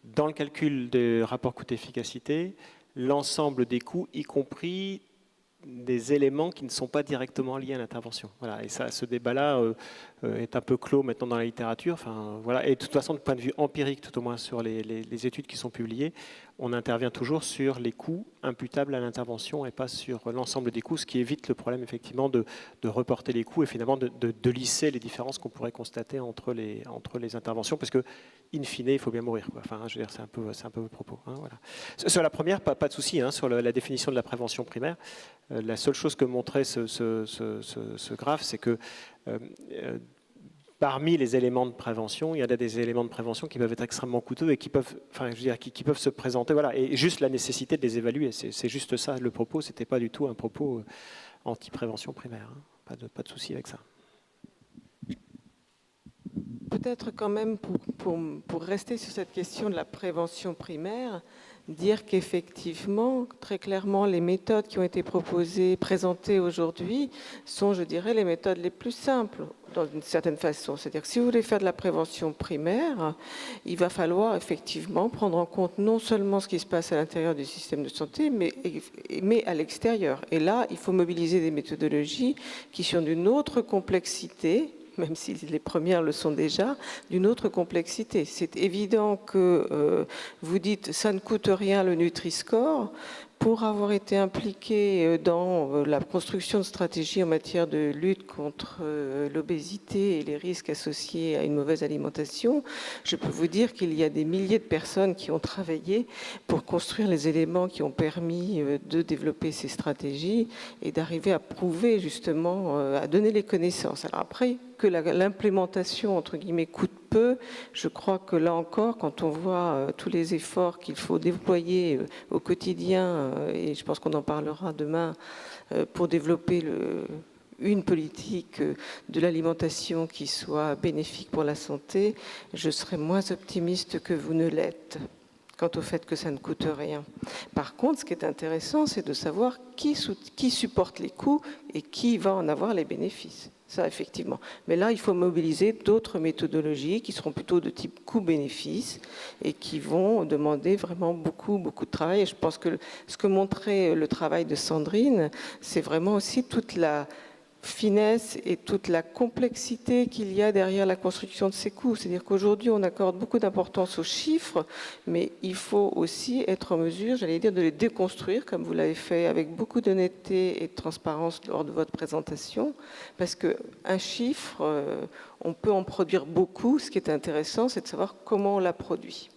dans le calcul des rapports coût-efficacité l'ensemble des coûts, y compris des éléments qui ne sont pas directement liés à l'intervention. Voilà, et ça, ce débat-là est un peu clos maintenant dans la littérature. Enfin, voilà. Et de toute façon, de point de vue empirique, tout au moins sur les études qui sont publiées, on intervient toujours sur les coûts imputables à l'intervention et pas sur l'ensemble des coûts, ce qui évite le problème effectivement de reporter les coûts et finalement de lisser les différences qu'on pourrait constater entre les interventions, parce que in fine, il faut bien mourir, quoi. Enfin, je veux dire, c'est un peu le propos. Hein, voilà. Sur la première, pas de souci, hein, sur la définition de la prévention primaire. La seule chose que montrait ce graphe, c'est que parmi les éléments de prévention, il y a des éléments de prévention qui peuvent être extrêmement coûteux et qui peuvent, enfin, je veux dire, qui peuvent se présenter. Voilà, et juste la nécessité de les évaluer. C'est juste ça le propos. C'était pas du tout un propos anti-prévention primaire. Hein. Pas de souci avec ça. Peut-être quand même, pour rester sur cette question de la prévention primaire, dire qu'effectivement, très clairement, les méthodes qui ont été proposées, présentées aujourd'hui, sont, je dirais, les méthodes les plus simples, dans une certaine façon. C'est-à-dire que si vous voulez faire de la prévention primaire, il va falloir effectivement prendre en compte non seulement ce qui se passe à l'intérieur du système de santé, mais à l'extérieur. Et là, il faut mobiliser des méthodologies qui sont d'une autre complexité, même si les premières le sont déjà, d'une autre complexité. C'est évident que vous dites « ça ne coûte rien le Nutri-Score ». pour avoir été impliquée dans la construction de stratégies en matière de lutte contre l'obésité et les risques associés à une mauvaise alimentation, je peux vous dire qu'il y a des milliers de personnes qui ont travaillé pour construire les éléments qui ont permis de développer ces stratégies et d'arriver à prouver justement, à donner les connaissances. Alors après, que l'implémentation, entre guillemets, coûte peu, je crois que là encore, quand on voit tous les efforts qu'il faut déployer au quotidien, et je pense qu'on en parlera demain, pour développer une politique de l'alimentation qui soit bénéfique pour la santé, je serais moins optimiste que vous ne l'êtes quant au fait que ça ne coûte rien. Par contre, ce qui est intéressant, c'est de savoir qui supporte les coûts et qui va en avoir les bénéfices. Ça, effectivement. Mais là, il faut mobiliser d'autres méthodologies qui seront plutôt de type coût-bénéfice et qui vont demander vraiment beaucoup de travail. Et je pense que ce que montrait le travail de Sandrine, c'est vraiment aussi toute la finesse et toute la complexité qu'il y a derrière la construction de ces coûts. C'est-à-dire qu'aujourd'hui, on accorde beaucoup d'importance aux chiffres, mais il faut aussi être en mesure, j'allais dire, de les déconstruire, comme vous l'avez fait avec beaucoup d'honnêteté et de transparence lors de votre présentation, parce qu'un chiffre, on peut en produire beaucoup. Ce qui est intéressant, c'est de savoir comment on la produit.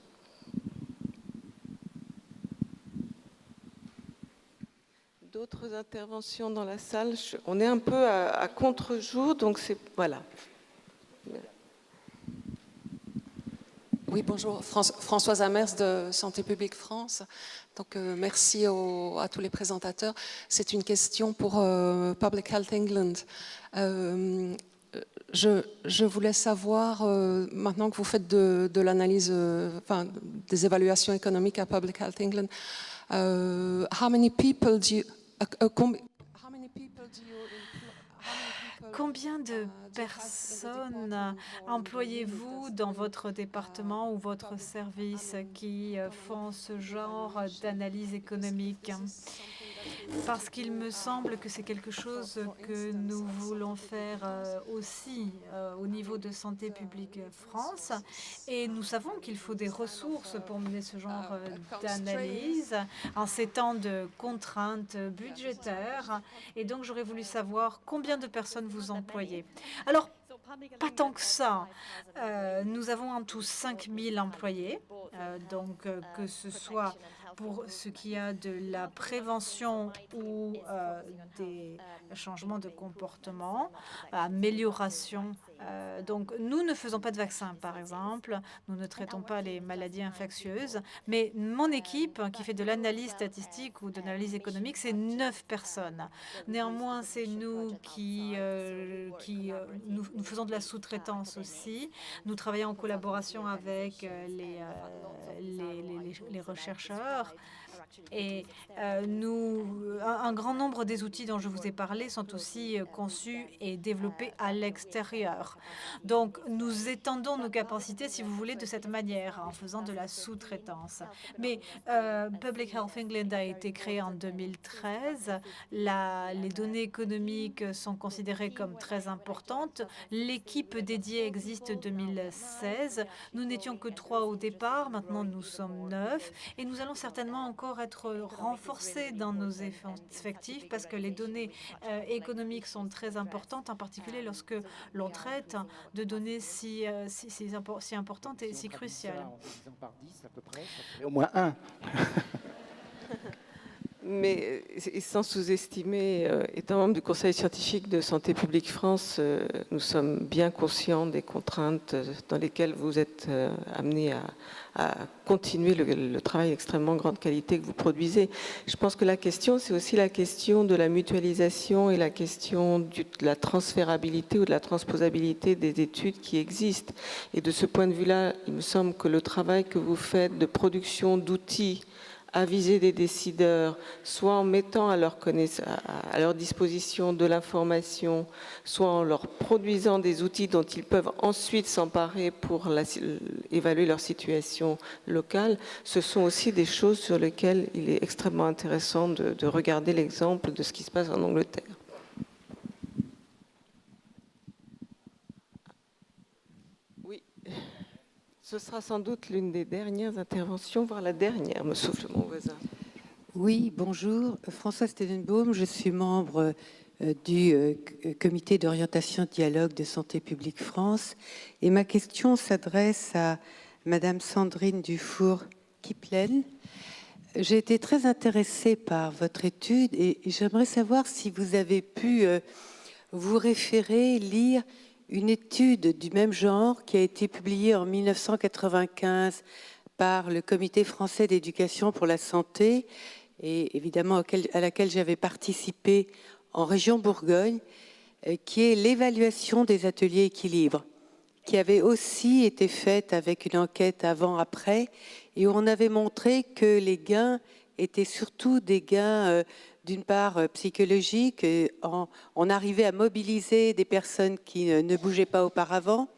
D'autres interventions dans la salle? On est un peu à contre-jour, donc c'est... Voilà. Oui, bonjour. Françoise Amers de Santé publique France. Donc, merci à tous les présentateurs. C'est une question pour Public Health England. Je voulais savoir, maintenant que vous faites de l'analyse, enfin, des évaluations économiques à Public Health England, Combien de personnes employez-vous dans votre département ou votre service qui font ce genre d'analyse économique? Parce qu'il me semble que c'est quelque chose que nous voulons faire aussi au niveau de Santé publique France. Et nous savons qu'il faut des ressources pour mener ce genre d'analyse en ces temps de contraintes budgétaires. Et donc, j'aurais voulu savoir combien de personnes vous employez. Alors, pas tant que ça. Nous avons en tout 5000 employés, donc que ce soit pour ce qui a de la prévention ou des changements de comportement, amélioration. Donc nous ne faisons pas de vaccins, par exemple. Nous ne traitons pas les maladies infectieuses. Mais mon équipe, qui fait de l'analyse statistique ou de l'analyse économique, c'est 9 personnes. Néanmoins, c'est nous nous faisons de la sous-traitance aussi. Nous travaillons en collaboration avec les chercheurs. Et un grand nombre des outils dont je vous ai parlé sont aussi conçus et développés à l'extérieur. Donc, nous étendons nos capacités, si vous voulez, de cette manière, en faisant de la sous-traitance. Mais Public Health England a été créé en 2013. Les données économiques sont considérées comme très importantes. L'équipe dédiée existe 2016. Nous n'étions que 3 au départ. Maintenant, nous sommes 9. Et nous allons certainement encore être renforcés dans nos effectifs parce que les données économiques sont très importantes, en particulier lorsque l'on traite de données si importantes et si cruciales. Par 10 à peu près, ça ferait au moins 1. Mais sans sous-estimer, étant membre du Conseil scientifique de Santé publique France, nous sommes bien conscients des contraintes dans lesquelles vous êtes amenés à continuer le travail d'extrêmement grande qualité que vous produisez. Je pense que la question, c'est aussi la question de la mutualisation et la question de la transférabilité ou de la transposabilité des études qui existent. Et de ce point de vue-là, il me semble que le travail que vous faites de production d'outils aviser des décideurs, soit en mettant à leur disposition de l'information, soit en leur produisant des outils dont ils peuvent ensuite s'emparer pour évaluer leur situation locale, ce sont aussi des choses sur lesquelles il est extrêmement intéressant de regarder l'exemple de ce qui se passe en Angleterre. Oui. Ce sera sans doute l'une des dernières interventions, voire la dernière, me souffle mon voisin. Oui, bonjour. Françoise Tenenbaum, je suis membre du comité d'orientation dialogue de Santé publique France. Et ma question s'adresse à Madame Sandrine Dufour-Kiplen. J'ai été très intéressée par votre étude et j'aimerais savoir si vous avez pu vous référer, lire une étude du même genre qui a été publiée en 1995 par le Comité français d'éducation pour la santé et évidemment à laquelle j'avais participé en région Bourgogne, qui est l'évaluation des ateliers équilibre, qui avait aussi été faite avec une enquête avant-après, et où on avait montré que les gains étaient surtout des gains, d'une part psychologiques, on arrivait à mobiliser des personnes qui ne bougeaient pas auparavant,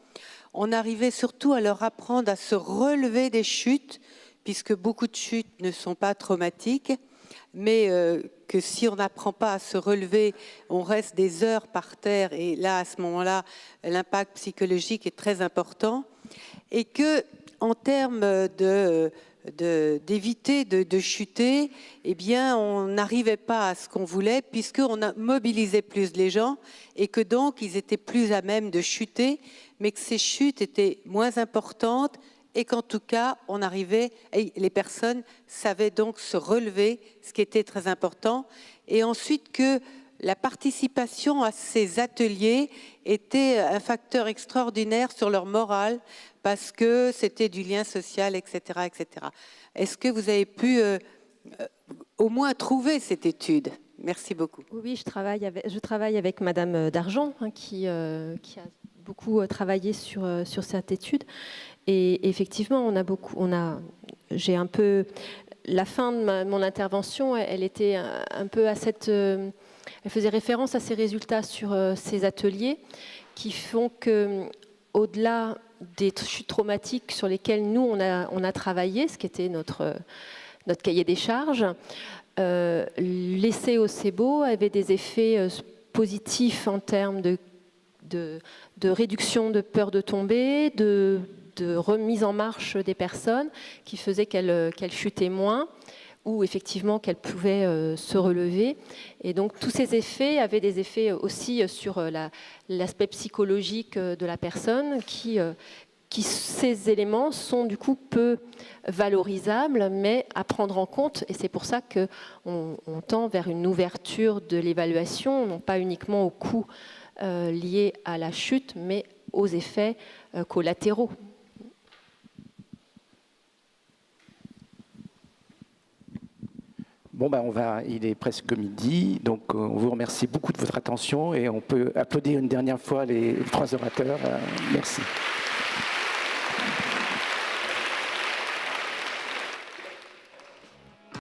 on arrivait surtout à leur apprendre à se relever des chutes, puisque beaucoup de chutes ne sont pas traumatiques, mais que si on n'apprend pas à se relever, on reste des heures par terre, et là, à ce moment-là, l'impact psychologique est très important, et que, en termes d'éviter de chuter, eh bien, on n'arrivait pas à ce qu'on voulait, puisqu'on a mobilisé plus les gens, et que donc, ils étaient plus à même de chuter, mais que ces chutes étaient moins importantes, et qu'en tout cas, on arrivait, et les personnes savaient donc se relever, ce qui était très important, et ensuite que la participation à ces ateliers était un facteur extraordinaire sur leur morale, parce que c'était du lien social, etc., etc. Est-ce que vous avez pu au moins trouver cette étude? Merci beaucoup. Oui, je travaille avec Madame Dargent, qui a beaucoup travaillé sur cette étude. Et effectivement, j'ai un peu, la fin de mon intervention, elle était un peu à elle faisait référence à ces résultats sur ces ateliers qui font que, au-delà des chutes traumatiques sur lesquelles nous on a travaillé, ce qui était notre cahier des charges, l'essai au SEBO avait des effets positifs en termes de réduction de peur de tomber, de remise en marche des personnes qui faisaient qu'elles chutaient moins ou effectivement qu'elles pouvaient se relever. Et donc tous ces effets avaient des effets aussi sur l'aspect psychologique de la personne ces éléments sont du coup peu valorisables mais à prendre en compte, et c'est pour ça qu'on tend vers une ouverture de l'évaluation, non pas uniquement aux coûts liés à la chute mais aux effets collatéraux. Bon, il est presque midi, donc on vous remercie beaucoup de votre attention et on peut applaudir une dernière fois les trois orateurs. Merci.